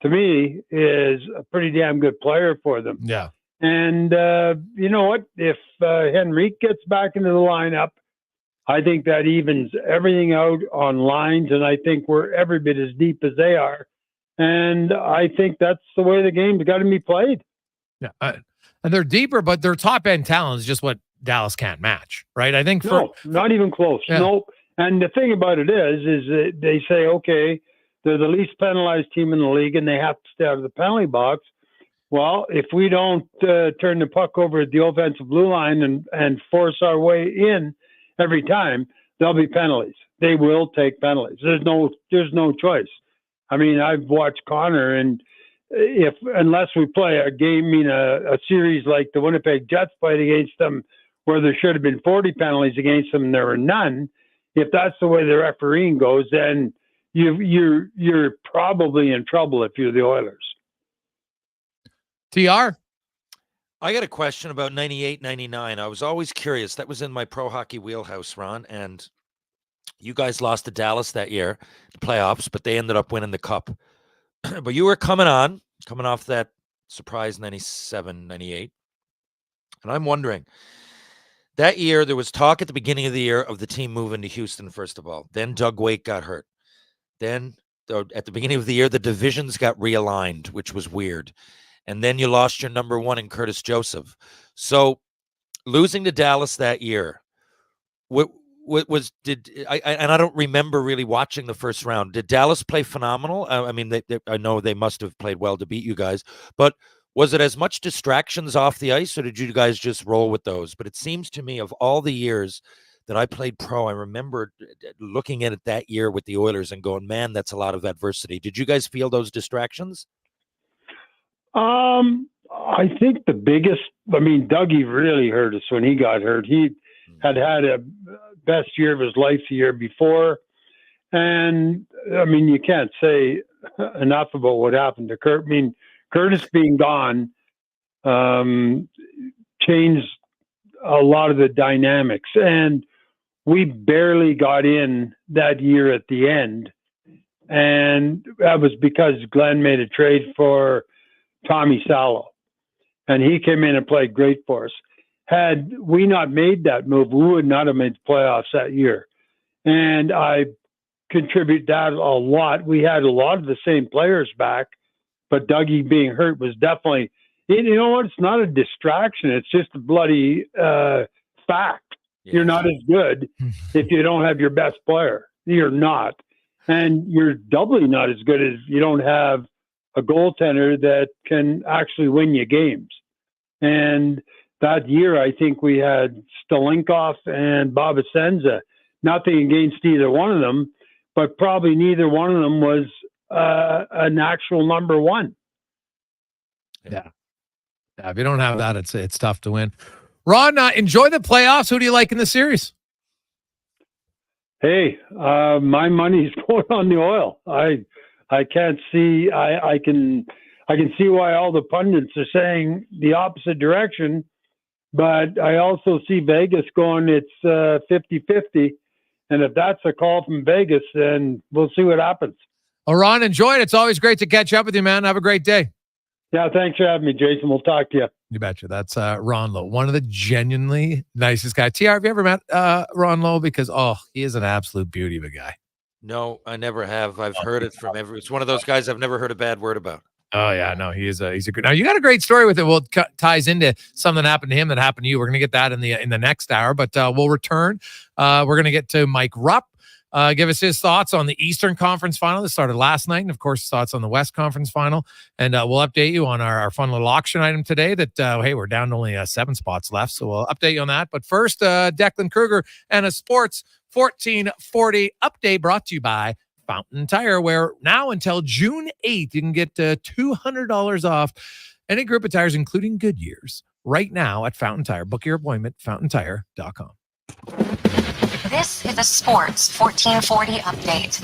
Speaker 6: to me, is a pretty damn good player for them.
Speaker 1: Yeah.
Speaker 6: And you know what? If Henrique gets back into the lineup, I think that evens everything out on lines, and I think we're every bit as deep as they are. And I think that's the way the game's got to be played.
Speaker 1: Yeah. And they're deeper, but their top end talent is just what Dallas can't match, right? I think
Speaker 6: No, not even close.
Speaker 1: Yeah.
Speaker 6: Nope. And the thing about it is that they say, okay, they're the least penalized team in the league, and they have to stay out of the penalty box. Well, if we don't turn the puck over at the offensive blue line and force our way in every time, there'll be penalties. They will take penalties. There's no choice. I mean, I've watched Connor, and unless we play a game, a series like the Winnipeg Jets played against them, where there should have been 40 penalties against them, and there were none. If that's the way the refereeing goes, then you're probably in trouble if you're the Oilers.
Speaker 1: TR?
Speaker 3: I got a question about 98, 99. I was always curious. That was in my pro hockey wheelhouse, Ron. And you guys lost to Dallas that year, the playoffs, but they ended up winning the cup. But you were coming off that surprise 97, 98. And I'm wondering, that year, there was talk at the beginning of the year of the team moving to Houston, first of all. Then Doug Weight got hurt. Then at the beginning of the year, the divisions got realigned, which was weird. And then you lost your number one in Curtis Joseph. So losing to Dallas that year, I don't remember really watching the first round. Did Dallas play phenomenal? I mean, I know they must have played well to beat you guys, but was it as much distractions off the ice, or did you guys just roll with those? But it seems to me, of all the years that I played pro, I remember looking at it that year with the Oilers and going, man, that's a lot of adversity. Did you guys feel those distractions?
Speaker 6: I think the biggest, Dougie really hurt us when he got hurt. He had a best year of his life the year before. And you can't say enough about what happened to Kurt. Curtis being gone changed a lot of the dynamics, and we barely got in that year at the end. And that was because Glenn made a trade for Tommy Salo, and he came in and played great for us. Had we not made that move, we would not have made the playoffs that year. And I contribute that a lot. We had a lot of the same players back, but Dougie being hurt was definitely, you know what? It's not a distraction. It's just a bloody fact. Yeah. You're not as good if you don't have your best player. You're not. And you're doubly not as good as you don't have a goaltender that can actually win you games. And that year, I think we had Stolinkov and Bob Asenza. Nothing against either one of them, but probably neither one of them was an actual number one.
Speaker 1: Yeah. If you don't have that, it's tough to win. Ron, enjoy the playoffs. Who do you like in the series?
Speaker 6: Hey, my money's going on the Oil. I can't see. I can see why all the pundits are saying the opposite direction, but I also see Vegas going, it's 50-50. And if that's a call from Vegas, then we'll see what happens.
Speaker 1: Well, Ron, enjoy it. It's always great to catch up with you, man. Have a great day.
Speaker 6: Yeah, thanks for having me, Jason. We'll talk to you.
Speaker 1: You betcha. That's Ron Lowe, one of the genuinely nicest guys. TR, have you ever met Ron Lowe? Because, he is an absolute beauty of a guy.
Speaker 3: No, I never have. I've heard it from it's one of those guys I've never heard a bad word about.
Speaker 1: Oh, yeah. No, he's a good. Now, you got a great story with it. Well, it ties into something that happened to him that happened to you. We're going to get that in the next hour, but we'll return. We're going to get to Mike Rupp. Give us his thoughts on the Eastern Conference Final that started last night, and of course, his thoughts on the West Conference Final. And we'll update you on our fun little auction item today that, hey, we're down to only 7 spots left. So we'll update you on that. But first, Declan Kruger and a Sports 1440 update brought to you by Fountain Tire, where now until June 8th, you can get $200 off any group of tires, including Goodyear's, right now at Fountain Tire. Book your appointment, fountaintire.com.
Speaker 4: This is a Sports 1440 update.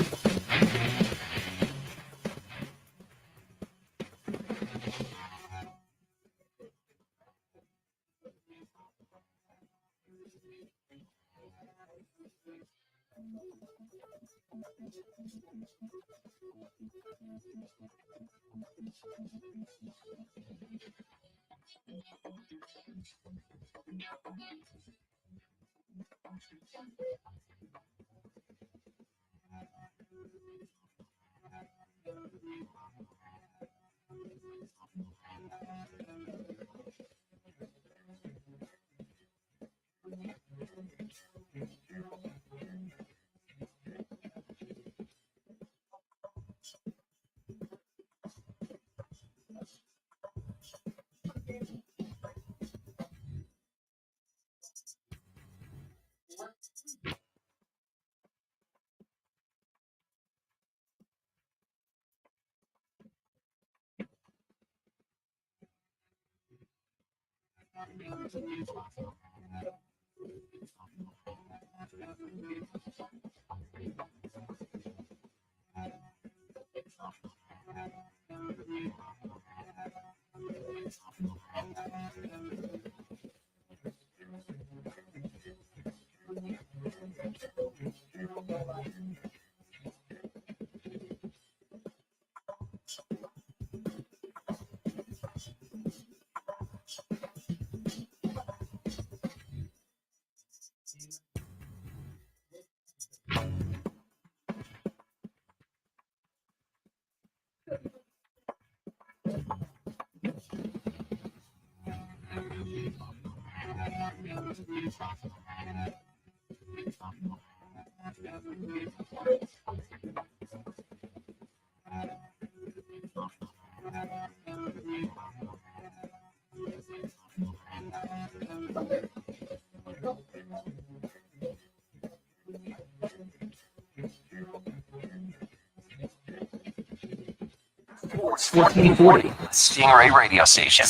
Speaker 27: Sports 1440, Stingray Radio Station.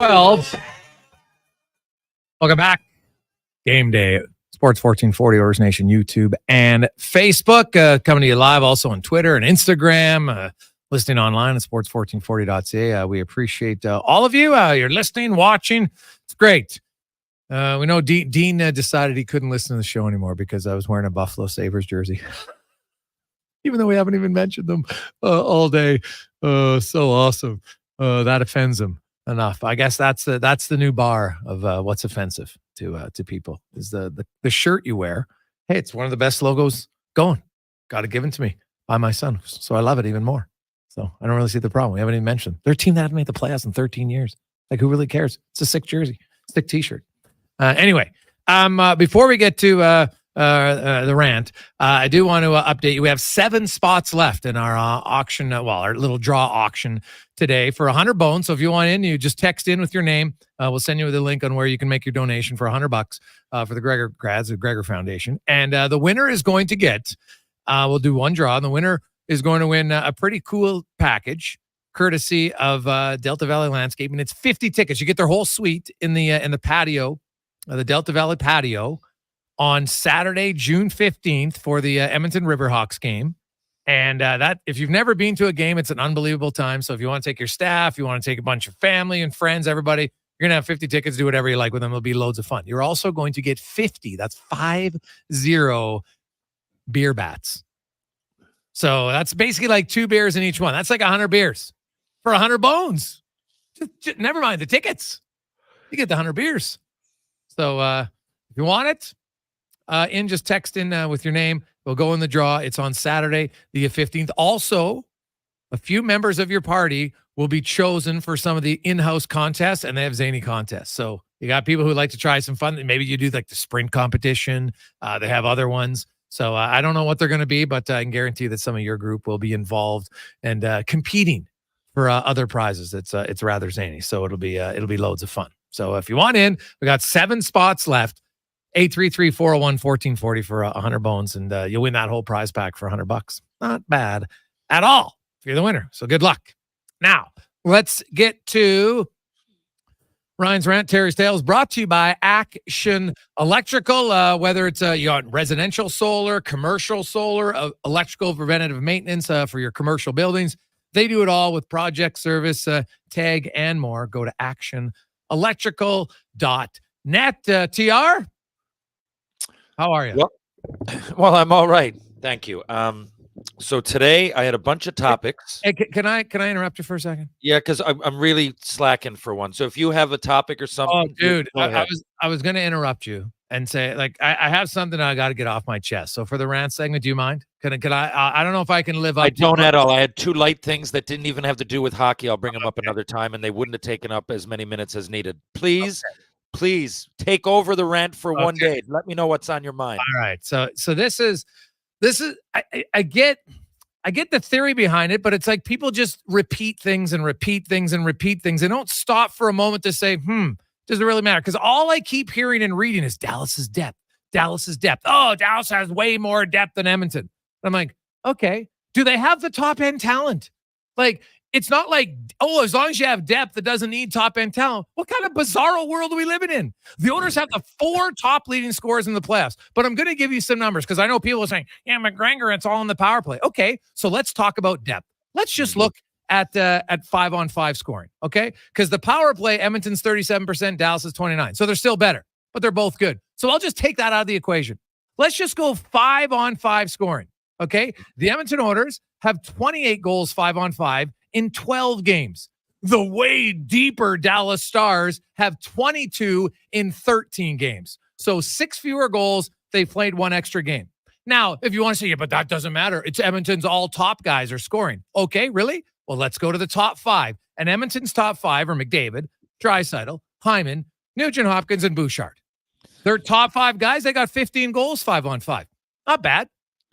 Speaker 1: 12. Welcome back. Game day. Sports 1440, Oilers Nation, YouTube and Facebook. Coming to you live also on Twitter and Instagram. Listening online at sports1440.ca. We appreciate all of you. You're listening, watching. It's great. We know Dean decided he couldn't listen to the show anymore because I was wearing a Buffalo Sabres jersey. Even though we haven't even mentioned them all day. So awesome. That offends him enough. I guess that's the new bar of what's offensive to people is the shirt you wear. Hey, it's one of the best logos going. Got it given to me by my son. So I love it even more. So I don't really see the problem. We haven't even mentioned. They're a team that hasn't made the playoffs in 13 years. Like, who really cares? It's a sick jersey, sick T-shirt. Anyway, before we get to the rant, I do want to update you. We have 7 spots left in our auction, our little draw auction today for 100 bones. So if you want in, you just text in with your name. We'll send you the link on where you can make your donation for $100 for the Gregor Grads, the Gregor Foundation. And the winner is going to get, we'll do one draw, and the winner is going to win a pretty cool package courtesy of Delta Valley Landscaping. It's 50 tickets. You get their whole suite in the patio, the Delta Valley patio, on Saturday, June 15th for the Edmonton Riverhawks game. And that, if you've never been to a game, it's an unbelievable time. So if you want to take your staff, you want to take a bunch of family and friends, everybody, you're going to have 50 tickets, do whatever you like with them. It'll be loads of fun. You're also going to get 50, that's 50 beer bats. So that's basically like 2 beers in each one. That's like 100 beers for 100 bones. Just never mind the tickets. You get the 100 beers. So if you want it, just text in with your name. We'll go in the draw. It's on Saturday, the 15th. Also, a few members of your party will be chosen for some of the in-house contests, and they have zany contests. So you got people who like to try some fun. Maybe you do like the sprint competition. They have other ones. So I don't know what they're going to be, but I can guarantee that some of your group will be involved and competing for other prizes. It's rather zany. So it'll be loads of fun. So if you want in, we got 7 spots left. 833-401-1440 for 100 bones, and you'll win that whole prize pack for $100. Not bad at all if you're the winner. So good luck. Now, let's get to Ryan's Rant, Terry's Tales, brought to you by Action Electrical. Whether it's you want residential solar, commercial solar, electrical preventative maintenance for your commercial buildings, they do it all with project service, tag, and more. Go to actionelectrical.net. TR? How are you?
Speaker 3: Well, I'm all right. Thank you. So today I had a bunch of topics.
Speaker 1: Hey, can I interrupt you for a second?
Speaker 3: Yeah, because I'm really slacking for one. So if you have a topic or something.
Speaker 1: Oh, dude, I was going to interrupt you and say, like, I have something I got to get off my chest. So for the rant segment, do you mind? Can I don't know if I can live up.
Speaker 3: I don't at all. I had 2 light things that didn't even have to do with hockey. I'll bring them up another time, and they wouldn't have taken up as many minutes as needed. Please. Okay. Please take over the rant for one day. Let me know what's on your mind.
Speaker 1: All right. So this is I get the theory behind it, but it's like people just repeat things and repeat things and repeat things. They don't stop for a moment to say, does it really matter? Because all I keep hearing and reading is Dallas's depth. Dallas's depth. Oh, Dallas has way more depth than Edmonton. And I'm like, okay. Do they have the top end talent? Like, it's not like, oh, as long as you have depth, it doesn't need top-end talent. What kind of bizarro world are we living in? The Oilers have the 4 top leading scorers in the playoffs. But I'm going to give you some numbers because I know people are saying, yeah, McGregor, it's all in the power play. Okay, so let's talk about depth. Let's just look at 5-on-5 scoring, okay? Because the power play, Edmonton's 37%, Dallas is 29%. So they're still better, but they're both good. So I'll just take that out of the equation. Let's just go 5-on-5 scoring, okay? The Edmonton Oilers have 28 goals 5-on-5 in 12 games. The way deeper Dallas Stars have 22 in 13 games. So 6 fewer goals. They played 1 extra game. Now, if you want to say, yeah, but that doesn't matter. It's Edmonton's all top guys are scoring. Okay, really? Well, let's go to the top 5. And Edmonton's top 5 are McDavid, Draisaitl, Hyman, Nugent Hopkins, and Bouchard. Their top 5 guys, they got 15 goals 5-on-5. Not bad.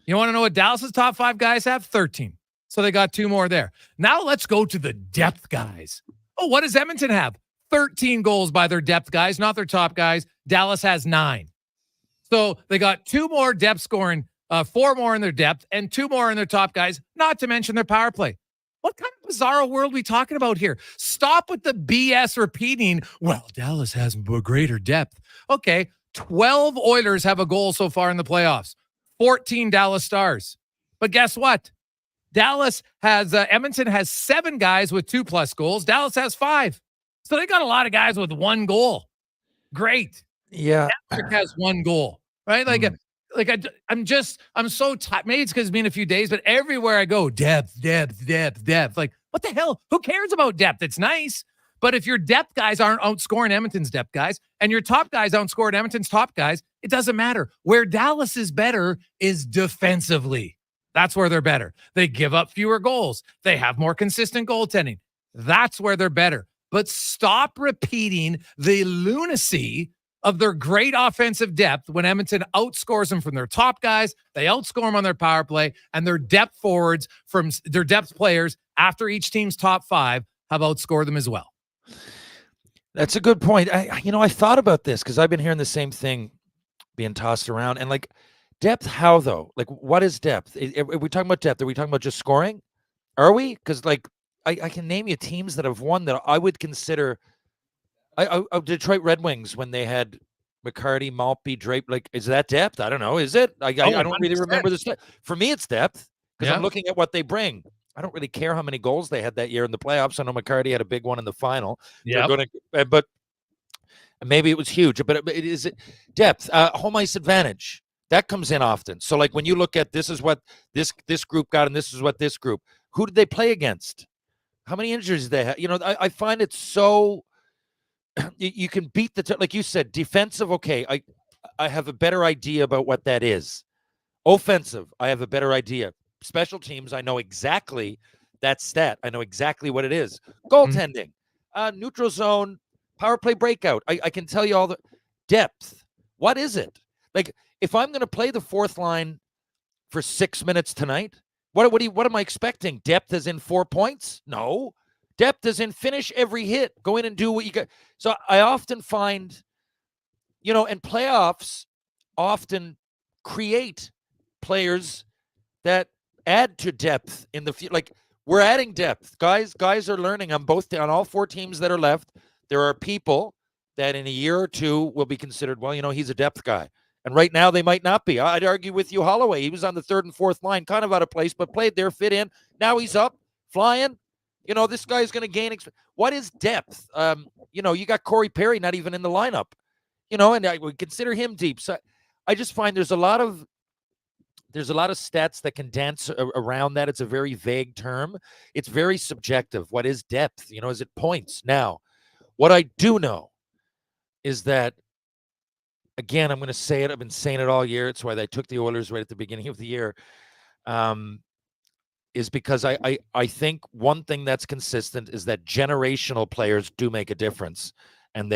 Speaker 1: You want to know what Dallas's top 5 guys have? 13. So they got 2 more there. Now let's go to the depth guys. Oh, what does Edmonton have? 13 goals by their depth guys, not their top guys. Dallas has 9. So they got 2 more depth scoring, 4 more in their depth, and 2 more in their top guys, not to mention their power play. What kind of bizarre world we talking about here? Stop with the BS repeating, well, Dallas has greater depth. Okay, 12 Oilers have a goal so far in the playoffs, 14 Dallas Stars. But guess what? Dallas has, Edmonton has 7 guys with 2+ goals. Dallas has 5. So they got a lot of guys with 1 goal. Great.
Speaker 3: Yeah.
Speaker 1: Patrick has 1 goal, right? I'm so tired. Maybe it's because it's been a few days, but everywhere I go, depth. Like, what the hell? Who cares about depth? It's nice. But if your depth guys aren't outscoring Edmonton's depth guys and your top guys outscoring Edmonton's top guys, it doesn't matter. Where Dallas is better is defensively. That's where they're better. They give up fewer goals. They have more consistent goaltending. That's where they're better. But stop repeating the lunacy of their great offensive depth when Edmonton outscores them from their top guys. They outscore them on their power play, and their depth forwards from their depth players after each team's top 5 have outscored them as well.
Speaker 3: That's a good point. I thought about this because I've been hearing the same thing being tossed around. And like, depth, how though? Like, what is depth? Are we talking about depth? Are we talking about just scoring? Are we? Because like, I can name you teams that have won that I would consider. Detroit Red Wings when they had McCarty, Maltby, Drape. Like, is that depth? I don't know. Is it? I don't really remember this. For me, it's depth because I'm looking at what they bring. I don't really care how many goals they had that year in the playoffs. I know McCarty had a big one in the final.
Speaker 1: Yeah,
Speaker 3: but maybe it was huge. But it is depth. Home ice advantage that comes in often. So like when you look at this is what this group got and this is what this group. Who did they play against? How many injuries did they have? I find it so. You can beat like you said, defensive. Okay, I have a better idea about what that is. Offensive, I have a better idea. Special teams, I know exactly that stat. I know exactly what it is. Goaltending, neutral zone, power play breakout. I can tell you all the depth. What is it? Like if I'm going to play the 4th line for 6 minutes tonight, what am I expecting? Depth as in 4 points? No. Depth is in finish every hit. Go in and do what you got. So I often find, and playoffs often create players that add to depth in the field. Like we're adding depth. Guys are learning on all 4 teams that are left. There are people that in a year or 2 will be considered, well, he's a depth guy. And right now they might not be. I'd argue with you, Holloway. He was on the 3rd and 4th line, kind of out of place, but played there, fit in. Now he's up, flying. This guy's going to gain. What is depth? You got Corey Perry not even in the lineup, and I would consider him deep. So I just find there's a lot of stats that can dance around that. It's a very vague term. It's very subjective. What is depth? Is it points? Now, what I do know is that, again, I'm going to say it. I've been saying it all year. It's why they took the Oilers right at the beginning of the year. Is because I think one thing that's consistent is that generational players do make a difference. And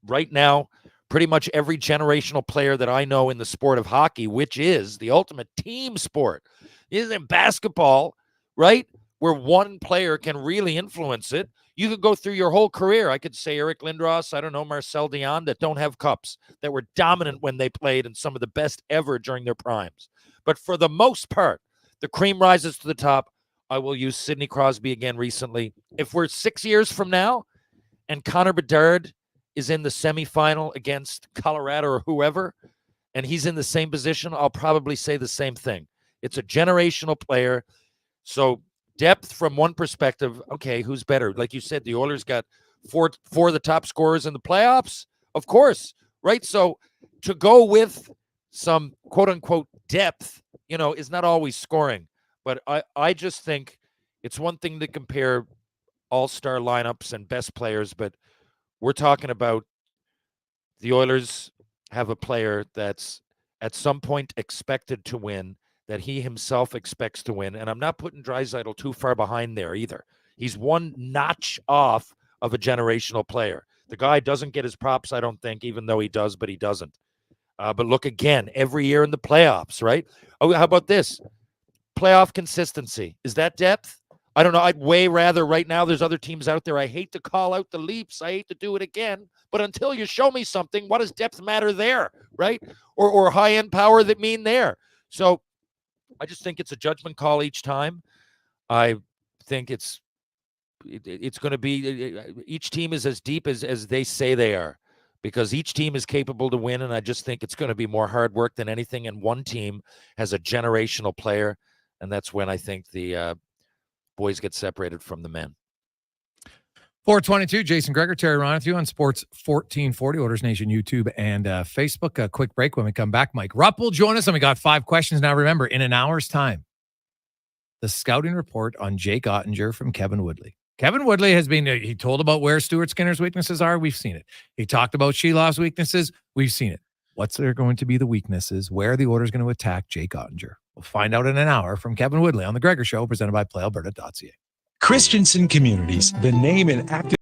Speaker 3: right now, pretty much every generational player that I know in the sport of hockey, which is the ultimate team sport, is in basketball, right? Where one player can really influence it. You could go through your whole career. I could say Eric Lindros, I don't know, Marcel Dion, that don't have cups, that were dominant when they played and some of the best ever during their primes. But for the most part, the cream rises to the top. I will use Sidney Crosby again recently. If we're 6 years from now and Connor Bedard is in the semifinal against Colorado or whoever, and he's in the same position, I'll probably say the same thing. It's a generational player. So depth from one perspective, okay, who's better? Like you said, the Oilers got four of the top scorers in the playoffs. Of course, right? So to go with some quote-unquote depth, is not always scoring. But I just think it's one thing to compare all-star lineups and best players, but we're talking about the Oilers have a player that's at some point expected to win, that he himself expects to win. And I'm not putting Draisaitl too far behind there either. He's one notch off of a generational player. The guy doesn't get his props, I don't think, even though he does, but he doesn't. But look again, every year in the playoffs, right? Oh, how about this? Playoff consistency. Is that depth? I don't know. I'd way rather right now. There's other teams out there. I hate to call out the Leafs. I hate to do it again. But until you show me something, what does depth matter there, right? Or high-end power that mean there? So I just think it's a judgment call each time. I think it's going to be each team is as deep as they say they are, because each team is capable to win. And I just think it's going to be more hard work than anything. And one team has a generational player. And that's when I think the boys get separated from the men.
Speaker 1: 422, Jason Gregor, Terry Ryan with you on Sports 1440, Oilers Nation YouTube and Facebook. A quick break. When we come back, Mike Rupp will join us, and we got 5 questions. Now, remember, in an hour's time, the scouting report on Jake Ottinger from Kevin Woodley. Kevin Woodley has been, he told about where Stuart Skinner's weaknesses are. We've seen it. He talked about Shelov's weaknesses. We've seen it. What's there going to be the weaknesses? Where are the Oilers going to attack Jake Ottinger? We'll find out in an hour from Kevin Woodley on The Gregor Show, presented by PlayAlberta.ca.
Speaker 8: Christensen Communities, the name and active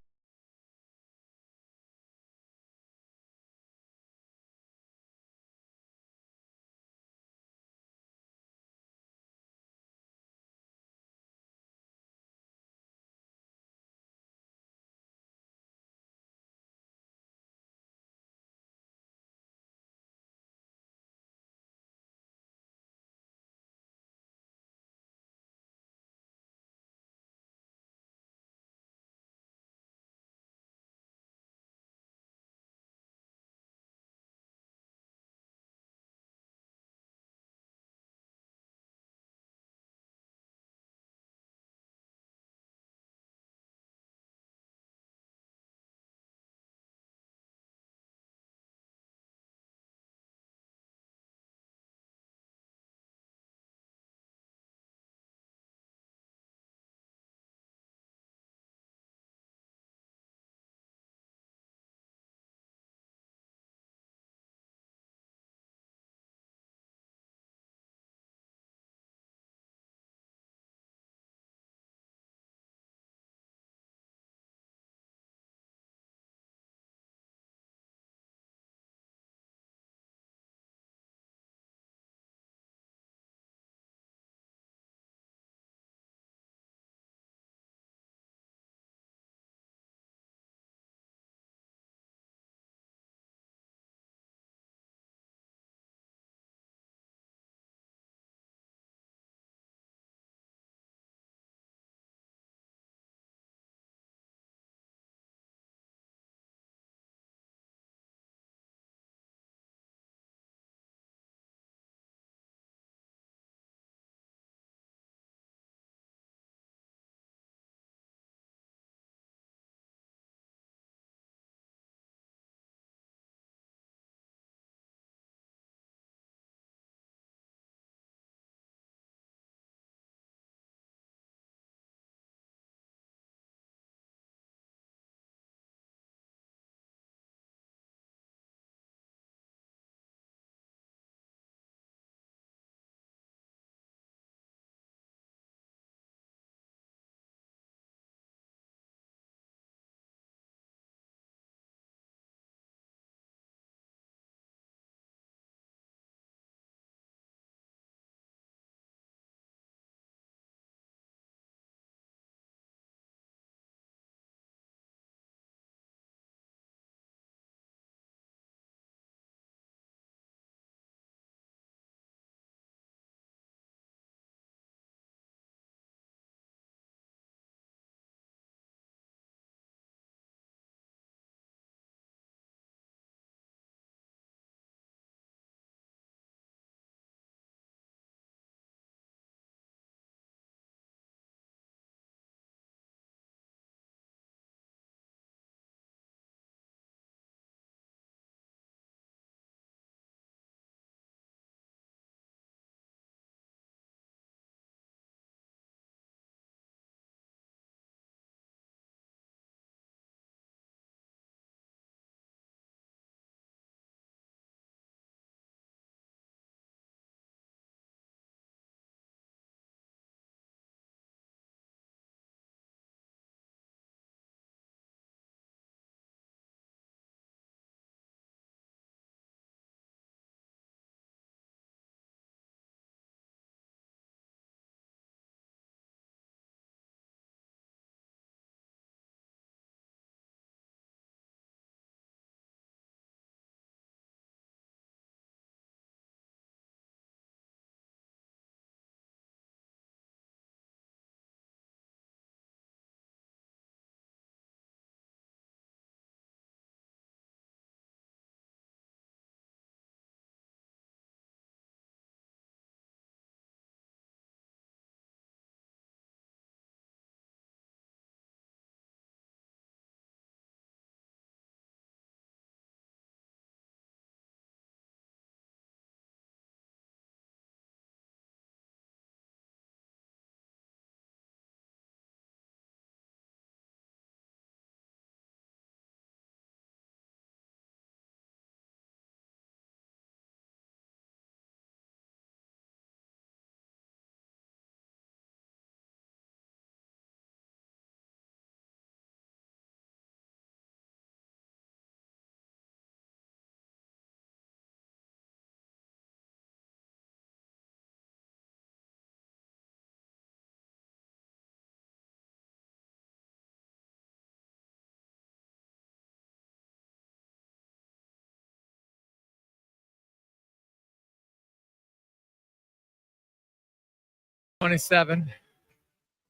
Speaker 1: 27.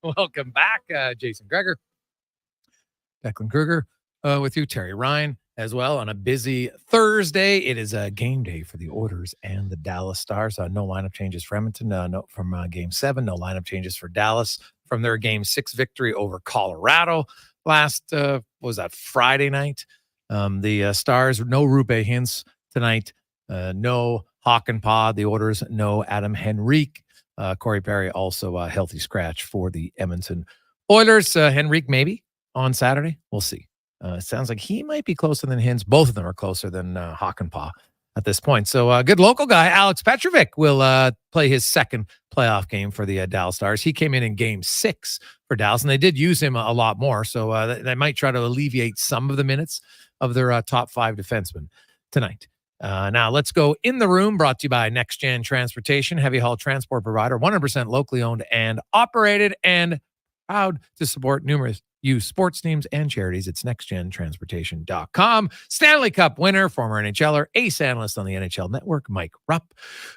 Speaker 1: Welcome back, Jason Gregor. Declan Kruger with you, Terry Ryan as well on a busy Thursday. It is a game day for the Oilers and the Dallas Stars. No lineup changes for Edmonton. No from Game 7. No lineup changes for Dallas from their Game 6 victory over Colorado last, what was that, Friday night? The Stars, no Rupe Hintz tonight. No Hakanpää. The Oilers, no Adam Henrique. Corey Perry also a healthy scratch for the Edmonton Oilers. Henrique maybe on Saturday. We'll see. It sounds like he might be closer than Hintz. Both of them are closer than Hakanpää at this point. So good local guy, Alex Petrovic, will play his second playoff game for the Dallas Stars. He came in Game 6 for Dallas, and they did use him a lot more. So they might try to alleviate some of the minutes of their top 5 defensemen tonight. Now let's go in the room, brought to you by Next Gen Transportation, heavy haul transport provider, 100% locally owned and operated, and proud to support numerous youth sports teams and charities. It's nextgentransportation.com. Stanley Cup winner, former NHLer, ace analyst on the NHL Network, Mike Rupp,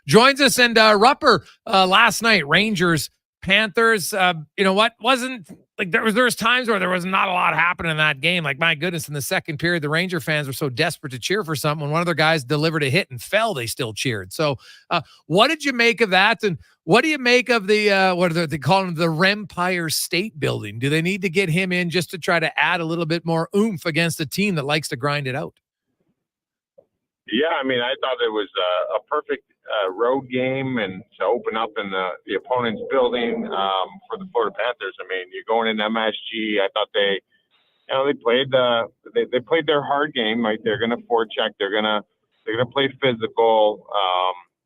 Speaker 1: joins us. And Rupper, last night, Rangers, Panthers, you know what, wasn't like there was times where there was not a lot happening in that game. Like, my goodness, in the second period, the Ranger fans were so desperate to cheer for something. When one of their guys delivered a hit and fell, they still cheered. So what did you make of that? And what do you make of the, what are they calling the Rempire State Building? Do they need to get him in just to try to add a little bit more oomph against a team that likes to grind it out?
Speaker 9: Yeah, I mean, I thought it was a perfect road game and to open up in the opponent's building for the Florida Panthers. I mean, you're going in MSG. I thought they played their hard game. Right, they're going to forecheck. They're going to play physical.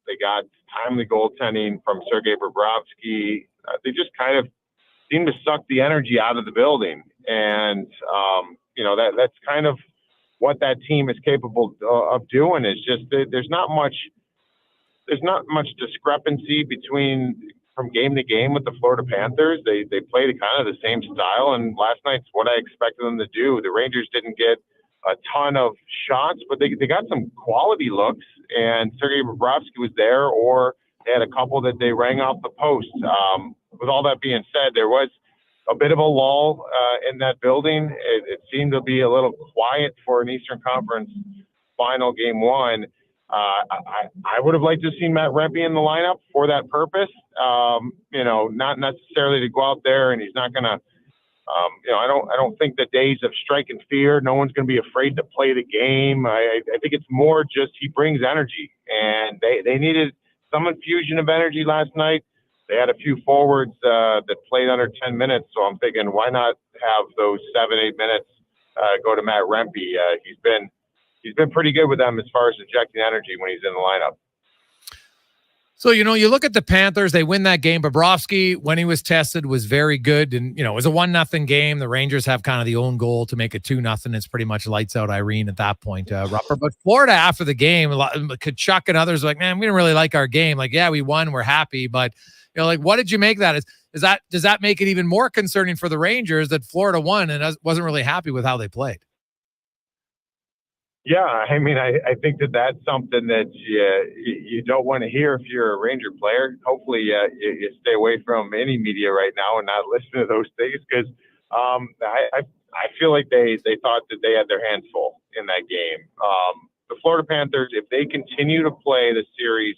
Speaker 9: They got timely goaltending from Sergei Bobrovsky. They just kind of seem to suck the energy out of the building, and that's kind of what that team is capable of doing. Is just there's not much discrepancy from game to game with the Florida Panthers. They played kind of the same style, and last night's what I expected them to do. The Rangers didn't get a ton of shots, but they got some quality looks, and Sergei Bobrovsky was there, or they had a couple that they rang off the post. With all that being said, there was a bit of a lull in that building. It seemed to be a little quiet for an Eastern Conference final Game 1. I would have liked to have seen Matt Rempe in the lineup for that purpose. Not necessarily to go out there, and he's not going to. I don't think the days of strike and fear. No one's going to be afraid to play the game. I think it's more just he brings energy, and they needed some infusion of energy last night. They had a few forwards that played under 10 minutes, so I'm thinking, why not have those 7-8 minutes go to Matt Rempe? He's been pretty good with them as far as injecting energy when he's in the lineup.
Speaker 1: So, you look at the Panthers, they win that game. Bobrovsky, when he was tested, was very good. And, it was a 1-0 game. The Rangers have kind of the own goal to make it 2-0. It's pretty much lights out Irene at that point, Rupper. But Florida, after the game, Kachuk and others were like, man, we didn't really like our game. Like, yeah, we won. We're happy. But, what did you make that? Does that make it even more concerning for the Rangers that Florida won and wasn't really happy with how they played?
Speaker 9: Yeah, I mean, I think that's something that you don't want to hear if you're a Ranger player. Hopefully, you stay away from any media right now and not listen to those things, because I feel like they thought that they had their hands full in that game. The Florida Panthers, if they continue to play the series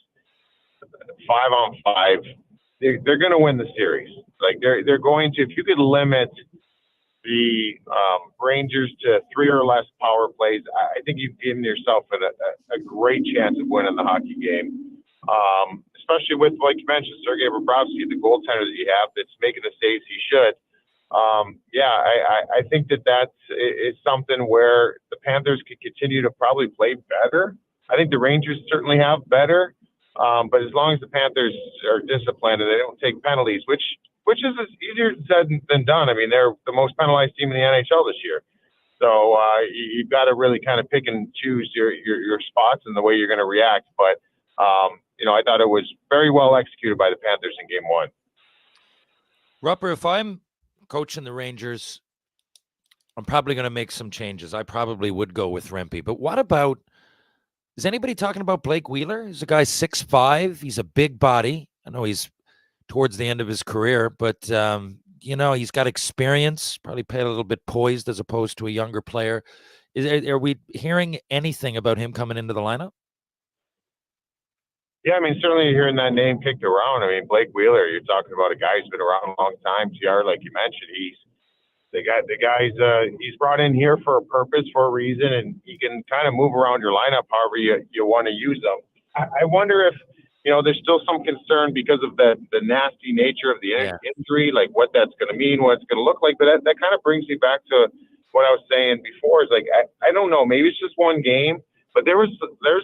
Speaker 9: 5-on-5, they're going to win the series. Like they're going to. If you could limit the Rangers to 3 or less power plays, I think you've given yourself a great chance of winning the hockey game. Especially with, like you mentioned, Sergei Bobrovsky, the goaltender that you have that's making the saves he should. I think that is something where the Panthers could continue to probably play better. I think the Rangers certainly have better, but as long as the Panthers are disciplined and they don't take penalties, which is easier said than done. I mean, they're the most penalized team in the NHL this year. So you've got to really kind of pick and choose your spots and the way you're going to react. But, I thought it was very well executed by the Panthers in Game 1.
Speaker 3: Rupper, if I'm coaching the Rangers, I'm probably going to make some changes. I probably would go with Rempe. But what about, is anybody talking about Blake Wheeler? He's a guy 6'5". He's a big body. I know he's towards the end of his career, but he's got experience, probably played a little bit poised as opposed to a younger player. Are we hearing anything about him coming into the lineup?
Speaker 9: Yeah, I mean, certainly hearing that name kicked around. I mean, Blake Wheeler, you're talking about a guy who's been around a long time. TR, like you mentioned, he's brought in here for a purpose, for a reason, and he can kind of move around your lineup however you want to use them. I wonder if, there's still some concern because of the nasty nature of the injury, like what that's going to mean, what it's going to look like. But that kind of brings me back to what I was saying before. Is like, I don't know, maybe it's just one game. But there's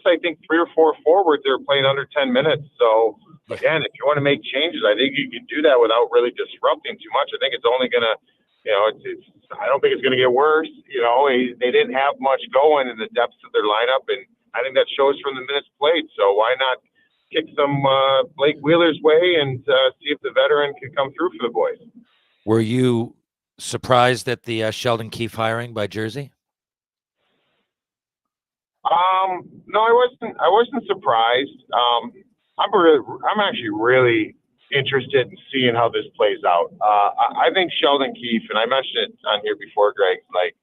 Speaker 9: I think 3 or 4 forwards that are playing under 10 minutes. So again, if you want to make changes, I think you can do that without really disrupting too much. I think it's only gonna, I don't think it's gonna get worse. They didn't have much going in the depths of their lineup, and I think that shows from the minutes played. So why not kick some Blake Wheeler's way and see if the veteran can come through for the boys?
Speaker 3: Were you surprised at the Sheldon Keefe hiring by Jersey?
Speaker 9: No, I wasn't surprised. I'm actually really interested in seeing how this plays out. I think Sheldon Keefe, and I mentioned it on here before, Greg, like,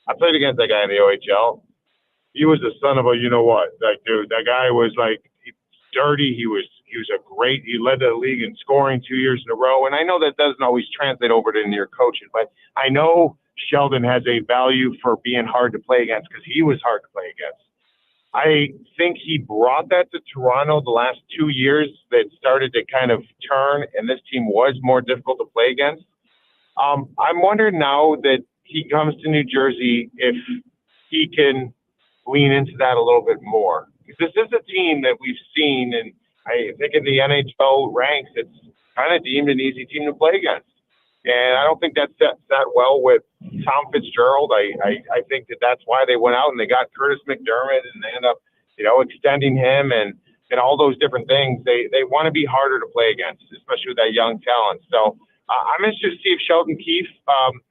Speaker 9: I played against that guy in the OHL. He was the son of a, like, dude, that guy was like dirty. He was he led the league in scoring 2 years in a row. And I know that doesn't always translate over to your coaching, but I know Sheldon has a value for being hard to play against because he was hard to play against. I think he brought that to Toronto the last 2 years that started to kind of turn, and this team was more difficult to play against. I'm wondering now that he comes to New Jersey if he can lean into that a little bit more. Because this is a team that we've seen, and I think in the NHL ranks, it's kind of deemed an easy team to play against. And I don't think that sat well with Tom Fitzgerald. I think that's why they went out and they got Curtis McDermott, and they end up, extending him and all those different things. They want to be harder to play against, especially with that young talent. So I'm interested to see if Sheldon Keefe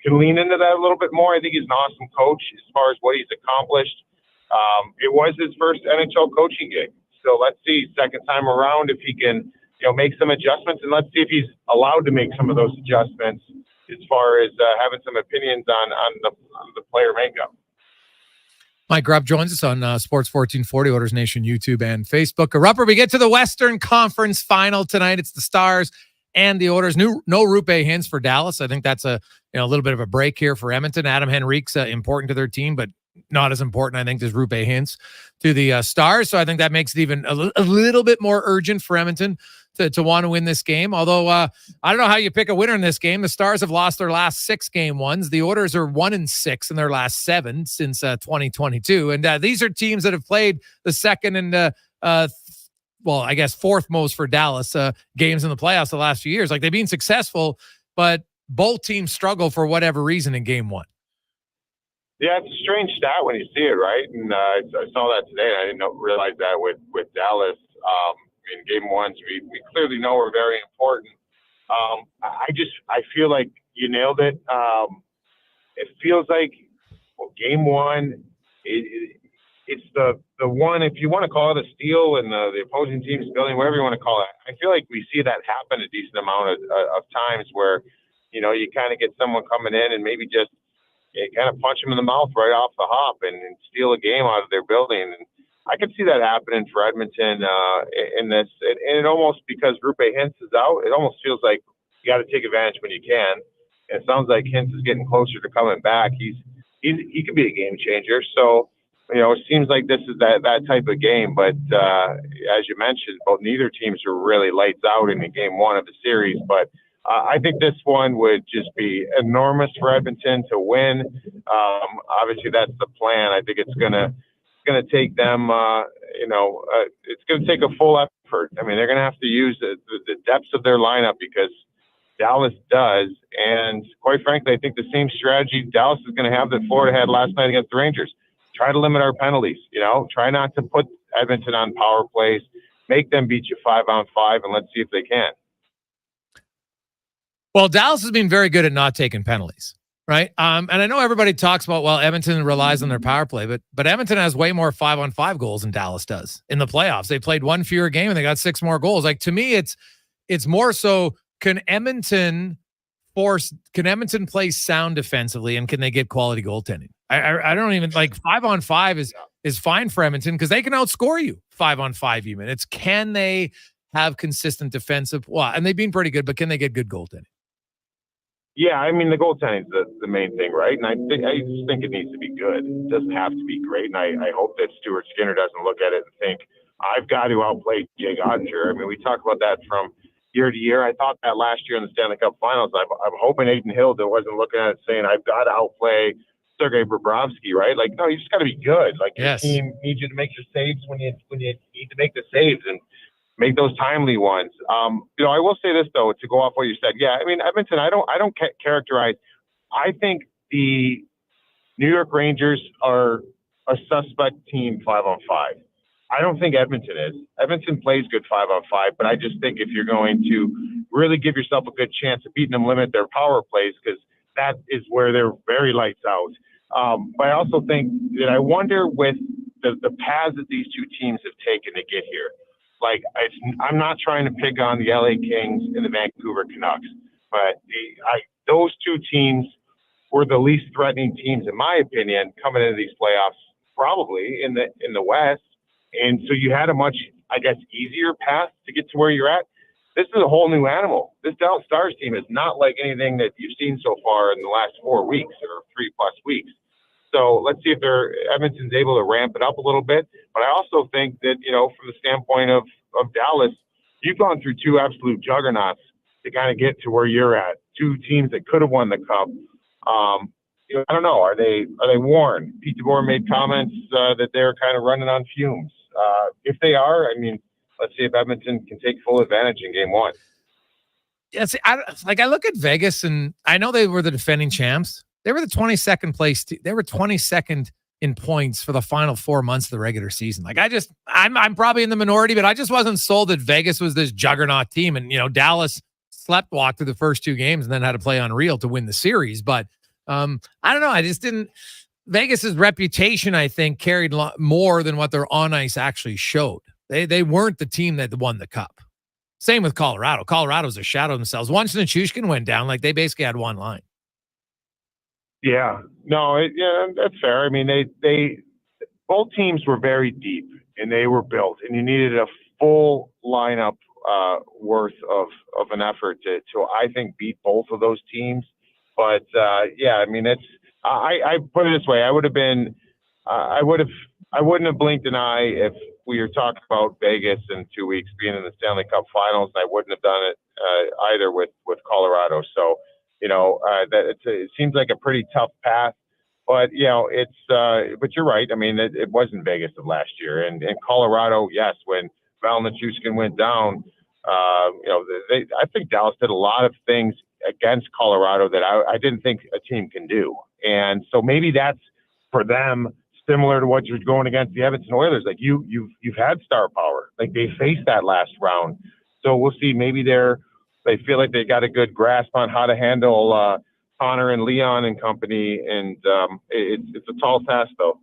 Speaker 9: can lean into that a little bit more. I think he's an awesome coach as far as what he's accomplished. It was his first NHL coaching gig. So let's see, second time around, if he can make some adjustments, and let's see if he's allowed to make some of those adjustments as far as having some opinions on the player makeup.
Speaker 1: Mike Rupp joins us on Sports 1440, Oilers Nation, YouTube, and Facebook. Rupper, we get to the Western Conference Final tonight. It's the Stars and the Oilers. No Rupe Hintz for Dallas. I think that's a little bit of a break here for Edmonton. Adam Henrique's important to their team, but not as important, I think, as Rupe Hintz to the Stars. So I think that makes it even a little bit more urgent for Edmonton to want to win this game. Although I don't know how you pick a winner in this game. The Stars have lost their last 6 game ones. The Oilers are 1-6 in their last 7 since 2022. And these are teams that have played the second and I guess fourth most for Dallas games in the playoffs the last few years. Like, they've been successful, but both teams struggle for whatever reason in game 1.
Speaker 9: Yeah, it's a strange stat when you see it, right? And I saw that today, and I didn't realize that with Dallas. In game 1s, we clearly know we're very important. I feel like you nailed it. It feels like game 1, it's the one, if you want to call it a steal, and the opposing team's building, whatever you want to call it. I feel like we see that happen a decent amount of times where, you kind of get someone coming in and maybe just kind of punch them in the mouth right off the hop and steal a game out of their building. And I could see that happening for Edmonton in this. And it almost, because Rupe Hintz is out, it almost feels like you got to take advantage when you can. And it sounds like Hintz is getting closer to coming back. He could be a game changer. So, it seems like this is that type of game. But as you mentioned, neither teams are really lights out in game 1 of the series. But I think this one would just be enormous for Edmonton to win. Obviously, that's the plan. I think it's going to take them, it's going to take a full effort. I mean, they're going to have to use the depths of their lineup because Dallas does. And quite frankly, I think the same strategy Dallas is going to have that Florida had last night against the Rangers. Try to limit our penalties, try not to put Edmonton on power plays, make them beat you 5-on-5, and let's see if they can.
Speaker 1: Well, Dallas has been very good at not taking penalties, right? And I know everybody talks about, Edmonton relies on their power play, but Edmonton has way more 5-on-5 goals than Dallas does in the playoffs. They played 1 fewer game and they got 6 more goals. Like, to me, It's more so, can Edmonton play sound defensively, and can they get quality goaltending? I don't even like 5-on-5 is fine for Edmonton because they can outscore you 5-on-5 even. It's can they have consistent defensive, and they've been pretty good, but can they get good goaltending?
Speaker 9: Yeah, I mean, the goaltending's the main thing, right? And I just think it needs to be good. It doesn't have to be great. And I hope that Stuart Skinner doesn't look at it and think, I've got to outplay Jake Ottinger. I mean, we talk about that from year to year. I thought that last year in the Stanley Cup Finals. I'm hoping Aiden Hilda wasn't looking at it saying, I've got to outplay Sergei Bobrovsky, right? Like, no, you just got to be good. Like, your team needs you to make your saves when you need to make the saves and make those timely ones. I will say this though, to go off what you said. Yeah, I mean, Edmonton, I don't characterize. I think the New York Rangers are a suspect team 5-on-5. I don't think Edmonton is. Edmonton plays good 5-on-5, but I just think if you're going to really give yourself a good chance of beating them, limit their power plays, because that is where they're very lights out. But I also think that I wonder with the paths that these two teams have taken to get here. Like, I'm not trying to pick on the LA Kings and the Vancouver Canucks, but those two teams were the least threatening teams, in my opinion, coming into these playoffs, probably in the West. And so you had a much, I guess, easier path to get to where you're at. This is a whole new animal. This Dallas Stars team is not like anything that you've seen so far in the last 4 weeks or 3+ weeks. So let's see if Edmonton's able to ramp it up a little bit. But I also think that, from the standpoint of Dallas, you've gone through two absolute juggernauts to kind of get to where you're at. Two teams that could have won the cup. I don't know. Are they worn? Pete DeBoer made comments that they're kind of running on fumes. If they are, I mean, let's see if Edmonton can take full advantage in game one.
Speaker 1: Yeah, see, I look at Vegas, and I know they were the defending champs. They were the 22nd place. They were 22nd in points for the final 4 months of the regular season. Like, I'm probably in the minority, but I just wasn't sold that Vegas was this juggernaut team. And, Dallas sleptwalked through the first 2 games and then had to play unreal to win the series. But I don't know. I just didn't. Vegas's reputation, I think, carried more than what their on ice actually showed. They weren't the team that won the cup. Same with Colorado. Colorado's a shadow of themselves. Once Nichushkin went down, like, they basically had one line.
Speaker 9: Yeah, no, that's fair. I mean, they both teams were very deep and they were built, and you needed a full lineup worth of an effort to I think beat both of those teams. But yeah, I mean, I put it this way: I wouldn't have blinked an eye if we were talking about Vegas in 2 weeks being in the Stanley Cup Finals, and I wouldn't have done it either with Colorado. So. It seems like a pretty tough path, but but you're right. I mean, it wasn't Vegas of last year, and Colorado, yes, when Val Nichushkin went down, I think Dallas did a lot of things against Colorado that I didn't think a team can do, and so maybe that's for them similar to what you're going against the Edmonton Oilers. Like you've had star power, like they faced that last round, so we'll see. Maybe they feel like they got a good grasp on how to handle Connor and Leon and company, and it's a tall task, though.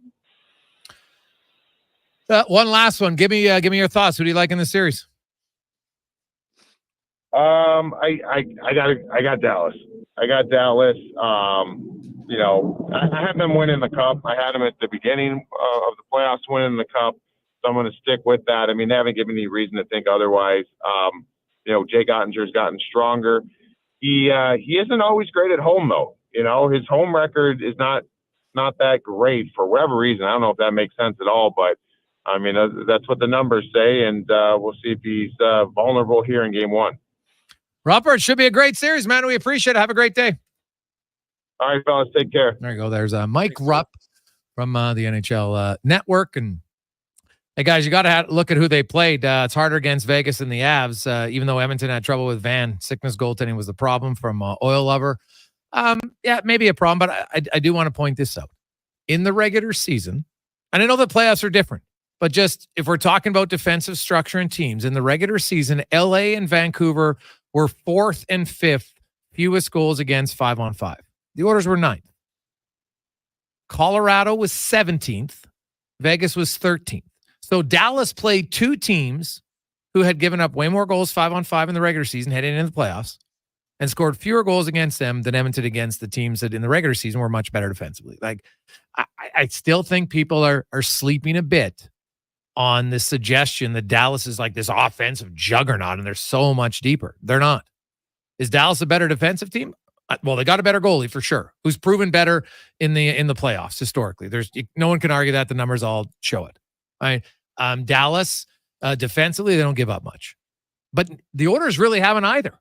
Speaker 1: One last one. Give me your thoughts. Who do you like in the series?
Speaker 9: I got Dallas. I had them winning the cup. I had them at the beginning of the playoffs winning the cup, so I'm going to stick with that. I mean, they haven't given me reason to think otherwise. Jake Ottinger's gotten stronger. He isn't always great at home, though. His home record is not that great for whatever reason. I don't know if that makes sense at all, but I mean, that's what the numbers say, and we'll see if he's vulnerable here in game one.
Speaker 1: Robert, should be a great series, man. We appreciate it. Have a great day.
Speaker 9: All right, fellas, take care.
Speaker 1: There you go. There's Mike Rupp from the NHL Network, and hey, guys, you got to look at who they played. It's harder against Vegas than the Avs, even though Edmonton had trouble with Van. Sickness goaltending was the problem from Oil Lover. Yeah, maybe a problem, but I do want to point this out. In the regular season, and I know the playoffs are different, but just if we're talking about defensive structure and teams, in the regular season, LA and Vancouver were 4th and 5th fewest goals against 5-on-5. The Oilers were 9th. Colorado was 17th. Vegas was 13th. So Dallas played 2 teams who had given up way more goals 5-on-5 in the regular season heading into the playoffs and scored fewer goals against them than Edmonton against the teams that in the regular season were much better defensively. Like, I still think people are sleeping a bit on the suggestion that Dallas is like this offensive juggernaut and they're so much deeper. They're not. Is Dallas a better defensive team? Well, they got a better goalie for sure, who's proven better in the playoffs historically. No one can argue that. The numbers all show it. Right? Dallas defensively, they don't give up much, but the Oilers really haven't either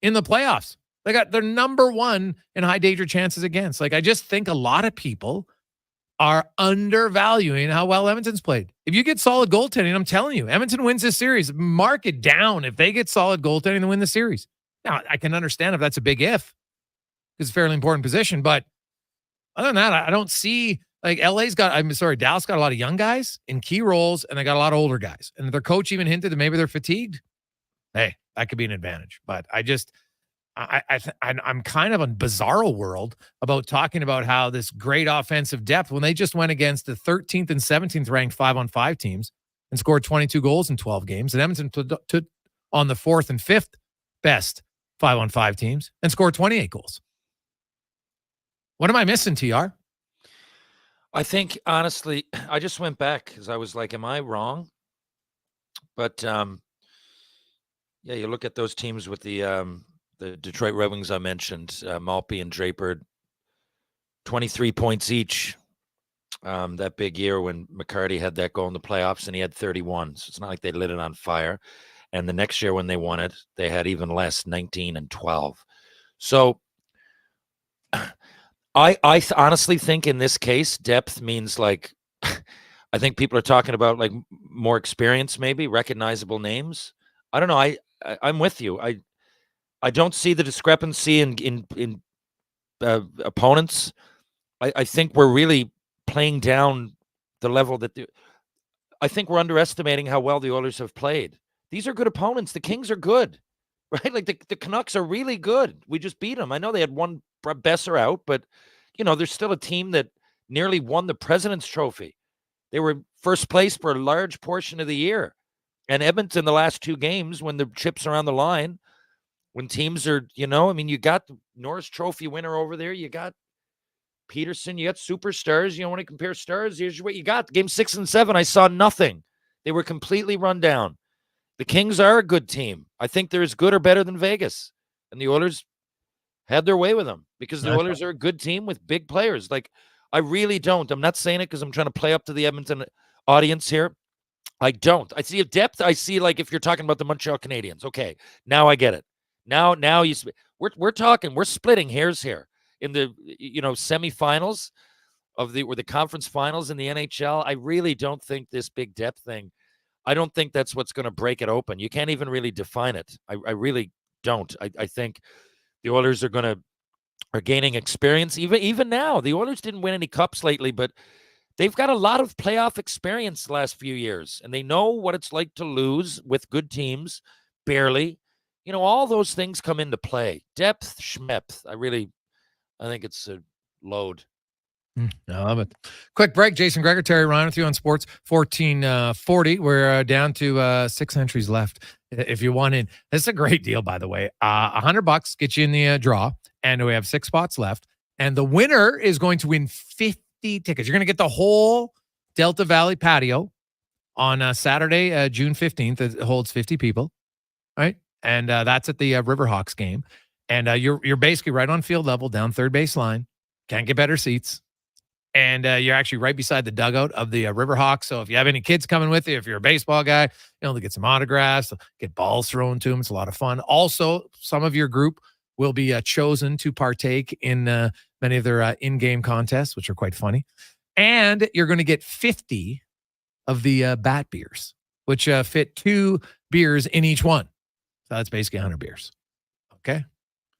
Speaker 1: in the playoffs. They're number one in high danger chances against. Like, I just think a lot of people are undervaluing how well Edmonton's played. If you get solid goaltending, I'm telling you, Edmonton wins this series. Mark it down. If they get solid goaltending, they win the series. Now, I can understand if that's a big if. It's a fairly important position, but other than that, I don't see, like, Dallas got a lot of young guys in key roles, and they got a lot of older guys. And if their coach even hinted that maybe they're fatigued, hey, that could be an advantage. But I'm kind of a bizarro world about talking about how this great offensive depth when they just went against the 13th and 17th ranked 5-on-5 teams and scored 22 goals in 12 games. And Edmonton took on the 4th and 5th best 5-on-5 teams and scored 28 goals. What am I missing, TR?
Speaker 3: I think, honestly, I just went back because I was like, am I wrong? But, yeah, you look at those teams with the Detroit Red Wings I mentioned, Maltby and Draper, 23 points each that big year when McCarty had that goal in the playoffs, and he had 31. So it's not like they lit it on fire. And the next year when they won it, they had even less, 19 and 12. So I honestly think in this case, depth means, like, I think people are talking about, like, more experience, maybe recognizable names. I don't know. I'm with you. I don't see the discrepancy in opponents. I think we're really playing down the level that I think we're underestimating how well the Oilers have played. These are good opponents. The Kings are good, right? Like, the Canucks are really good. We just beat them. I know they had one Besser out, but, you know, there's still a team that nearly won the President's Trophy. They were first place for a large portion of the year. And Edmonton, the last two games, when the chips are on the line, when teams are, you got the Norris Trophy winner over there. You got Peterson. You got superstars. You want to compare stars? Here's what you got. Game 6 and 7, I saw nothing. They were completely run down. The Kings are a good team. I think they're as good or better than Vegas. And the Oilers had their way with them because the Oilers are a good team with big players. Like, I really don't. I'm not saying it because I'm trying to play up to the Edmonton audience here. I don't. I see a depth. I see, like, if you're talking about the Montreal Canadiens. Okay, now I get it. Now we're talking. We're splitting hairs here in the semifinals of the conference finals in the NHL. I really don't think this big depth thing. I don't think that's what's going to break it open. You can't even really define it. I really don't. I think the Oilers are gaining experience. Even now, the Oilers didn't win any cups lately, but they've got a lot of playoff experience the last few years, and they know what it's like to lose with good teams, barely. All those things come into play. Depth, schmepth. I think it's a load.
Speaker 1: I love it. Quick break. Jason Gregor, Terry Ryan with you on Sports 1440. We're down to 6 entries left. If you want in, this is a great deal, by the way. $100 gets you in the draw, and we have 6 spots left. And the winner is going to win 50 tickets. You're going to get the whole Delta Valley patio on Saturday, June 15th. It holds 50 people, right? And that's at the Riverhawks game. And you're basically right on field level, down third base line. Can't get better seats. And you're actually right beside the dugout of the Riverhawks. So if you have any kids coming with you, if you're a baseball guy, they get some autographs, get balls thrown to them. It's a lot of fun. Also, some of your group will be chosen to partake in many of their in-game contests, which are quite funny. And you're going to get 50 of the bat beers, which fit 2 beers in each one. So that's basically 100 beers. Okay.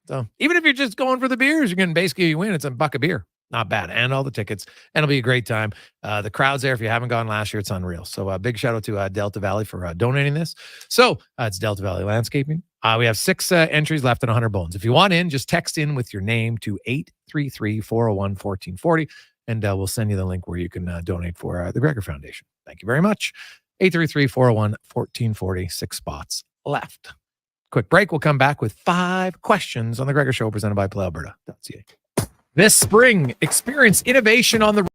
Speaker 1: So even if you're just going for the beers, you're going to basically win. It's a buck of beer. Not bad. And all the tickets. And it'll be a great time. The crowd's there. If you haven't gone last year, it's unreal. So big shout out to Delta Valley for donating this. So it's Delta Valley Landscaping. We have 6 entries left and 100 bones. If you want in, just text in with your name to 833-401-1440. And we'll send you the link where you can donate for the Gregor Foundation. Thank you very much. 833-401-1440. 6 spots left. Quick break. We'll come back with 5 questions on the Gregor Show presented by PlayAlberta.ca. This spring, experience innovation on the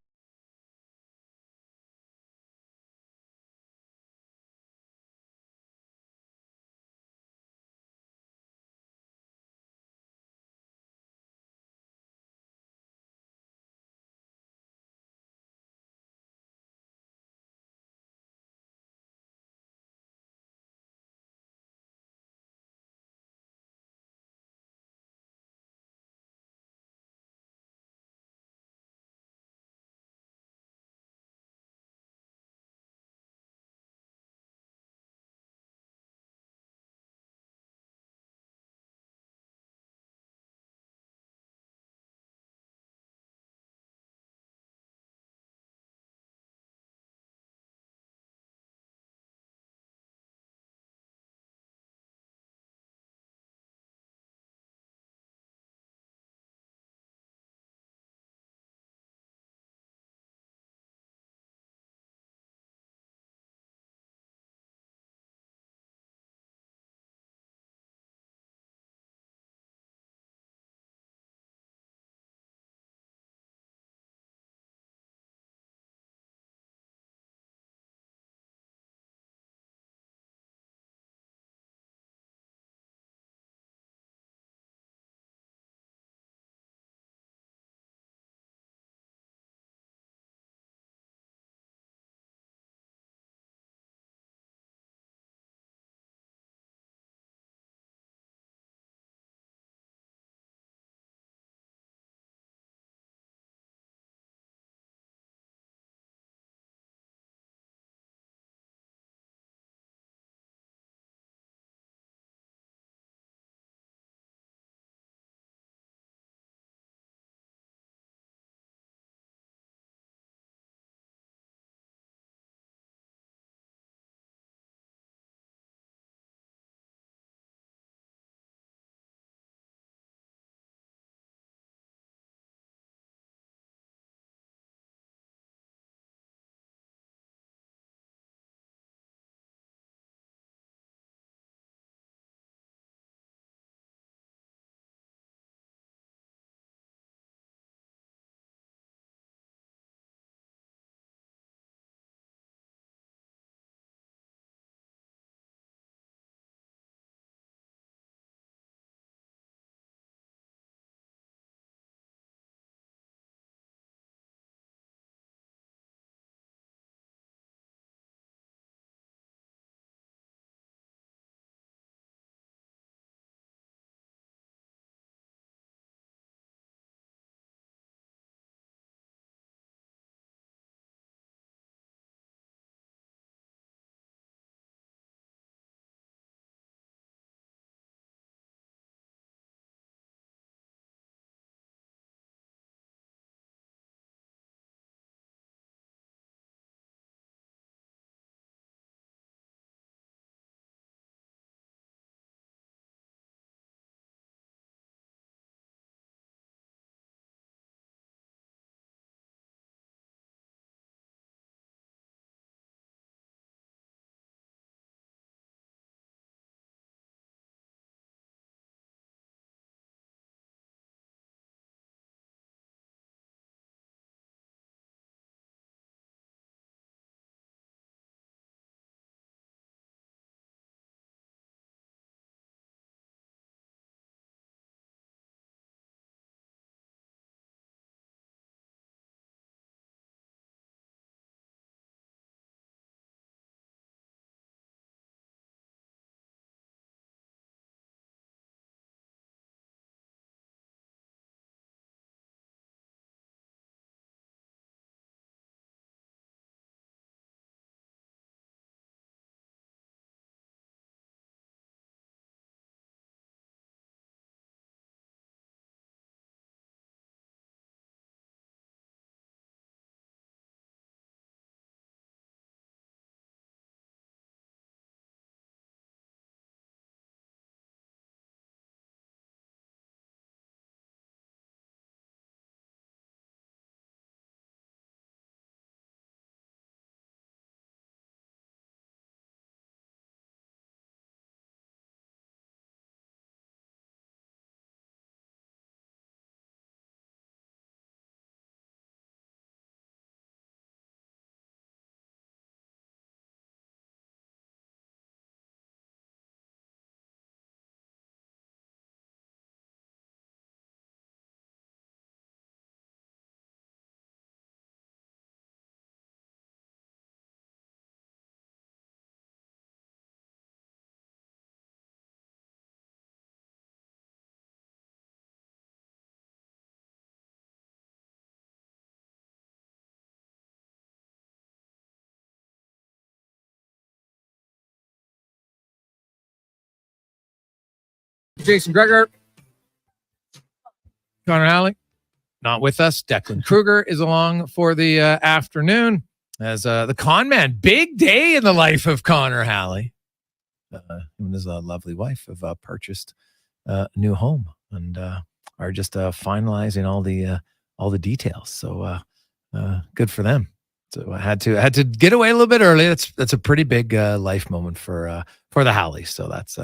Speaker 1: Jason Gregor. Connor Halley, not with us. Declan Kruger is along for the afternoon as the con man. Big day in the life of Connor Halley. Him and his lovely wife have purchased a new home and are just finalizing all the details. So good for them. So I had to get away a little bit early. That's a pretty big life moment for the Halleys. So that's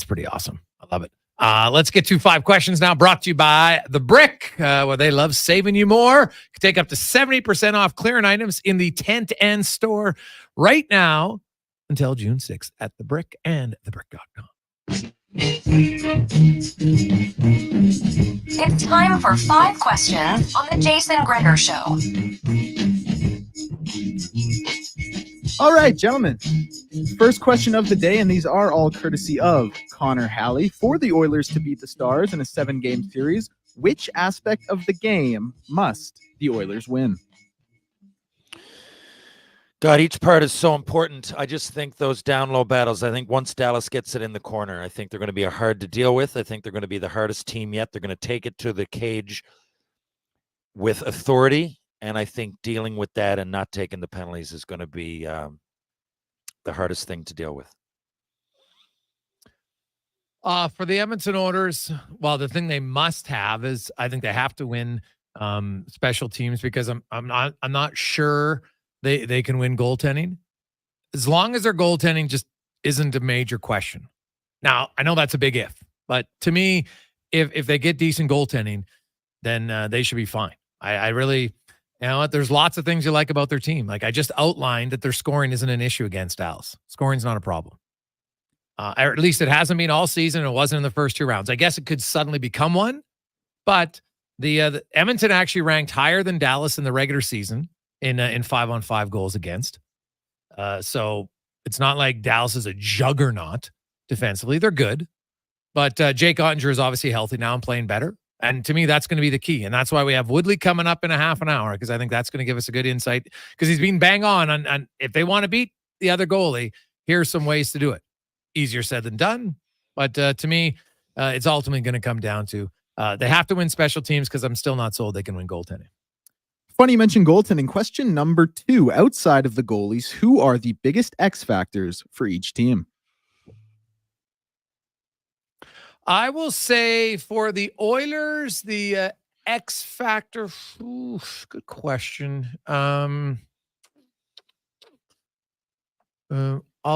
Speaker 1: pretty awesome. I love it. Let's get to 5 questions now, brought to you by The Brick, where they love saving you more. You can take up to 70% off clearance items in the Tent End store right now until June 6th at The Brick and thebrick.com.
Speaker 4: It's time for 5 questions on the Jason Gregor Show.
Speaker 11: All right, gentlemen. First question of the day, and these are all courtesy of Connor Halley. For the Oilers to beat the Stars in a 7-game series, which aspect of the game must the Oilers win?
Speaker 3: God, each part is so important. I just think those down-low battles, I think once Dallas gets it in the corner, I think they're going to be hard to deal with. I think they're going to be the hardest team yet. They're going to take it to the cage with authority. And I think dealing with that and not taking the penalties is going to be the hardest thing to deal with.
Speaker 1: For the Edmonton Oilers, well, the thing they must have is I think they have to win special teams because I'm not sure they can win goaltending. As long as their goaltending just isn't a major question. Now, I know that's a big if, but to me, if they get decent goaltending, then they should be fine. I really... You know what? There's lots of things you like about their team. Like I just outlined that their scoring isn't an issue against Dallas. Scoring's not a problem. Or at least it hasn't been all season. It wasn't in the first 2 rounds. I guess it could suddenly become one, but the Edmonton actually ranked higher than Dallas in the regular season in 5-on-5 goals against. So it's not like Dallas is a juggernaut defensively. They're good, but Jake Ottinger is obviously healthy now and playing better. And to me, that's going to be the key. And that's why we have Woodley coming up in a half an hour, because I think that's going to give us a good insight because he's been bang on if they want to beat the other goalie, here's some ways to do it. Easier said than done. But to me, it's ultimately going to come down to they have to win special teams because I'm still not sold they can win goaltending.
Speaker 11: Funny you mentioned goaltending. Question number 2, outside of the goalies, who are the biggest X factors for each team?
Speaker 1: I will say for the Oilers, the X factor. Good question. I'll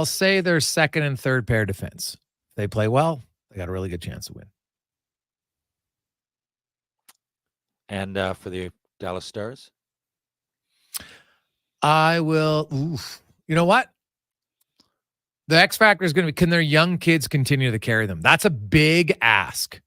Speaker 1: say their second and third pair defense. If they play well, they got a really good chance to win.
Speaker 3: And for the Dallas Stars,
Speaker 1: I will. You know what? The X factor is going to be, can their young kids continue to carry them? That's a big ask,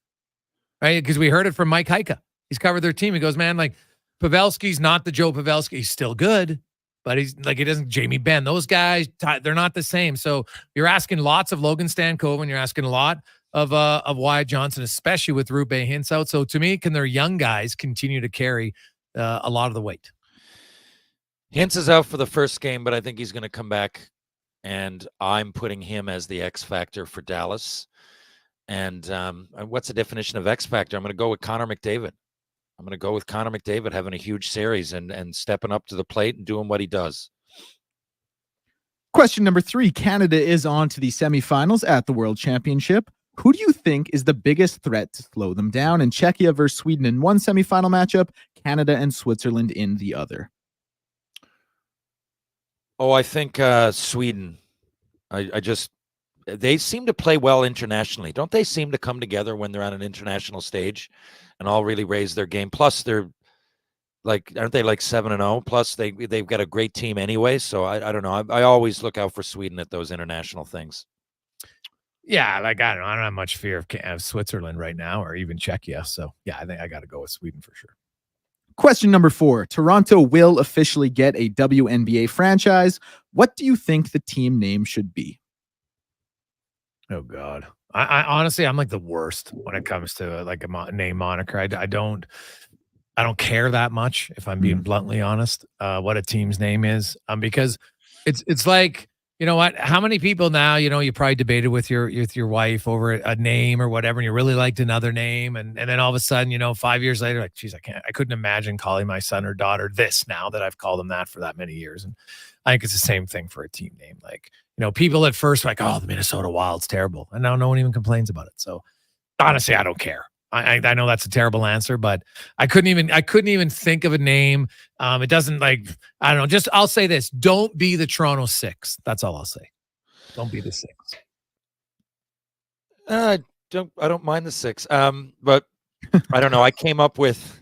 Speaker 1: right? Because we heard it from Mike Heika. He's covered their team. He goes, man, like Pavelski's not the Joe Pavelski. He's still good, but he's like, he doesn't Jamie Benn. Those guys, they're not the same. So you're asking lots of Logan Stankoven. You're asking a lot of Wyatt Johnson, especially with Rupe Hintz out. So to me, can their young guys continue to carry a lot of the weight?
Speaker 3: Hintz is out for the first game, but I think he's going to come back. And I'm putting him as the X factor for Dallas. And what's the definition of X factor? I'm going to go with Connor McDavid. I'm going to go with Connor McDavid having a huge series and stepping up to the plate and doing what he does.
Speaker 11: Question number 3. Canada is on to the semifinals at the World Championship. Who do you think is the biggest threat to slow them down? And Czechia versus Sweden in one semifinal matchup, Canada and Switzerland in the other.
Speaker 3: Oh, I think Sweden. They seem to play well internationally. Don't they seem to come together when they're on an international stage and all really raise their game? Plus, they're like, aren't they like 7-0? Plus, they've got a great team anyway. So I don't know. I always look out for Sweden at those international things.
Speaker 1: Yeah, like I don't have much fear of Switzerland right now or even Czechia. So yeah, I think I got to go with Sweden for sure.
Speaker 11: Question number 4. Toronto will officially get a WNBA franchise. What do you think the team name should be?
Speaker 1: Oh, God. I honestly, I'm like the worst when it comes to like a name moniker. I don't care that much, if I'm being bluntly honest, what a team's name is. Because it's like You know what? How many people now, you probably debated with your wife over a name or whatever, and you really liked another name. And then all of a sudden, 5 years later, like, geez, I couldn't imagine calling my son or daughter this now that I've called them that for that many years. And I think it's the same thing for a team name. Like, people at first were like, oh, the Minnesota Wild's terrible. And now no one even complains about it. So honestly, I don't care. I know that's a terrible answer, but I couldn't even think of a name. It doesn't I don't know. Just I'll say this: don't be the Toronto Six. That's all I'll say. Don't be the Six.
Speaker 3: I don't mind the 6. But I don't know. I came up with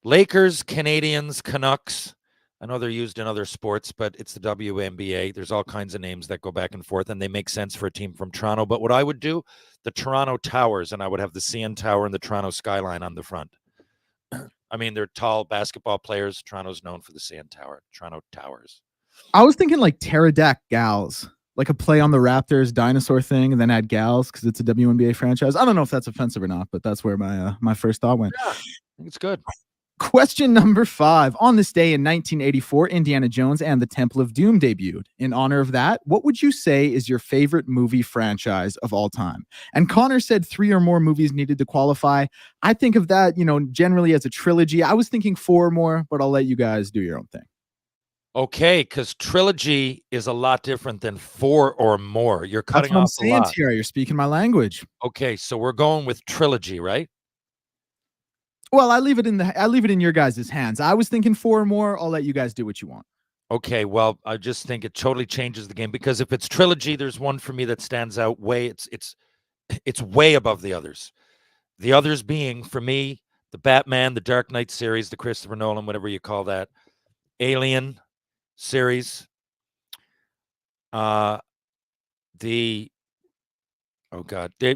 Speaker 3: Lakers, Canadians, Canucks. I know they're used in other sports, but it's the WNBA. There's all kinds of names that go back and forth, and they make sense for a team from Toronto. But what I would do, the Toronto Towers, and I would have the CN Tower and the Toronto Skyline on the front. I mean, they're tall basketball players. Toronto's known for the CN Tower, Toronto Towers.
Speaker 11: I was thinking like pterodactyl gals, like a play on the Raptors dinosaur thing, and then add gals because it's a WNBA franchise. I don't know if that's offensive or not, but that's where my first thought went.
Speaker 3: Yeah, I think it's good.
Speaker 11: Question number 5. On this day in 1984, Indiana Jones and the Temple of Doom debuted. In honor of that, what would you say is your favorite movie franchise of all time? And Connor said 3 or more movies needed to qualify. I think of that, generally as a trilogy. I was thinking 4 or more, but I'll let you guys do your own thing.
Speaker 3: Okay, because trilogy is a lot different than 4 or more. You're cutting off a lot.
Speaker 11: Here, you're speaking my language.
Speaker 3: Okay, so we're going with trilogy, right?
Speaker 11: Well, I leave it in your guys' hands. I was thinking 4 or more. I'll let you guys do what you want.
Speaker 3: Okay, well, I just think it totally changes the game because if it's trilogy, there's one for me that stands out way. It's way above the others. The others being, for me, the Batman, the Dark Knight series, the Christopher Nolan, whatever you call that, Alien series, the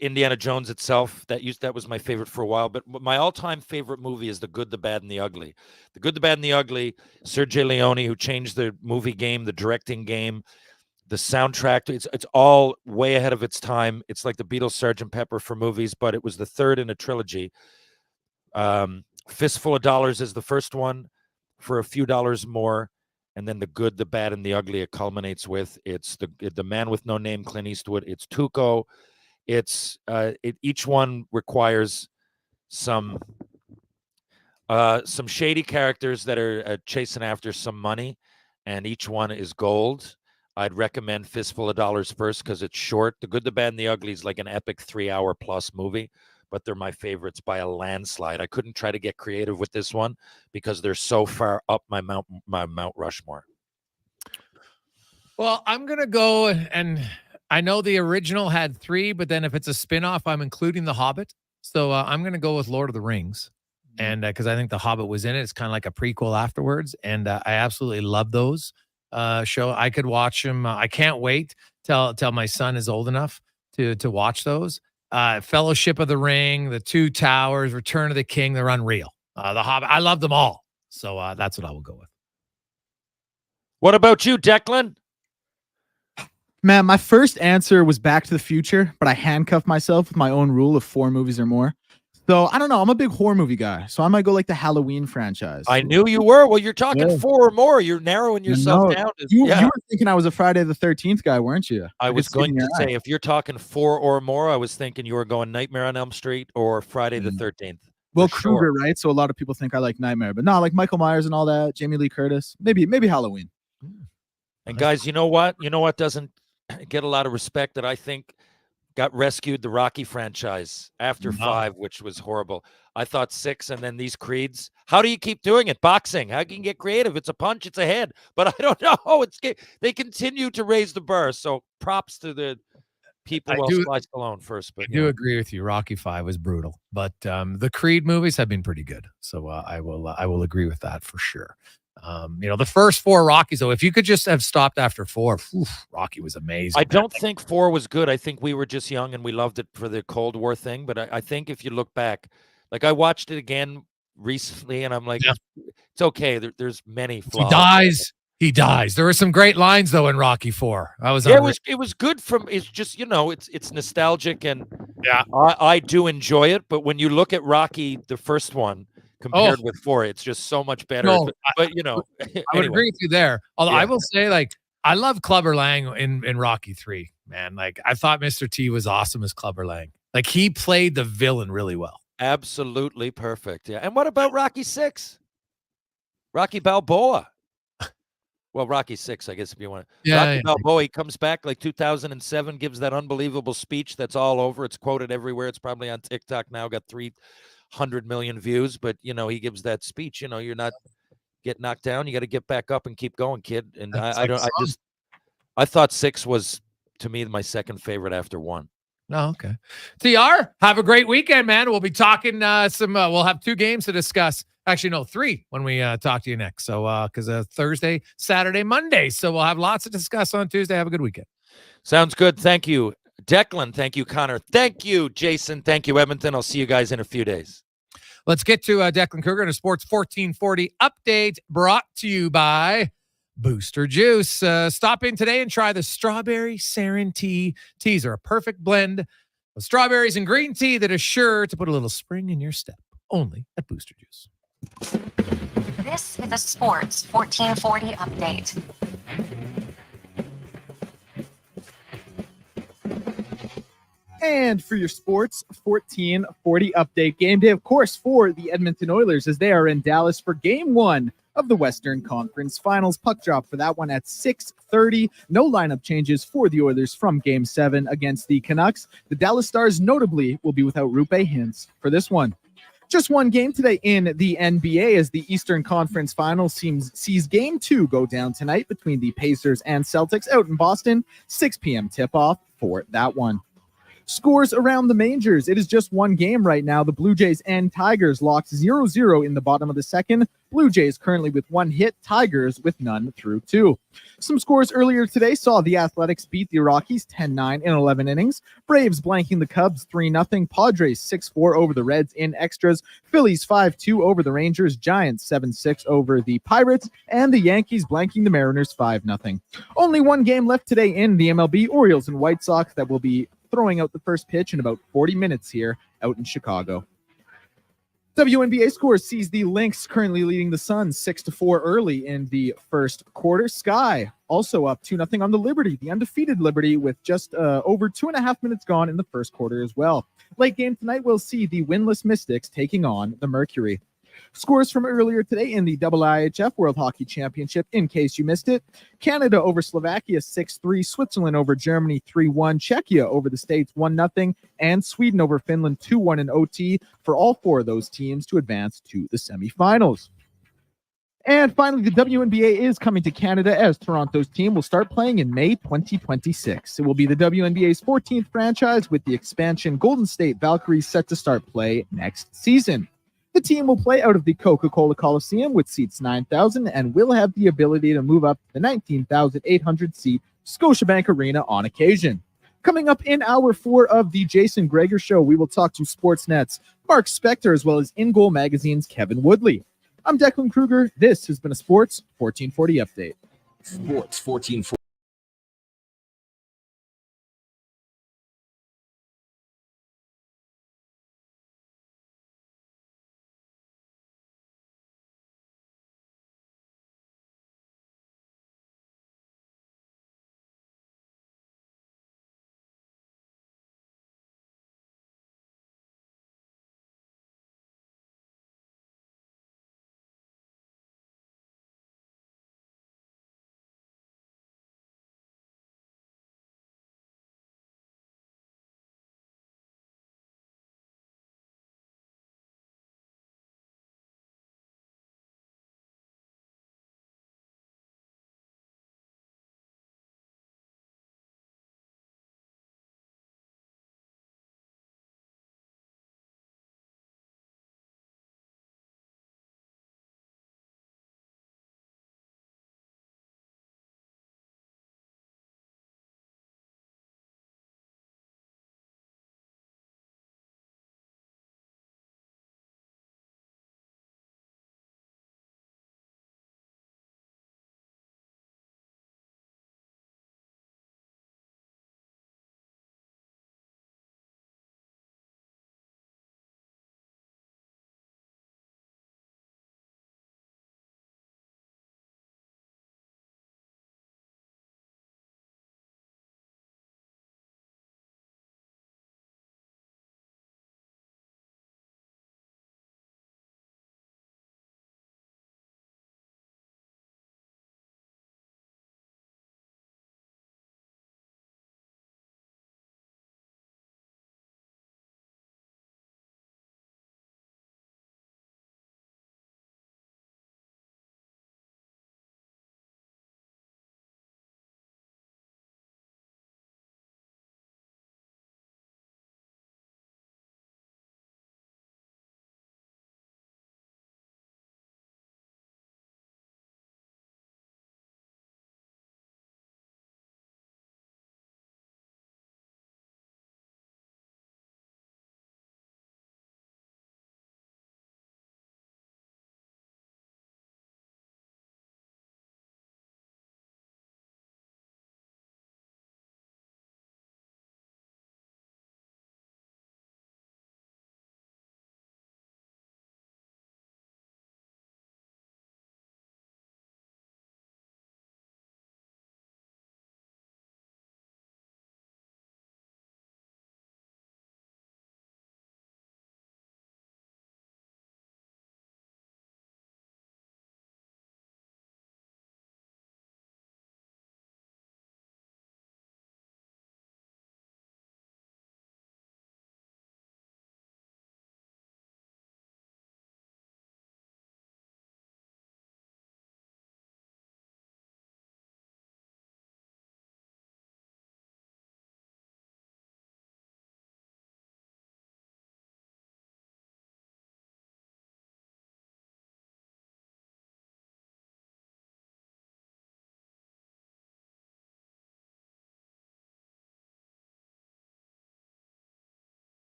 Speaker 3: Indiana Jones itself, that was my favorite for a while. But my all-time favorite movie is The Good, the Bad, and the Ugly. The Good, the Bad, and the Ugly, Sergio Leone, who changed the movie game, the directing game, the soundtrack. It's all way ahead of its time. It's like the Beatles' Sgt. Pepper for movies, but it was the third in a trilogy. Fistful of Dollars is the first one for a few dollars more. And then The Good, the Bad, and the Ugly it culminates with. It's the Man with No Name, Clint Eastwood. It's Tuco. Each one requires some shady characters that are chasing after some money, and each one is gold. I'd recommend Fistful of Dollars first because it's short. The Good, the Bad, and the Ugly is like an epic 3-hour plus movie, but they're my favorites by a landslide. I couldn't try to get creative with this one because they're so far up my Mount Rushmore.
Speaker 1: Well, I'm gonna go, and I know the original had 3, but then if it's a spinoff, I'm including The Hobbit. So I'm going to go with Lord of the Rings. And because I think The Hobbit was in it. It's kind of like a prequel afterwards. And I absolutely love those show. I could watch them. I can't wait till my son is old enough to watch those. Fellowship of the Ring, The Two Towers, Return of the King. They're unreal. The Hobbit. I love them all. So that's what I will go with.
Speaker 3: What about you, Declan?
Speaker 11: Man, my first answer was Back to the Future, but I handcuffed myself with my own rule of 4 movies or more. So I don't know. I'm a big horror movie guy, so I might go like the Halloween franchise.
Speaker 3: I knew you were. Well, you're talking 4 or more. You're narrowing yourself down.
Speaker 11: You were thinking I was a Friday the 13th guy, weren't you?
Speaker 3: I was going to say, if you're talking 4 or more, I was thinking you were going Nightmare on Elm Street or Friday the 13th.
Speaker 11: Well, Krueger, right? So a lot of people think I like Nightmare, but no, like Michael Myers and all that, Jamie Lee Curtis, maybe Halloween.
Speaker 3: And guys, you know what? You know what doesn't get a lot of respect that I think got rescued? The Rocky franchise after 5, which was horrible. I thought 6, and then these Creeds. How do you keep doing it? Boxing. How can you get creative? It's a punch, it's a head. But I don't know. They continue to raise the bar. So props to the people. Sly Stallone first. But
Speaker 1: I do agree with you. Rocky 5 was brutal, but the Creed movies have been pretty good. So I will agree with that for sure. The first 4 Rockies, though, if you could just have stopped after 4, Rocky was amazing.
Speaker 3: I don't think 4 was good. I think we were just young and we loved it for the Cold War thing. But I think if you look back, like I watched it again recently and I'm like, it's okay. There's many flaws.
Speaker 1: He dies. There were some great lines though in Rocky 4.
Speaker 3: It was good it's just, it's nostalgic and I do enjoy it. But when you look at Rocky, the first one, compared with 4, it's just so much better.
Speaker 1: No,
Speaker 3: but
Speaker 1: I would agree with you there. Although I will say, like, I love Clubber Lang in Rocky 3, man. Like, I thought Mr. T was awesome as Clubber Lang. Like, he played the villain really well.
Speaker 3: Absolutely perfect. Yeah. And what about Rocky 6? Rocky Balboa. Well, Rocky 6, I guess, if you want to.
Speaker 1: Yeah,
Speaker 3: Rocky
Speaker 1: yeah.
Speaker 3: Balboa, he comes back like 2007, gives that unbelievable speech that's all over. It's quoted everywhere. It's probably on TikTok now, got 300 million views. But, he gives that speech. You're not get knocked down. You got to get back up and keep going, kid. And I thought 6 was, to me, my second favorite after 1.
Speaker 1: Oh, okay. TR, have a great weekend, man. We'll be talking we'll have 2 games to discuss. Actually, no, 3 when we talk to you next. So, because Thursday, Saturday, Monday. So we'll have lots to discuss on Tuesday. Have a good weekend.
Speaker 3: Sounds good. Thank you, Declan. Thank you, Connor. Thank you, Jason. Thank you, Edmonton. I'll see you guys in a few days.
Speaker 1: Let's get to Declan Kruger and a Sports 1440 update brought to you by Booster Juice. Stop in today and try the Strawberry Sarin Tea. Teas are a perfect blend of strawberries and green tea that is sure to put a little spring in your step. Only at Booster Juice.
Speaker 4: This is a Sports 1440 update.
Speaker 11: And for your Sports 1440 update, game day, of course, for the Edmonton Oilers as they are in Dallas for Game 1 of the Western Conference Finals. Puck drop for that one at 6:30. No lineup changes for the Oilers from Game 7 against the Canucks. The Dallas Stars notably will be without Rupe Hintz for this one. Just one game today in the NBA as the Eastern Conference Finals sees Game 2 go down tonight between the Pacers and Celtics out in Boston. 6 p.m. tip-off for that one. Scores around the majors. It is just one game right now. The Blue Jays and Tigers locked 0-0 in the bottom of the second. Blue Jays currently with 1 hit, Tigers with none through 2. Some scores earlier today saw the Athletics beat the Rockies 10-9 in 11 innings. Braves blanking the Cubs 3-0. Padres 6-4 over the Reds in extras. Phillies 5-2 over the Rangers. Giants 7-6 over the Pirates. And the Yankees blanking the Mariners 5-0. Only one game left today in the MLB. Orioles and White Sox that will be throwing out the first pitch in about 40 minutes here out in Chicago. WNBA scores sees the Lynx currently leading the Suns 6-4 early in the first quarter. Sky also up 2-0 on the Liberty, the undefeated Liberty, with just over 2.5 minutes gone in the first quarter as well. Late game tonight, we'll see the winless Mystics taking on the Mercury. Scores from earlier today in the IIHF World Hockey Championship, in case you missed it. Canada over Slovakia 6-3, Switzerland over Germany 3-1, Czechia over the States 1-0, and Sweden over Finland 2-1 in OT for all 4 of those teams to advance to the semifinals. And finally, the WNBA is coming to Canada as Toronto's team will start playing in May 2026. It will be the WNBA's 14th franchise with the expansion Golden State Valkyries set to start play next season. The team will play out of the Coca-Cola Coliseum with seats 9,000 and will have the ability to move up to the 19,800-seat Scotiabank Arena on occasion. Coming up in hour 4 of the Jason Gregor Show, we will talk to Sportsnet's Mark Spector as well as In Goal Magazine's Kevin Woodley. I'm Declan Kruger. This has been a Sports 1440 update.
Speaker 7: Sports 1440.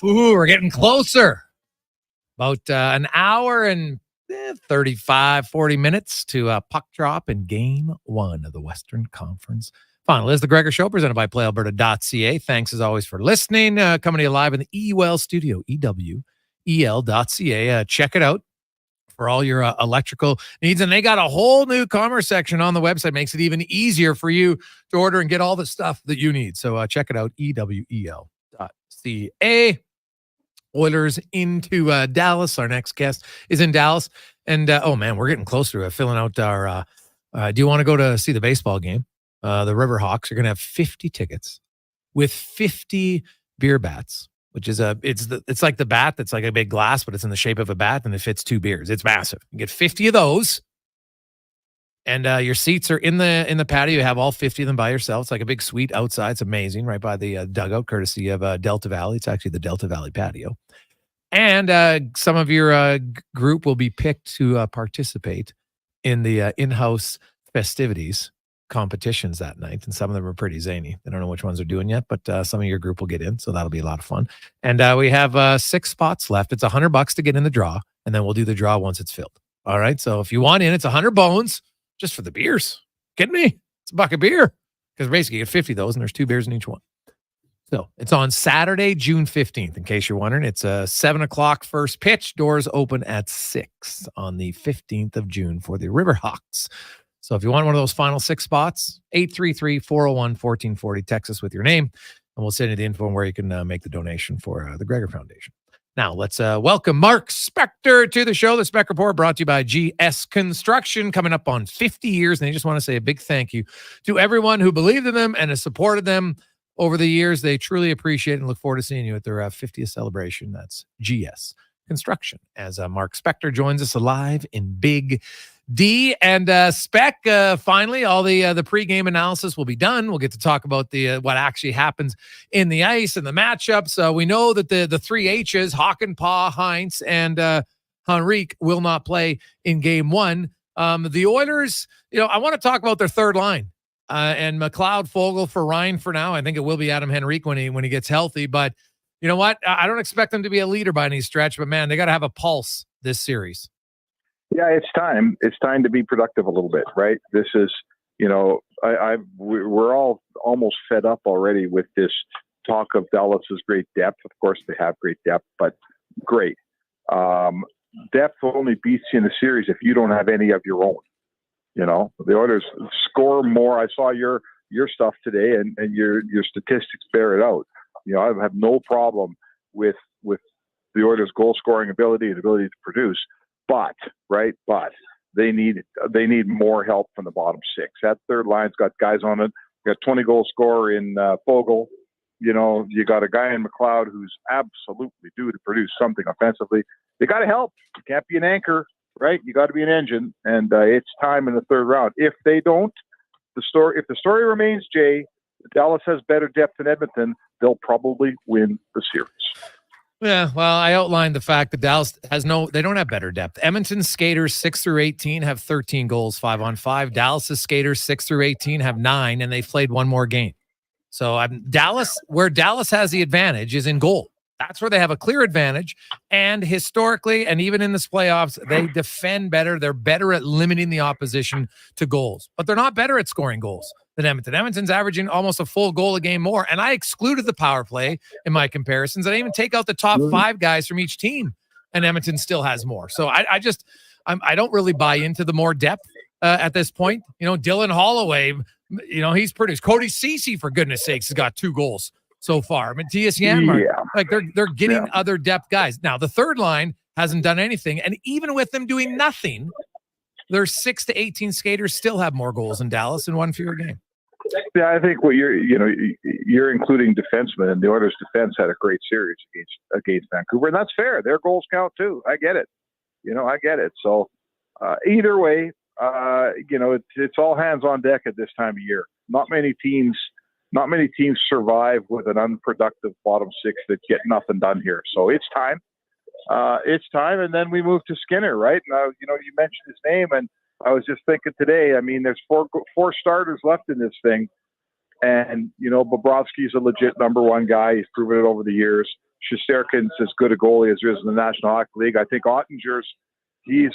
Speaker 1: Ooh, we're getting closer. About an hour and 35, 40 minutes to puck drop in Game 1 of the Western Conference Final. This is the Gregor Show, presented by PlayAlberta.ca. Thanks, as always, for listening. Coming to you live in the EWEL studio, EWEL.ca. Check it out for all your electrical needs. And they got a whole new commerce section on the website. Makes it even easier for you to order and get all the stuff that you need. So check it out, EWEL.ca. Oilers into Dallas. Our next guest is in Dallas. And, oh, man, we're getting closer to filling out our do you want to go to see the baseball game? The Riverhawks are going to have 50 tickets with 50 beer bats, which is it's like the bat that's like a big glass, but it's in the shape of a bat and it fits 2 beers. It's massive. You get 50 of those. And your seats are in the patio. You have all 50 of them by yourself. It's like a big suite outside. It's amazing, right by the dugout, courtesy of Delta Valley. It's actually the Delta Valley patio. And some of your group will be picked to participate in the in-house festivities competitions that night. And some of them are pretty zany. I don't know which ones they're doing yet, but some of your group will get in. So that'll be a lot of fun. And we have 6 spots left. It's $100 to get in the draw. And then we'll do the draw once it's filled. All right. So if you want in, it's 100 bones. Just for the beers. Kidding me? It's a buck of beer. Because basically you get 50 of those and there's 2 beers in each one. So it's on Saturday, June 15th, in case you're wondering. It's a 7 o'clock first pitch. Doors open at 6 on the 15th of June for the Riverhawks. So if you want one of those final 6 spots, 833-401-1440, text us with your name, and we'll send you the info on where you can make the donation for the Gregor Foundation. Now, let's welcome Mark Spector to the show. The Spec Report brought to you by GS Construction, coming up on 50 years. And they just want to say a big thank you to everyone who believed in them and has supported them over the years. They truly appreciate it and look forward to seeing you at their 50th celebration. That's GS Construction. As Mark Spector joins us live in Big D. And Spec, finally, all the pregame analysis will be done. We'll get to talk about the what actually happens in the ice and the matchups. We know that the 3 H's, Hakanpää, Heinz, and Henrique will not play in Game 1. The Oilers, I want to talk about their third line. And McLeod, Fogle for Ryan for now. I think it will be Adam Henrique when he gets healthy. But you know what? I don't expect them to be a leader by any stretch. But, man, they got to have a pulse this series.
Speaker 12: Yeah, it's time. It's time to be productive a little bit, right? This is, we're all almost fed up already with this talk of Dallas's great depth. Of course, they have great depth, but great. Depth only beats you in the series if you don't have any of your own. The Oilers score more. I saw your stuff today, and your statistics bear it out. I have no problem with the Oilers' goal scoring ability and ability to produce. But they need more help from the bottom 6. That third line's got guys on it. You got 20 goal scorer in Fogle. You got a guy in McLeod who's absolutely due to produce something offensively. They got to help. You can't be an anchor, right? You got to be an engine, and it's time in the third round. If they don't, if the story remains, Jay, Dallas has better depth than Edmonton, they'll probably win the series.
Speaker 1: Yeah, well, I outlined the fact that Dallas they don't have better depth. Edmonton's skaters 6 through 18 have 13 goals, 5-on-5. Dallas's skaters 6 through 18 have 9, and they've played one more game. So where Dallas has the advantage is in goal. That's where they have a clear advantage. And historically, and even in this playoffs, they defend better. They're better at limiting the opposition to goals, but they're not better at scoring goals than Edmonton. Edmonton's averaging almost a full goal a game more. And I excluded the power play in my comparisons. I didn't even take out the top 5 guys from each team, and Edmonton still has more. So I don't really buy into the more depth at this point. Dylan Holloway, he's produced. Cody Ceci, for goodness sakes, has got 2 goals so far. Matthias Janmark, they're getting other depth guys. Now, the third line hasn't done anything. And even with them doing nothing, their 6 to 18 skaters still have more goals in Dallas in one fewer game.
Speaker 12: Yeah, I think what you're including defensemen, and the Oilers' defense had a great series against Vancouver, and that's fair. Their goals count too. I get it. I get it. So either way, it's all hands on deck at this time of year. Not many teams survive with an unproductive bottom 6 that get nothing done here. So it's time. And then we move to Skinner, right? Now, you mentioned his name, and I was just thinking today, there's four starters left in this thing. And, Bobrovsky's a legit number 1 guy. He's proven it over the years. Shesterkin's as good a goalie as there is in the National Hockey League. I think Ottinger's, he's,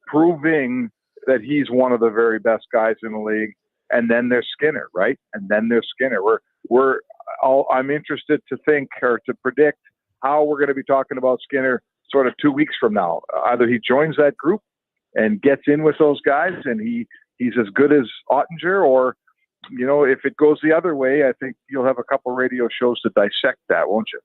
Speaker 12: proving that he's one of the very best guys in the league. And then there's Skinner, right? And then there's Skinner. I'm interested to think or to predict how we're going to be talking about Skinner sort of 2 weeks from now. Either he joins that group and gets in with those guys and he's as good as Ottinger, or, if it goes the other way, I think you'll have a couple radio shows to dissect that, won't you?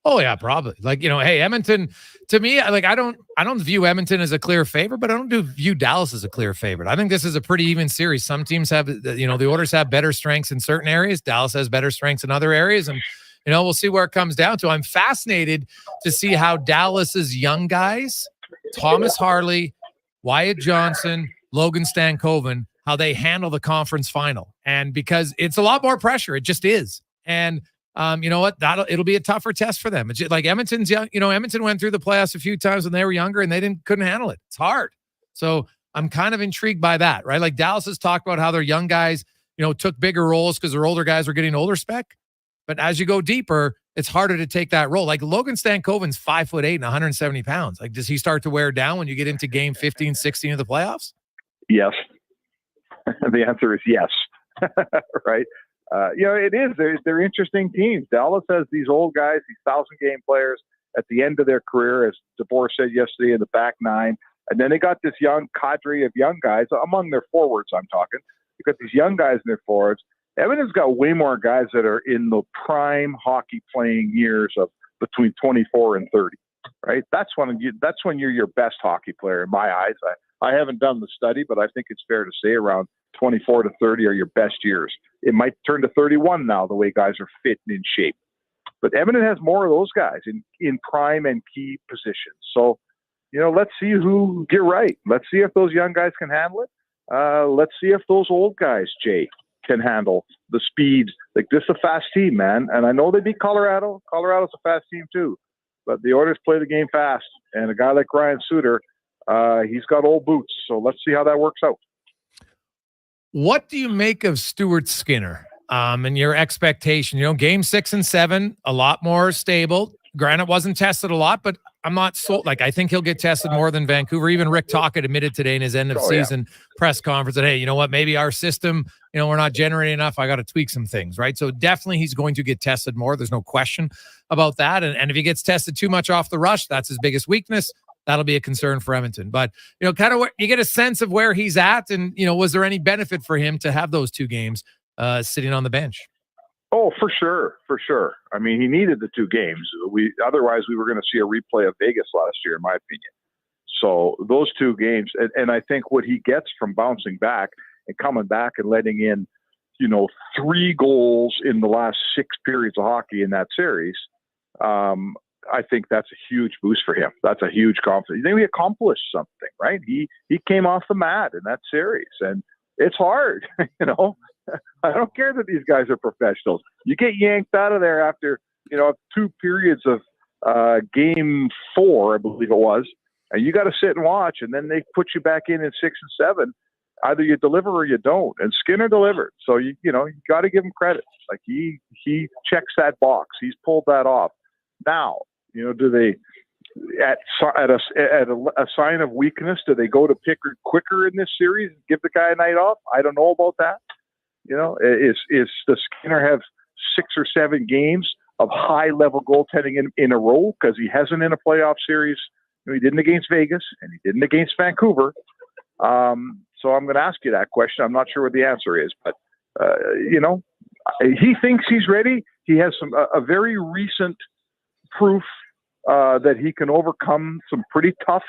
Speaker 1: Oh yeah, probably. Hey, Edmonton, to me, I don't view Edmonton as a clear favorite, but I don't view Dallas as a clear favorite. I think this is a pretty even series. Some teams have, the Oilers have better strengths in certain areas. Dallas has better strengths in other areas. And, we'll see where it comes down to. I'm fascinated to see how Dallas's young guys, Thomas Harley, Wyatt Johnson, Logan Stankoven, how they handle the conference final. And because it's a lot more pressure, it just is. And you know what? It'll be a tougher test for them. It's just like Edmonton's young. Edmonton went through the playoffs a few times when they were younger, and they couldn't handle it. It's hard. So I'm kind of intrigued by that, right? Like Dallas has talked about how their young guys, took bigger roles because their older guys were getting older spec. But as you go deeper, it's harder to take that role. Like Logan Stankoven's 5'8" and 170 pounds. Like, does he start to wear down when you get into game 15, 16 of the playoffs?
Speaker 12: Yes. The answer is yes. Right. It is. They're interesting teams. Dallas has these old guys, these 1,000-game players at the end of their career, as DeBoer said yesterday, in the back nine. And then they got this young cadre of young guys among their forwards. I'm talking. They got these young guys in their forwards. Edmonton's got way more guys that are in the prime hockey playing years of between 24 and 30. Right. That's when you're your best hockey player in my eyes. I haven't done the study, but I think it's fair to say around 24 to 30 are your best years. It might turn to 31 now, the way guys are fit and in shape. But Edmonton has more of those guys in prime and key positions. So, let's see who get right. Let's see if those young guys can handle it. Let's see if those old guys, Jay, can handle the speed. Like, this is a fast team, man. And I know they beat Colorado. Colorado's a fast team too. But the Oilers play the game fast. And a guy like Ryan Suter, he's got old boots. So let's see how that works out.
Speaker 1: What do you make of Stuart Skinner and your expectation? Game 6 and 7, a lot more stable. Granted, wasn't tested a lot, but I'm not sold. I think he'll get tested more than Vancouver. Even Rick Tocchet admitted today in his end of season press conference that, hey, you know what? Maybe our system, we're not generating enough. I got to tweak some things, right? So definitely he's going to get tested more. There's no question about that. And if he gets tested too much off the rush, that's his biggest weakness. That'll be a concern for Edmonton. But, kind of you get a sense of where he's at. And, was there any benefit for him to have those 2 games sitting on the bench?
Speaker 12: Oh, for sure. For sure. I mean, he needed the 2 games. Otherwise, we were going to see a replay of Vegas last year, in my opinion. So those 2 games, and I think what he gets from bouncing back and coming back and letting in, 3 goals in the last 6 periods of hockey in that series, I think that's a huge boost for him. That's a huge confidence. Then we accomplished something, right? He came off the mat in that series, and it's hard, I don't care that these guys are professionals. You get yanked out of there after, 2 periods of game 4, I believe it was, and you got to sit and watch, and then they put you back in 6 and 7. Either you deliver or you don't. And Skinner delivered. So, you got to give him credit. Like he checks that box. He's pulled that off. Now, do they, at a sign of weakness, do they go to Pickard quicker in this series and give the guy a night off? I don't know about that. Does Skinner have 6 or 7 games of high-level goaltending in a row because he hasn't in a playoff series? He didn't against Vegas, and he didn't against Vancouver. So I'm going to ask you that question. I'm not sure what the answer is, but, he thinks he's ready. He has a very recent proof that he can overcome a pretty tough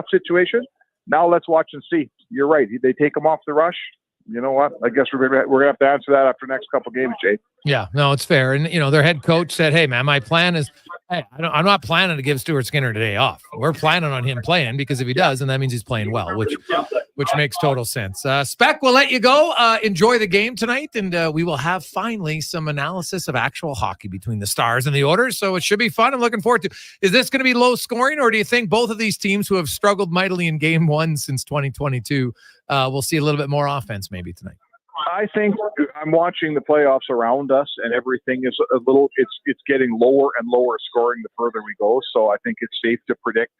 Speaker 12: situation. Now let's watch and see. You're right. They take him off the rush. You know what? I guess we're gonna have to answer that after the next couple of games, Jay.
Speaker 1: Yeah, no, it's fair. And their head coach said, "Hey, man, my plan is, I'm not planning to give Stuart Skinner today off. We're planning on him playing because if he does, then that means he's playing well, which makes total sense." Spec, we'll let you go. Enjoy the game tonight, and we will have finally some analysis of actual hockey between the Stars and the Oilers. So it should be fun. I'm looking forward to. Is this going to be low scoring, or do you think both of these teams who have struggled mightily in Game 1 since 2022 will see a little bit more offense maybe tonight?
Speaker 12: I think I'm watching the playoffs around us, and everything is a little. It's getting lower and lower scoring the further we go. So I think it's safe to predict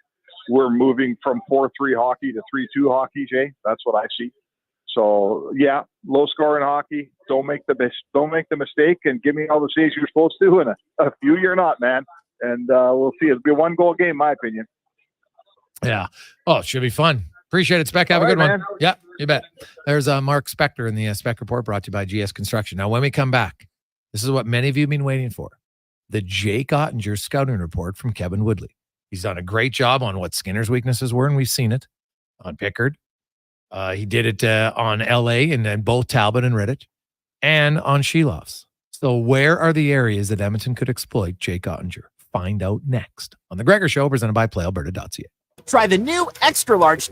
Speaker 12: we're moving from 4-3 hockey to 3-2 hockey. Jay, that's what I see. So yeah, low scoring hockey. Don't make the mistake, and give me all the saves you're supposed to, and a few you're not, man. And we'll see. It'll be a 1-goal game, in my opinion.
Speaker 1: Yeah. Oh, it should be fun. Appreciate it, Spec. Have
Speaker 12: All
Speaker 1: a good
Speaker 12: right,
Speaker 1: one.
Speaker 12: man.
Speaker 1: Yeah, you bet. There's Mark Spector in the Spec Report, brought to you by GS Construction. Now, when we come back, this is what many of you have been waiting for. The Jake Ottinger scouting report from Kevin Woodley. He's done a great job on what Skinner's weaknesses were, and we've seen it on Pickard. He did it on LA and then both Talbot and Rittich, and on Sheloffs. So where are the areas that Edmonton could exploit Jake Ottinger? Find out next on The Gregor Show, presented by PlayAlberta.ca.
Speaker 10: Try the new extra large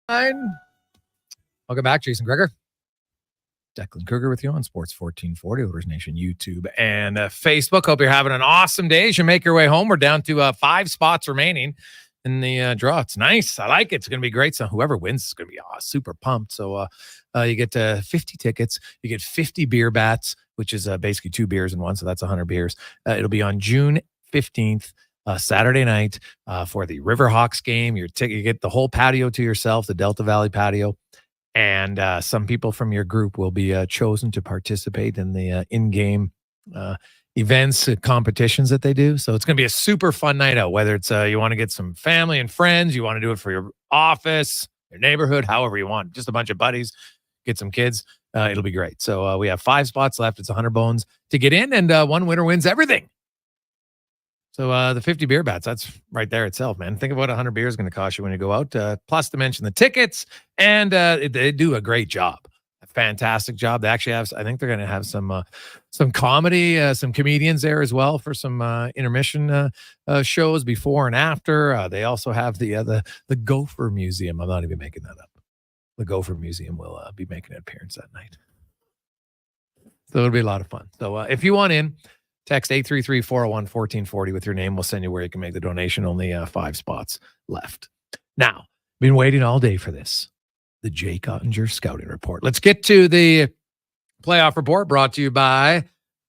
Speaker 1: Welcome back, Jason Gregor. Declan Kruger with you on Sports 1440, Oilers Nation YouTube and Facebook. Hope you're having an awesome day as you make your way home. We're down to 5 spots remaining in the draw. It's nice. I like it. It's going to be great. So whoever wins is going to be super pumped. So you get 50 tickets. You get 50 beer bats, which is basically 2 beers in one. So that's 100 beers. It'll be on June 15th. Saturday night for the Riverhawks game. You get the whole patio to yourself, the Delta Valley patio, and some people from your group will be chosen to participate in the in-game events, competitions that they do. So it's going to be a super fun night out, whether it's you want to get some family and friends, you want to do it for your office, your neighborhood, however you want, just a bunch of buddies, get some kids. It'll be great. So we have 5 spots left. It's 100 bones to get in, and one winner wins everything. So the 50 beer bats, that's right there itself, man. Think of what 100 beers is going to cost you when you go out. Plus to mention the tickets, and they do a great job, a fantastic job. They actually have, I think they're going to have some comedy, some comedians there as well for some intermission shows before and after. They also have the Gopher Museum. I'm not even making that up. The Gopher Museum will be making an appearance that night. So it'll be a lot of fun. So if you want in, text 833-401-1440 with your name. We'll send you where you can make the donation. Only 5 spots left. Now, been waiting all day for this. The Jake Ottinger Scouting Report. Let's get to the playoff report brought to you by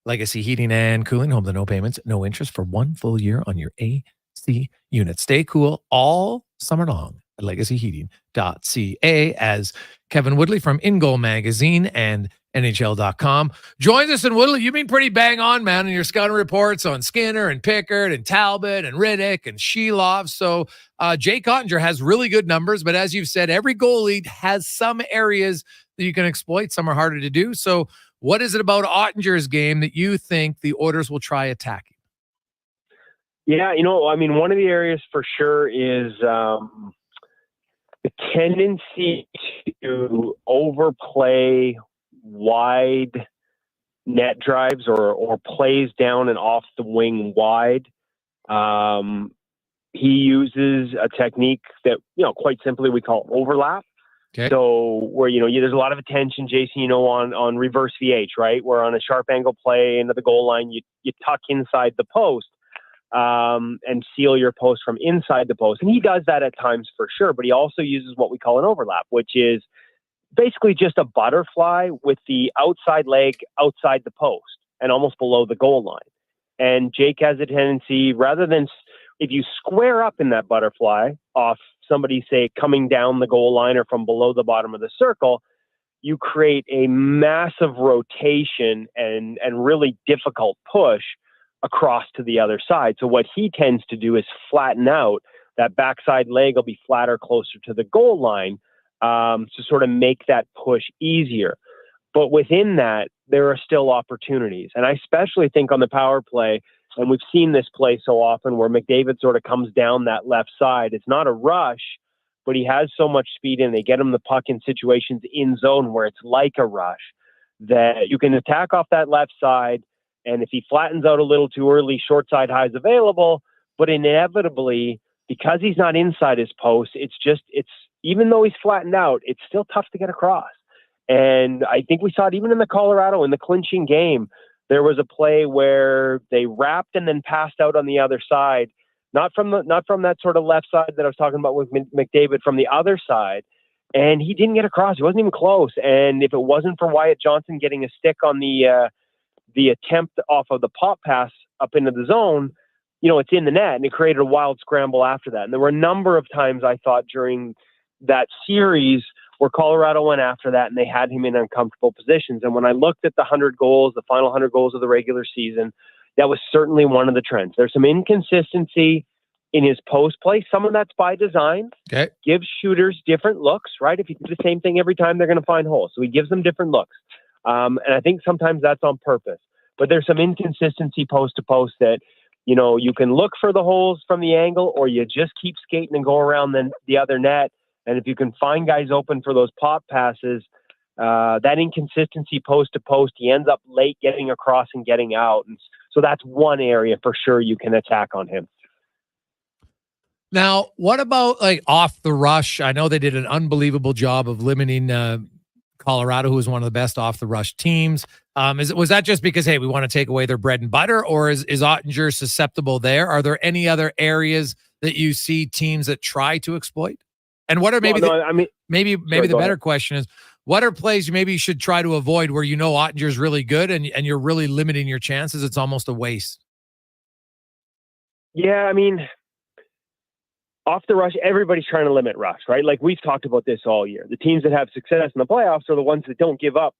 Speaker 1: Legacy Heating and Cooling. Home to no payments, no interest for 1 full year on your AC unit. Stay cool all summer long at legacyheating.ca as Kevin Woodley from In Goal Magazine and NHL.com joins us. And Woodley, you've been pretty bang on, man, in your scouting reports on Skinner and Pickard and Talbot and Riddick and Shelov. So Jake Ottinger has really good numbers, but as you've said, every goalie has some areas that you can exploit. Some are harder to do. So what is it about Ottinger's game that you think the Oilers will try attacking?
Speaker 15: Yeah, one of the areas for sure is the tendency to overplay wide net drives or plays down and off the wing wide. He uses a technique that, quite simply we call overlap.
Speaker 1: Okay.
Speaker 15: So where, there's a lot of attention, Jason, on reverse VH, right? Where on a sharp angle play into the goal line, you tuck inside the post and seal your post from inside the post. And he does that at times for sure, but he also uses what we call an overlap, which is basically just a butterfly with the outside leg outside the post and almost below the goal line. And Jake has a tendency, rather than if you square up in that butterfly off somebody, say, coming down the goal line or from below the bottom of the circle, you create a massive rotation and really difficult push across to the other side. So what he tends to do is flatten out. That backside leg will be flatter closer to the goal line, to sort of make that push easier. But within that, there are still opportunities. And I especially think on the power play, and we've seen this play so often where McDavid sort of comes down that left side. It's not a rush, but he has so much speed and they get him the puck in situations in zone where it's like a rush that you can attack off that left side. And if he flattens out a little too early, short side high is available, but inevitably, because he's not inside his post, it's even though he's flattened out, it's still tough to get across. And I think we saw it even in the Colorado, in the clinching game. There was a play where they wrapped and then passed out on the other side, not from that sort of left side that I was talking about with McDavid, from the other side. And he didn't get across. He wasn't even close. And if it wasn't for Wyatt Johnson getting a stick on the attempt off of the pop pass up into the zone, it's in the net, and it created a wild scramble after that. And there were a number of times I thought during that series where Colorado went after that and they had him in uncomfortable positions. And when I looked at the 100 goals, the final 100 goals of the regular season, that was certainly one of the trends. There's some inconsistency in his post play. Some of that's by design.
Speaker 1: Okay.
Speaker 15: Gives shooters different looks, right? If you do the same thing every time, they're going to find holes. So he gives them different looks. And I think sometimes that's on purpose. But there's some inconsistency post to post that, you can look for the holes from the angle, or you just keep skating and go around the other net. And if you can find guys open for those pop passes, that inconsistency post to post, he ends up late getting across and getting out. And so that's one area for sure you can attack on him.
Speaker 1: Now, what about like off the rush? I know they did an unbelievable job of limiting Colorado, who was one of the best off the rush teams. Was that just because, hey, we want to take away their bread and butter, or is Ottinger susceptible there? Are there any other areas that you see teams that try to exploit? And what are maybe maybe the better question is, what are plays you maybe should try to avoid where you know Ottinger's really good and you're really limiting your chances? It's almost a waste.
Speaker 15: Yeah, I mean, off the rush, everybody's trying to limit rush, right? Like we've talked about this all year. The teams that have success in the playoffs are the ones that don't give up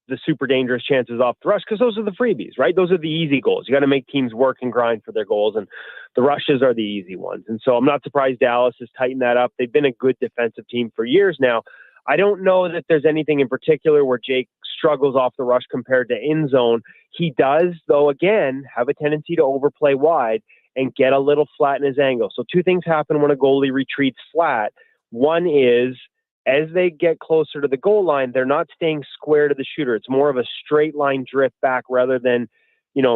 Speaker 15: the super dangerous chances off the rush, because those are the freebies, right? Those are the easy goals. You got to make teams work and grind for their goals, and the rushes are the easy ones. And so I'm not surprised Dallas has tightened that up. They've been a good defensive team for years now. I don't know that there's anything in particular where Jake struggles off the rush compared to in zone. He does, though, again, have a tendency to overplay wide and get a little flat in his angle. So two things happen when a goalie retreats flat. One is, as they get closer to the goal line, they're not staying square to the shooter. It's more of a straight line drift back rather than,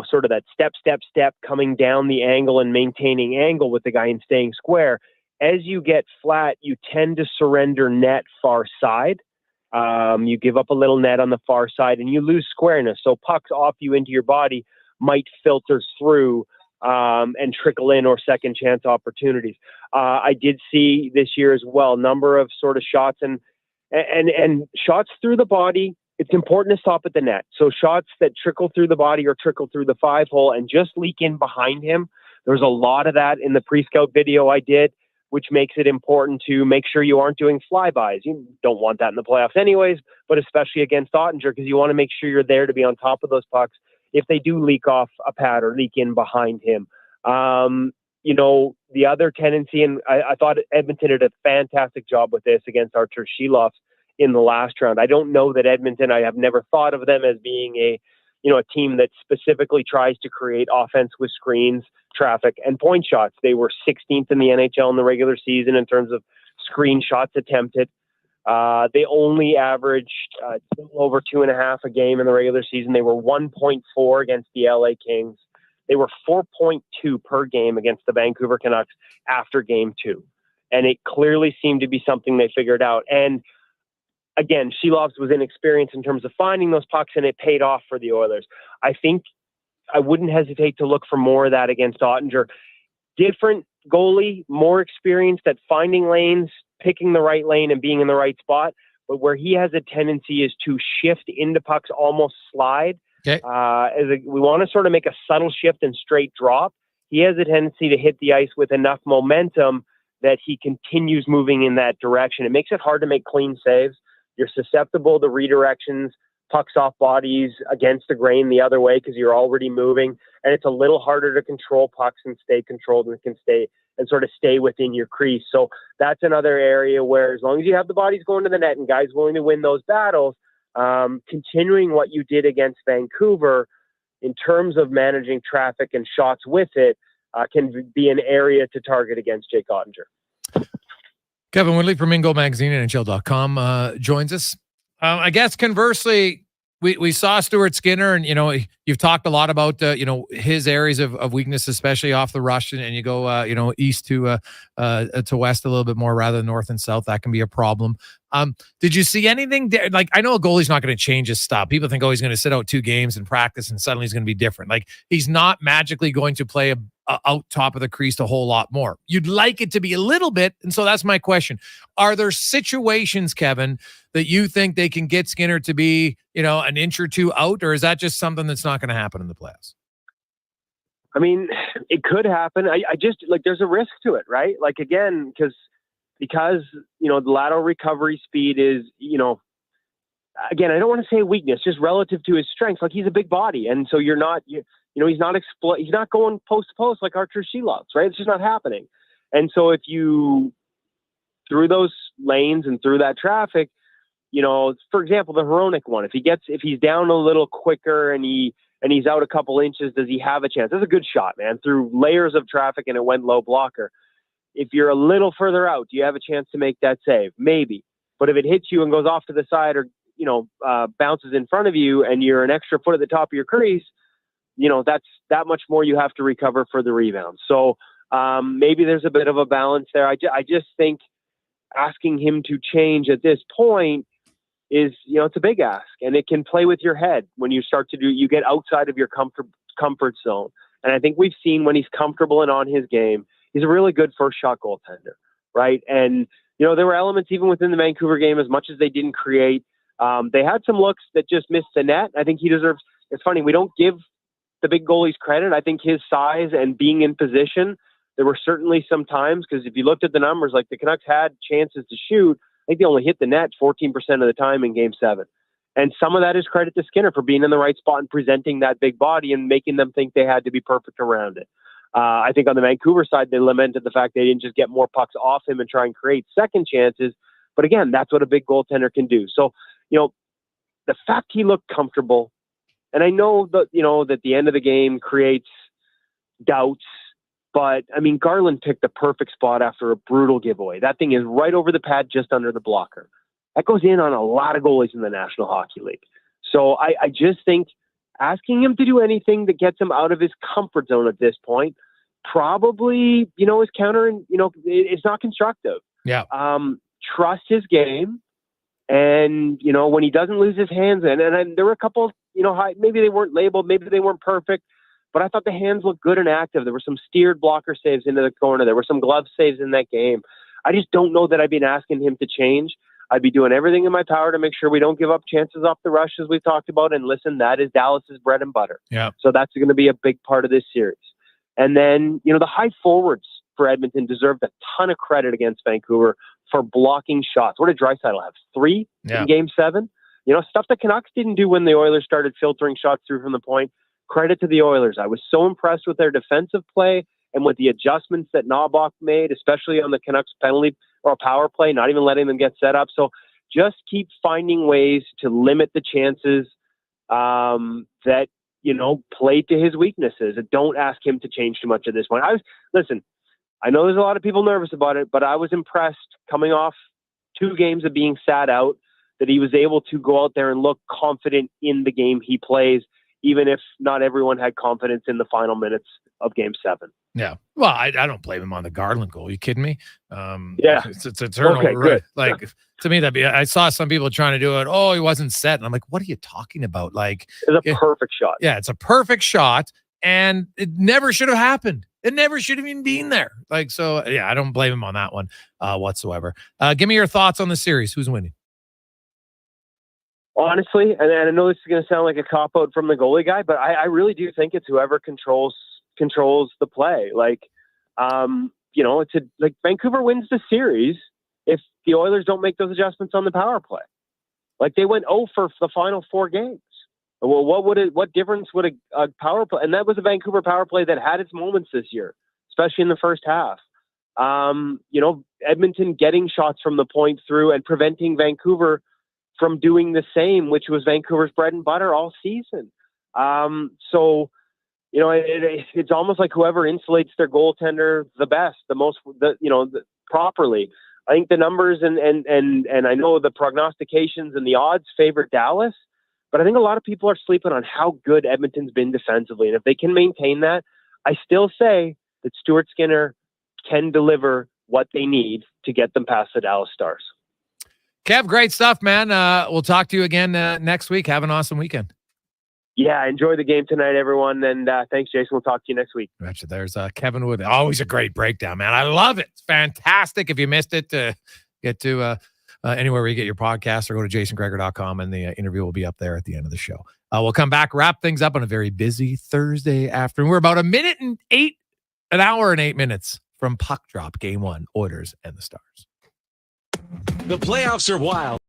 Speaker 15: sort of that step coming down the angle and maintaining angle with the guy and staying square. As you get flat, you tend to surrender net far side. You give up a little net on the far side and you lose squareness. So pucks off you into your body might filter through and trickle in or second chance opportunities. I did see this year as well, number of sort of shots and shots through the body. It's important to stop at the net. So shots that trickle through the body or trickle through the 5-hole and just leak in behind him. There's a lot of that in the pre-scout video I did, which makes it important to make sure you aren't doing flybys. You don't want that in the playoffs anyways, but especially against Ottinger, because you want to make sure you're there to be on top of those pucks if they do leak off a pad or leak in behind him. The other tendency, and I thought Edmonton did a fantastic job with this against Artur Shilovs in the last round. I don't know that Edmonton, I have never thought of them as being a team that specifically tries to create offense with screens, traffic, and point shots. They were 16th in the NHL in the regular season in terms of screen shots attempted. They only averaged over 2.5 a game in the regular season. They were 1.4 against the LA Kings. They were 4.2 per game against the Vancouver Canucks after game 2. And it clearly seemed to be something they figured out. And again, Shilovs was inexperienced in terms of finding those pucks, and it paid off for the Oilers. I think I wouldn't hesitate to look for more of that against Ottinger. Different goalie, more experienced at finding lanes, picking the right lane and being in the right spot. But where he has a tendency is to shift into pucks, almost slide.
Speaker 1: Okay.
Speaker 15: We want to sort of make a subtle shift and straight drop. He has a tendency to hit the ice with enough momentum that he continues moving in that direction. It makes it hard to make clean saves. You're susceptible to redirections, pucks off bodies against the grain the other way because you're already moving. And it's a little harder to control pucks and stay controlled and sort of stay within your crease. So that's another area where, as long as you have the bodies going to the net and guys willing to win those battles, continuing what you did against Vancouver in terms of managing traffic and shots with it can be an area to target against Jake Ottinger.
Speaker 1: Kevin Woodley from Mingo Magazine and NHL.com joins us. I guess conversely, we saw Stuart Skinner, and you've talked a lot about his areas of weakness, especially off the rush, and you go east to west a little bit more rather than north and south. That can be a problem. Did you see anything there? Like, I know a goalie's not going to change his stuff. People think, he's going to sit out 2 games and practice, and suddenly he's going to be different. Like, he's not magically going to play out top of the crease a whole lot more. You'd like it to be a little bit, and so that's my question. Are there situations, Kevin, that you think they can get Skinner to be, an inch or 2 out, or is that just something that's not going to happen in the playoffs?
Speaker 15: I mean, it could happen. I just, there's a risk to it, right? Like, again, because the lateral recovery speed is, again, I don't want to say weakness, just relative to his strength. Like, he's a big body, and so he's not he's not going post to post like Artur Shilovs, right? It's just not happening. And so if you, through those lanes and through that traffic, for example, the Hronek one, if he's down a little quicker and he's out a couple inches, does he have a chance? That's a good shot, man, through layers of traffic, and it went low blocker. If you're a little further out, do you have a chance to make that save? Maybe. But if it hits you and goes off to the side or, bounces in front of you and you're an extra foot at the top of your crease, that's that much more you have to recover for the rebound. So Maybe there's a bit of a balance there. I just think asking him to change at this point is, it's a big ask, and it can play with your head when you start to you get outside of your comfort zone. And I think we've seen when he's comfortable and on his game, he's a really good first shot goaltender, right? And, there were elements even within the Vancouver game, as much as they didn't create. They had some looks that just missed the net. I think he deserves, it's funny, we don't give the big goalies credit. I think his size and being in position, there were certainly some times, because if you looked at the numbers, like the Canucks had chances to shoot, I think they only hit the net 14% of the time in Game 7. And some of that is credit to Skinner for being in the right spot and presenting that big body and making them think they had to be perfect around it. I think on the Vancouver side, they lamented the fact they didn't just get more pucks off him and try and create second chances. But again, that's what a big goaltender can do. So, the fact he looked comfortable, and I know that, that the end of the game creates doubts, but I mean, Garland picked the perfect spot after a brutal giveaway. That thing is right over the pad, just under the blocker. That goes in on a lot of goalies in the National Hockey League. So I just think asking him to do anything that gets him out of his comfort zone at this point probably, is counter and, it's not constructive.
Speaker 1: Yeah.
Speaker 15: Trust his game. And, when he doesn't lose his hands in, and there were a couple, maybe they weren't labeled, maybe they weren't perfect, but I thought the hands looked good and active. There were some steered blocker saves into the corner. There were some glove saves in that game. I just don't know that I'd been asking him to change. I'd be doing everything in my power to make sure we don't give up chances off the rush, as we've talked about. And listen, that is Dallas's bread and butter.
Speaker 1: Yeah.
Speaker 15: So that's going to be a big part of this series. And then, the high forwards for Edmonton deserved a ton of credit against Vancouver for blocking shots. What did Draisaitl have? 3 in Game 7? Stuff the Canucks didn't do when the Oilers started filtering shots through from the point. Credit to the Oilers. I was so impressed with their defensive play and with the adjustments that Knobloch made, especially on the Canucks penalty or power play, not even letting them get set up. So just keep finding ways to limit the chances that, play to his weaknesses. And don't ask him to change too much at this point. Listen, I know there's a lot of people nervous about it, but I was impressed coming off 2 games of being sat out that he was able to go out there and look confident in the game he plays, even if not everyone had confidence in the final minutes of Game 7.
Speaker 1: Yeah. Well, I don't blame him on the Garland goal. You kidding me?
Speaker 15: Yeah.
Speaker 1: It's eternal.
Speaker 15: Okay,
Speaker 1: right?
Speaker 15: good.
Speaker 1: Like, to me, I saw some people trying to do it. Oh, he wasn't set. And I'm like, what are you talking about? Like,
Speaker 15: it's a perfect shot.
Speaker 1: Yeah, it's a perfect shot. And it never should have happened. It never should have even been there. Like, so, yeah, I don't blame him on that one whatsoever. Give me your thoughts on the series. Who's winning?
Speaker 15: Honestly, and I know this is going to sound like a cop-out from the goalie guy, but I really do think it's whoever controls the play. Like, it's Vancouver wins the series if the Oilers don't make those adjustments on the power play. Like, they went 0 for the final 4 games. Well, what difference would a power play? And that was a Vancouver power play that had its moments this year, especially in the first half. Edmonton getting shots from the point through and preventing Vancouver from doing the same, which was Vancouver's bread and butter all season. It's almost like whoever insulates their goaltender the best, properly. I think the numbers and I know the prognostications and the odds favor Dallas, but I think a lot of people are sleeping on how good Edmonton's been defensively. And if they can maintain that, I still say that Stuart Skinner can deliver what they need to get them past the Dallas Stars.
Speaker 1: Kev, great stuff, man. We'll talk to you again next week. Have an awesome weekend.
Speaker 15: Yeah, enjoy the game tonight, everyone. And thanks, Jason. We'll talk to you next week.
Speaker 1: Gotcha. There's Kevin Woodley. Always a great breakdown, man. I love it. It's fantastic. If you missed it, get to anywhere where you get your podcast or go to jasongregor.com, and the interview will be up there at the end of the show. We'll come back, wrap things up on a very busy Thursday afternoon. We're about an hour and 8 minutes from puck drop, Game 1, Oilers and the Stars.
Speaker 7: The playoffs are wild.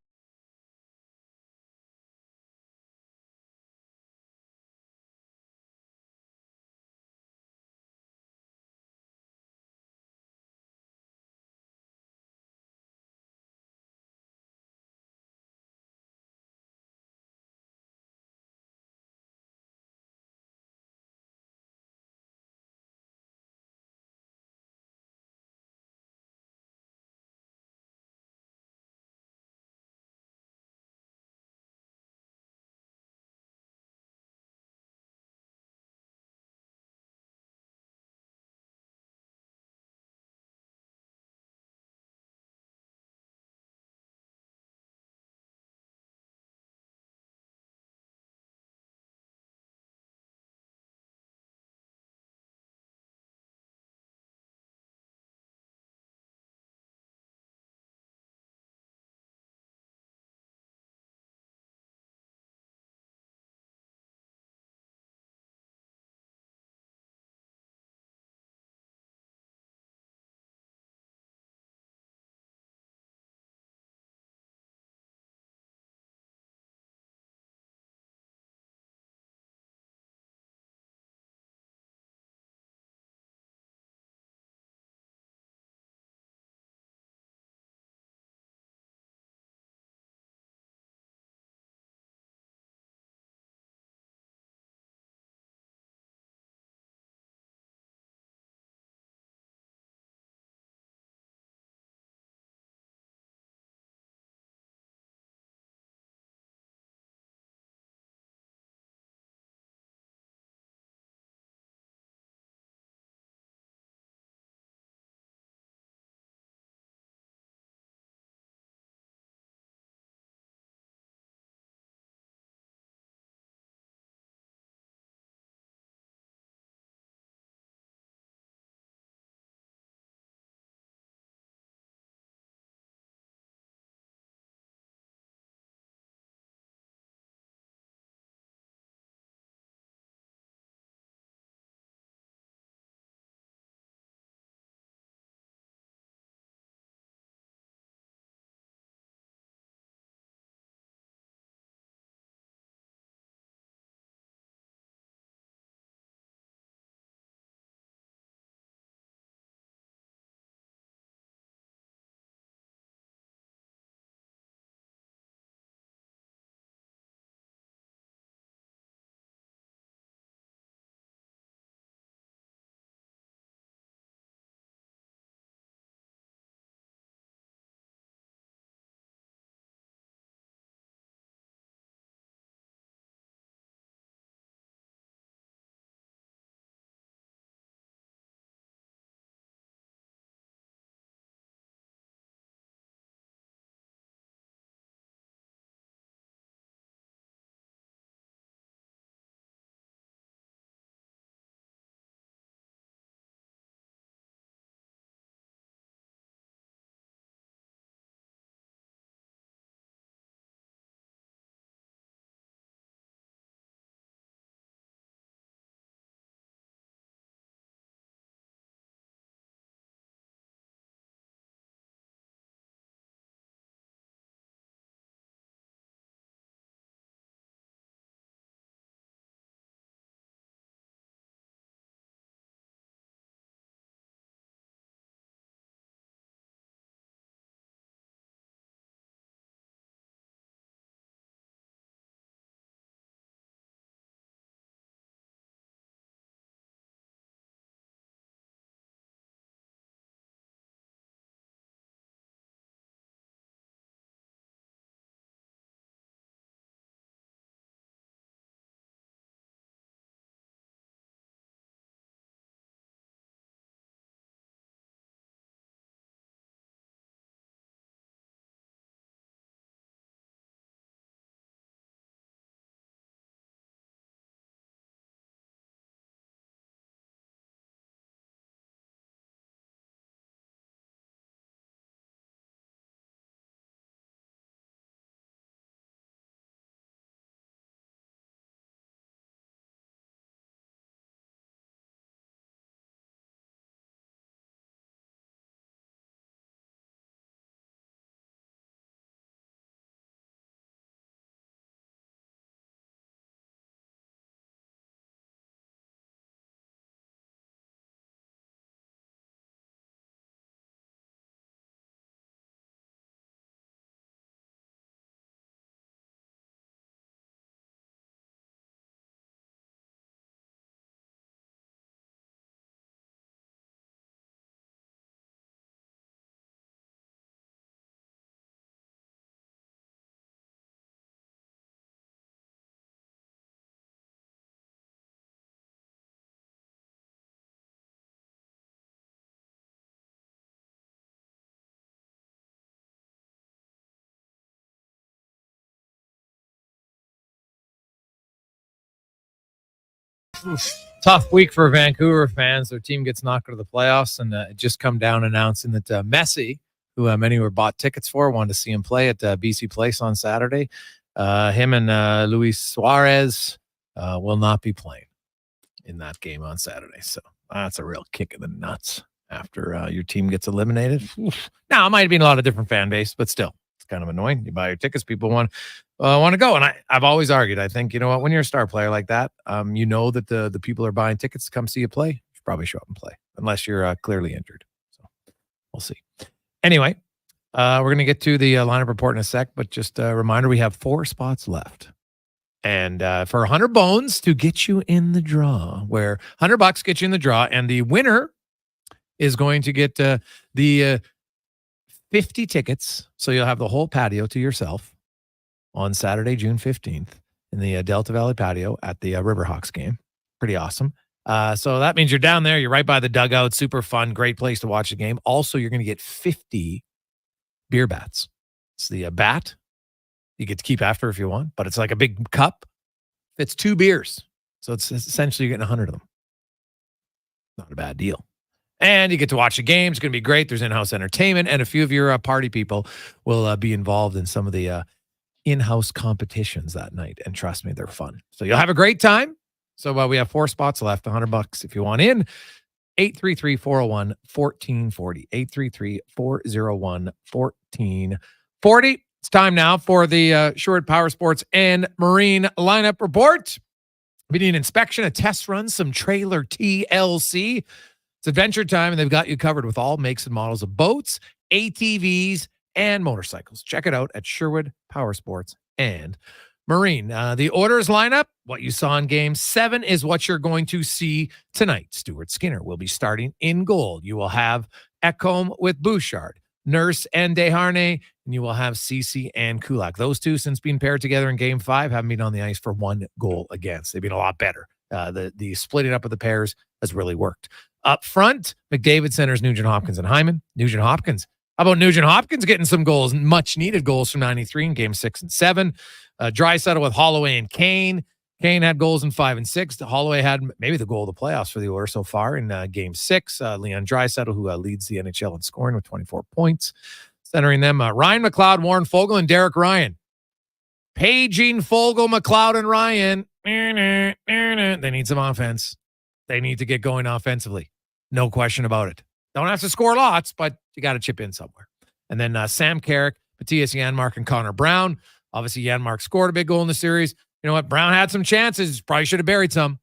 Speaker 1: Tough week for Vancouver fans. Their team gets knocked out of the playoffs, and it just come down announcing that Messi, who many were bought tickets for, wanted to see him play at BC Place on Saturday. Him and Luis Suarez will not be playing in that game on Saturday. So that's a real kick in the nuts after your team gets eliminated. Now, it might have been a lot of different fan base, but still, it's kind of annoying. You buy your tickets, people want to go. And I've always argued, I think, you know what, when you're a star player like that, you know that the people are buying tickets to come see you play. You should probably show up and play, unless you're clearly injured. So we'll see. Anyway, we're going to get to the lineup report in a sec, but just a reminder, we have 4 spots left. And for 100 bones to get you in the draw, where $100 gets you in the draw, and the winner is going to get the 50 tickets. So you'll have the whole patio to yourself on Saturday, June 15th in the Delta Valley patio at the Riverhawks game. Pretty awesome. So that means you're down there. You're right by the dugout. Super fun. Great place to watch the game. Also, you're going to get 50 beer bats. It's the bat. You get to keep after if you want, but it's like a big cup. It's 2 beers. So it's essentially you're getting 100 of them. Not a bad deal. And you get to watch the game. It's going to be great. There's in-house entertainment, and a few of your party people will be involved in some of the in-house competitions that night. And trust me, they're fun. So you'll have a great time. So we have 4 spots left, $100 if you want in. 833-401-1440. 833-401-1440. It's time now for the Sherwood Power Sports and Marine lineup report. We need an inspection, a test run, some trailer TLC. It's adventure time, and they've got you covered with all makes and models of boats, ATVs, and motorcycles. Check it out at Sherwood Power Sports and Marine. The Oilers lineup, what you saw in Game 7 is what you're going to see tonight. Stuart Skinner will be starting in goal. You will have Ekholm with Bouchard, Nurse and Desharnais, and you will have Ceci and Kulak. Those two, since being paired together in Game 5, haven't been on the ice for 1 goal against. They've been a lot better. The splitting up of the pairs has really worked. Up front, McDavid centers Nugent Hopkins and Hyman. Nugent Hopkins. How about Nugent Hopkins getting some goals, much needed goals from 93 in Game 6 and 7. Draisaitl with Holloway and Kane. Kane had goals in 5 and 6. Holloway had maybe the goal of the playoffs for the Oilers so far in Game 6. Leon Draisaitl, who leads the NHL in scoring with 24 points. Centering them, Ryan McLeod, Warren Fogle, and Derek Ryan. Paging Fogle, McLeod, and Ryan. They need some offense. They need to get going offensively. No question about it. Don't have to score lots, but you got to chip in somewhere. And then Sam Carrick, Matthias Janmark, and Connor Brown. Obviously, Janmark scored a big goal in the series. You know what? Brown had some chances. Probably should have buried some.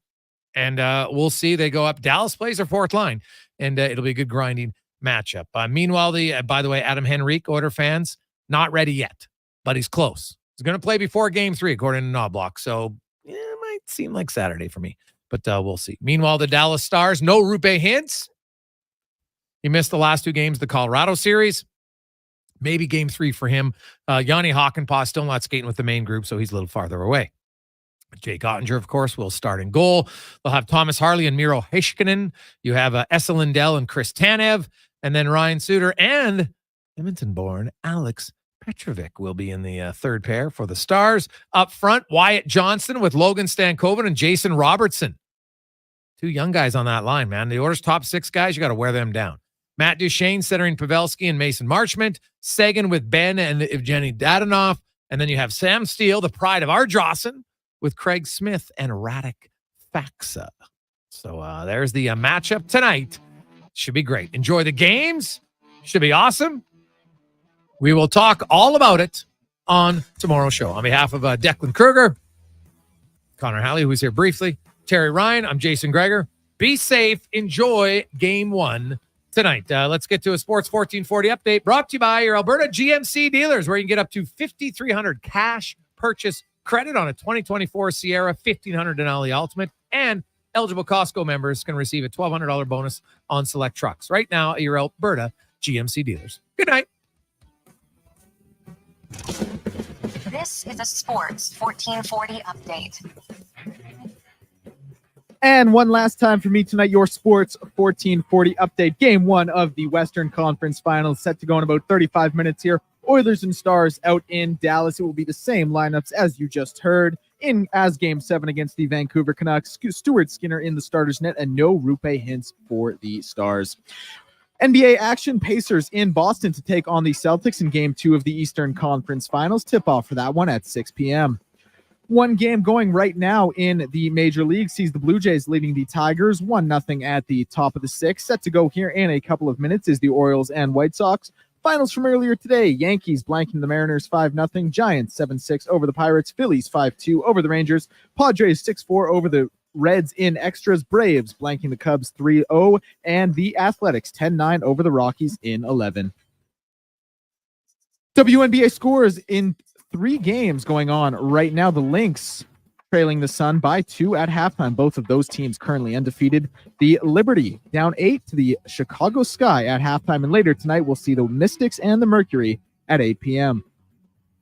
Speaker 1: And we'll see. They go up. Dallas plays their 4th line, and it'll be a good grinding matchup. Meanwhile, by the way, Adam Henrique, Oilers fans, not ready yet, but he's close. He's going to play before Game 3, according to Knobloch. So it might seem like Saturday for me, but we'll see. Meanwhile, the Dallas Stars, no Rupe Hintz. He missed the last 2 games of the Colorado series. Maybe Game 3 for him. Yanni Hakanpää still not skating with the main group, so he's a little farther away. Jake Ottinger, of course, will start in goal. They'll have Thomas Harley and Miro Heiskanen. You have Esa Lindell and Chris Tanev. And then Ryan Suter and Edmonton-born Alex Petrovic will be in the 3rd pair for the Stars. Up front, Wyatt Johnston with Logan Stankoven and Jason Robertson. 2 young guys on that line, man. The Oilers' top 6 guys, you got to wear them down. Matt Duchene centering Pavelski and Mason Marchment. Sagan with Ben and Evgeny Dadonov. And then you have Sam Steele, the pride of Ardrossan, with Craig Smith and Radek Faksa. So there's the matchup tonight. Should be great. Enjoy the games. Should be awesome. We will talk all about it on tomorrow's show. On behalf of Declan Kruger, Connor Halley, who's here briefly, Terry Ryan, I'm Jason Gregor. Be safe. Enjoy Game 1 tonight. Let's get to a Sports 1440 update brought to you by your Alberta GMC dealers, where you can get up to $5,300 cash purchase credit on a 2024 Sierra, $1,500 Denali Ultimate, and eligible Costco members can receive a $1,200 bonus on select trucks right now at your Alberta GMC dealers. Good night.
Speaker 4: This is a Sports 1440 update.
Speaker 11: And one last time for me tonight, your Sports 1440 update. Game 1 of the Western Conference Finals set to go in about 35 minutes here. Oilers and Stars out in Dallas. It will be the same lineups as you just heard. as Game 7 against the Vancouver Canucks. Stuart Skinner in the starter's net and no Rupe Hintz for the Stars. NBA action, Pacers in Boston to take on the Celtics in Game 2 of the Eastern Conference Finals. Tip-off for that one at 6 p.m. One game going right now in the Major League sees the Blue Jays leading the Tigers 1-0 at the top of the sixth. Set to go here in a couple of minutes is the Orioles and White Sox. Finals from earlier today, Yankees blanking the Mariners 5-0, Giants 7-6 over the Pirates, Phillies 5-2 over the Rangers, Padres 6-4 over the Reds in extras, Braves blanking the Cubs 3-0, and the Athletics 10-9 over the Rockies in 11. WNBA scores in 3 games going on right now. The Lynx trailing the Sun by 2 at halftime. Both of those teams currently undefeated. The Liberty down 8 to the Chicago Sky at halftime. And later tonight, we'll see the Mystics and the Mercury at 8 p.m.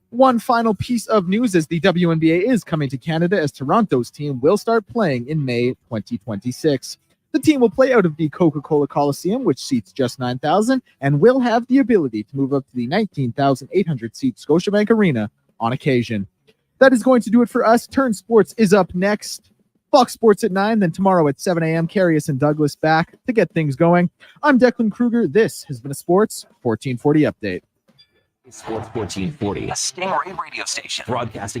Speaker 11: One final piece of news as the WNBA is coming to Canada, as Toronto's team will start playing in May 2026. The team will play out of the Coca-Cola Coliseum, which seats just 9,000, and will have the ability to move up to the 19,800-seat Scotiabank Arena on occasion. That is going to do it for us. Turn Sports is up next. Fox Sports at 9, then tomorrow at 7 a.m. Carius and Douglas back to get things going. I'm Declan Kruger. This has been a Sports 1440 update.
Speaker 7: Sports 1440, a Stingray radio station broadcasting